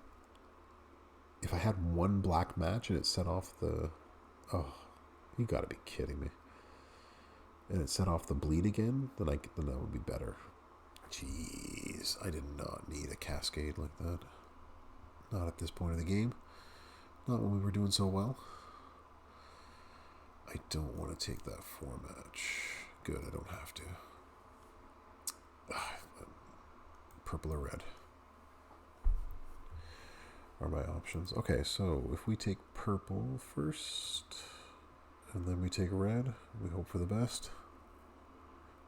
if I had one black match and it set off the... Oh, you gotta be kidding me. And it set off the bleed again, then that would be better. Jeez, I did not need a cascade like that. Not at this point of the game. Not when we were doing so well. I don't want to take that 4 match. Good, I don't have to. Purple or red are my options. Okay, so if we take purple first, and then we take red, we hope for the best.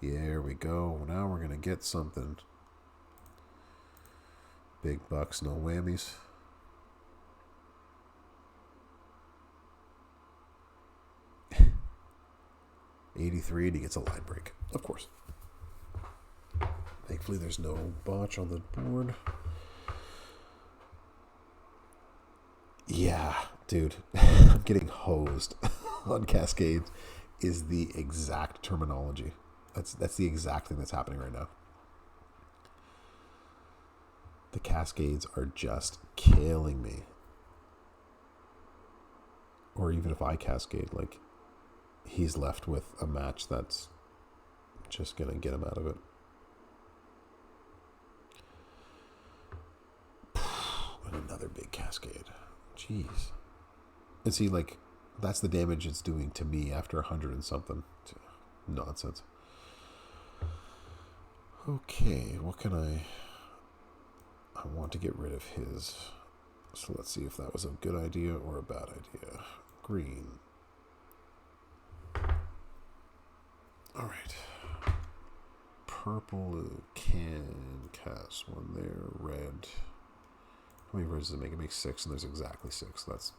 Yeah, there we go. Now we're going to get something. Big bucks, no whammies. $83 and he gets a line break. Of course. Thankfully there's no botch on the board. Yeah, dude. I'm getting hosed on cascades is the exact terminology. That's the exact thing that's happening right now. The cascades are just killing me. Or even if I cascade, like, he's left with a match that's just going to get him out of it. And another big cascade. Jeez. And see, like, that's the damage it's doing to me after 100 and something. Nonsense. Okay, what can I want to get rid of his. So let's see if that was a good idea or a bad idea. Green. All right. Purple can cast one there. Red. How many reds does it make? It makes 6, and there's exactly 6. That's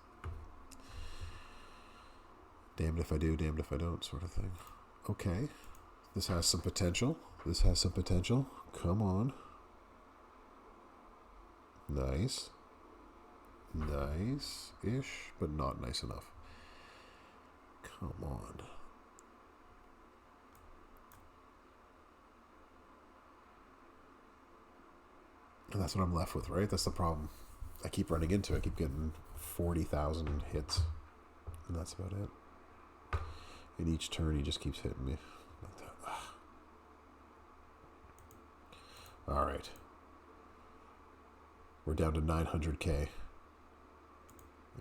damned if I do, damned if I don't sort of thing. Okay. This has some potential. This has some potential. Come on. Nice. Nice-ish, but not nice enough. Come on. And that's what I'm left with, right? That's the problem. I keep running into it. I keep getting 40,000 hits. And that's about it. And each turn, he just keeps hitting me like that. All right. We're down to 900k.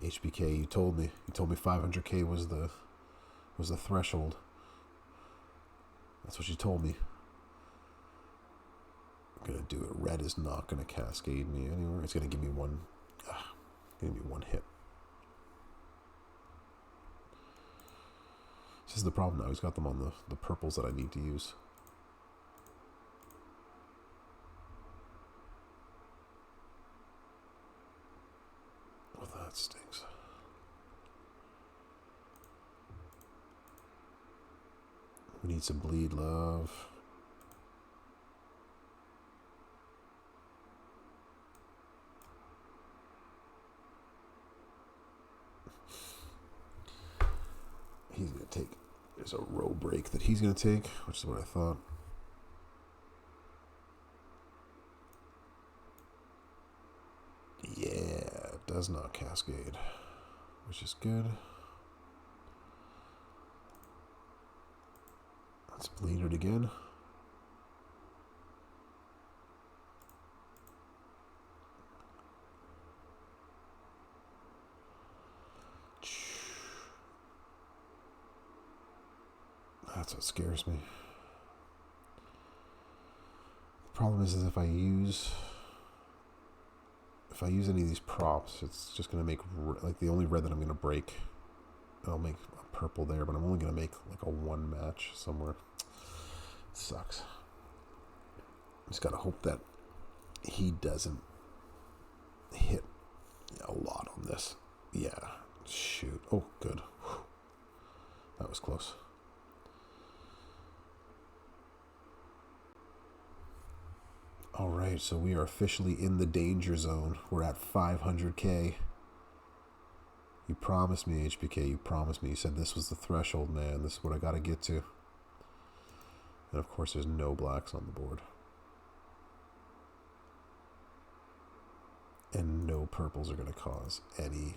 HBK, you told me 500k was the threshold. That's what you told me. I'm gonna do it. Red is not gonna cascade me anywhere. It's gonna give me one. Give me one hit. This is the problem now. He's got them on the purples that I need to use. Well, that stinks. We need some bleed, love. He's going to take... There's a row break that he's going to take, which is what I thought. Yeah, it does not cascade, which is good. Let's bleed it again. That's what scares me. The problem is if I use any of these props, it's just going to make, like, the only red that I'm going to break, I'll make a purple there, but I'm only going to make like a 1 match somewhere. It sucks. Just got to hope that he doesn't hit a lot on this. Yeah, shoot. Oh, good. Whew. That was close. All right, so we are officially in the danger zone. We're at 500k. You promised me, HBK, you promised me. You said this was the threshold, man. This is what I got to get to. And of course, there's no blacks on the board. And no purples are going to cause any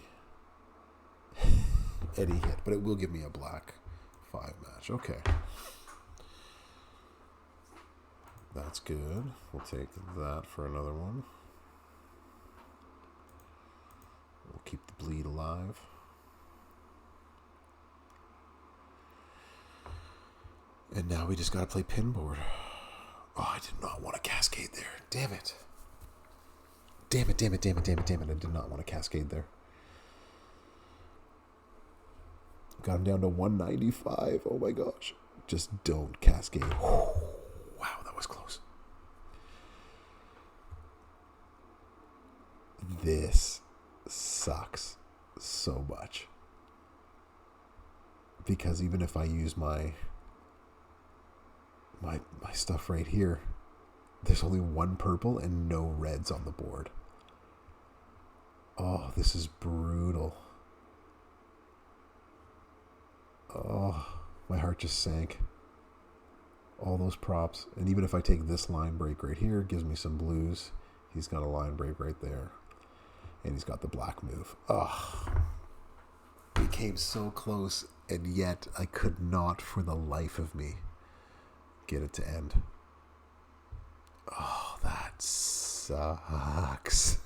hit. But it will give me a black 5 match. Okay. That's good. We'll take that for another one. We'll keep the bleed alive. And now we just got to play pinboard. Oh, I did not want to cascade there. Damn it. Damn it. I did not want to cascade there. Got him down to 195. Oh my gosh. Just don't cascade. Wow, that was close. This sucks so much. Because even if I use my stuff right here, there's only one purple and no reds on the board. Oh, this is brutal. Oh, my heart just sank. All those props. And even if I take this line break right here, it gives me some blues. He's got a line break right there. And he's got the black move. Oh, we came so close, and yet I could not for the life of me get it to end. Oh, that sucks.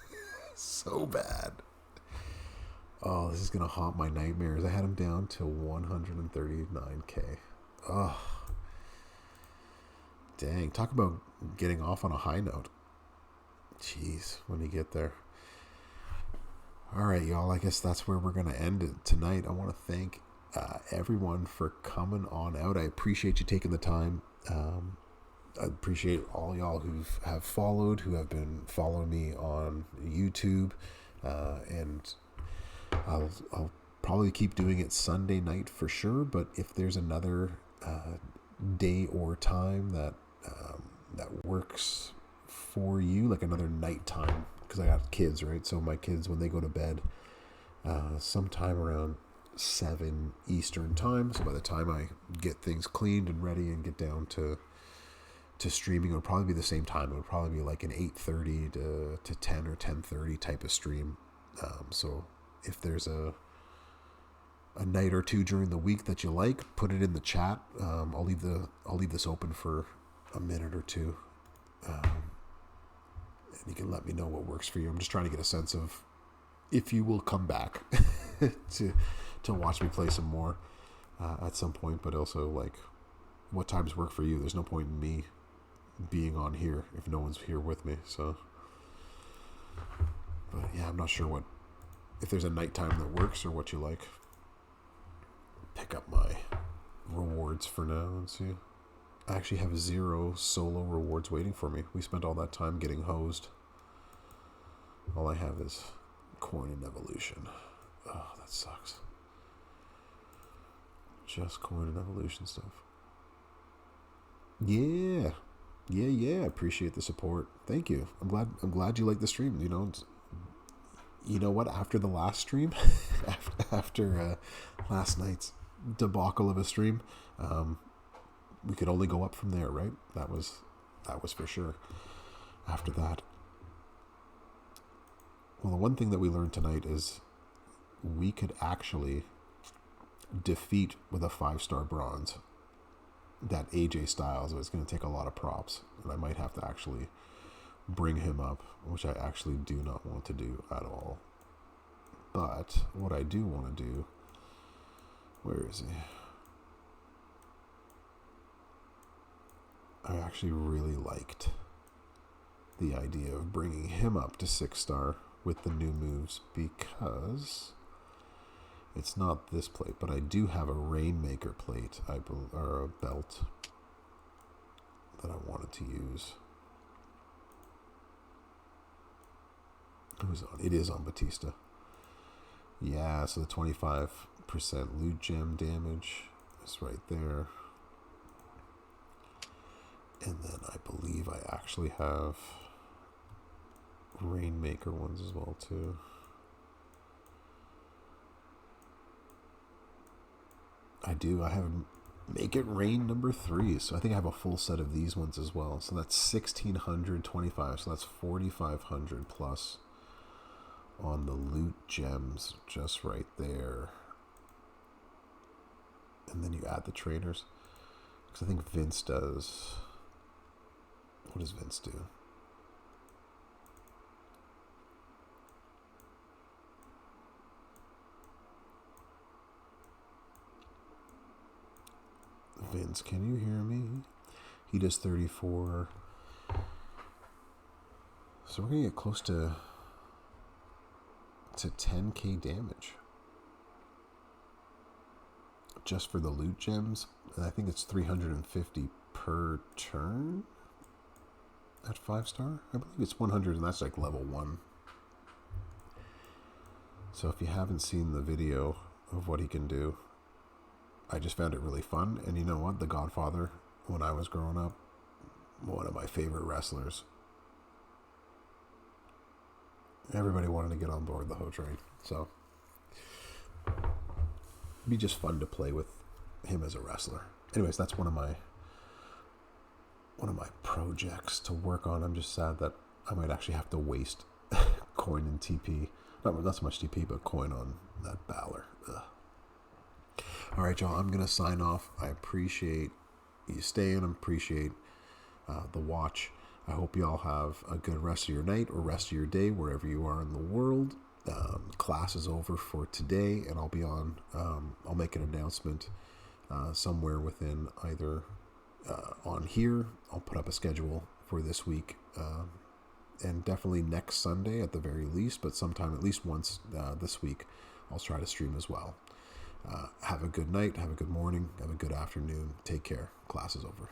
So bad. Oh, this is going to haunt my nightmares. I had him down to 139K. Oh, dang. Talk about getting off on a high note. Jeez, when you get there. All right, y'all. I guess that's where we're going to end it tonight. I want to thank everyone for coming on out. I appreciate you taking the time. I appreciate all y'all who have followed, who have been following me on YouTube, and I'll probably keep doing it Sunday night for sure. But if there's another day or time that works for you, like another nighttime, because I got kids, right? So my kids, when they go to bed, sometime around 7 Eastern time. So by the time I get things cleaned and ready and get down to streaming, it would probably be the same time. It would probably be like an 8:30 to 10 or 10:30 type of stream. So if there's a night or two during the week that you like, put it in the chat. I'll leave this open for a minute or two, and you can let me know what works for you. I'm just trying to get a sense of if you will come back to watch me play some more at some point, but also like what times work for you. There's no point in me being on here if no one's here with me. So, but yeah, I'm not sure if there's a nighttime that works or what you like. Pick up my rewards for now and see. I actually have 0 solo rewards waiting for me. We spent all that time getting hosed. All I have is coin and evolution. Oh, that sucks. Just coin and evolution stuff. Yeah. I appreciate the support. Thank you. I'm glad you like the stream. You know what? After the last stream, after last night's debacle of a stream, we could only go up from there, right? That was for sure. After that, well, the one thing that we learned tonight is we could actually defeat with a 5-star bronze that AJ Styles. It's going to take a lot of props, and I might have to actually bring him up, which I actually do not want to do at all. But what I do want to do, where is he? I actually really liked the idea of bringing him up to 6-star with the new moves, because it's not this plate, but I do have a Rainmaker plate, or a belt that I wanted to use. It is on Batista. Yeah, so the 25% loot gem damage is right there. And then I believe I actually have Rainmaker ones as well too. I do. I have Make It Rain number 3. So I think I have a full set of these ones as well. So that's 1,625. So that's 4,500 plus on the loot gems just right there. And then you add the trainers. Because I think Vince does... What does Vince do? Vince, can you hear me? He does 34. So we're going to get close to 10k damage. Just for the loot gems. And I think it's 350 per turn at 5-star. I believe it's 100, and that's like level 1. So if you haven't seen the video of what he can do, I just found it really fun. And you know what? The Godfather, when I was growing up, one of my favorite wrestlers. Everybody wanted to get on board the Ho Train. So it'd be just fun to play with him as a wrestler. Anyways, that's one of my projects to work on. I'm just sad that I might actually have to waste coin and TP. Not so much TP, but coin on that Balor. Ugh. All right, y'all, I'm going to sign off. I appreciate you staying. I appreciate the watch. I hope y'all have a good rest of your night or rest of your day, wherever you are in the world. Class is over for today, and I'll be on. I'll make an announcement somewhere within either on here. I'll put up a schedule for this week, and definitely next Sunday at the very least, but sometime at least once this week, I'll try to stream as well. Have a good night, have a good morning, have a good afternoon. Take care. Class is over.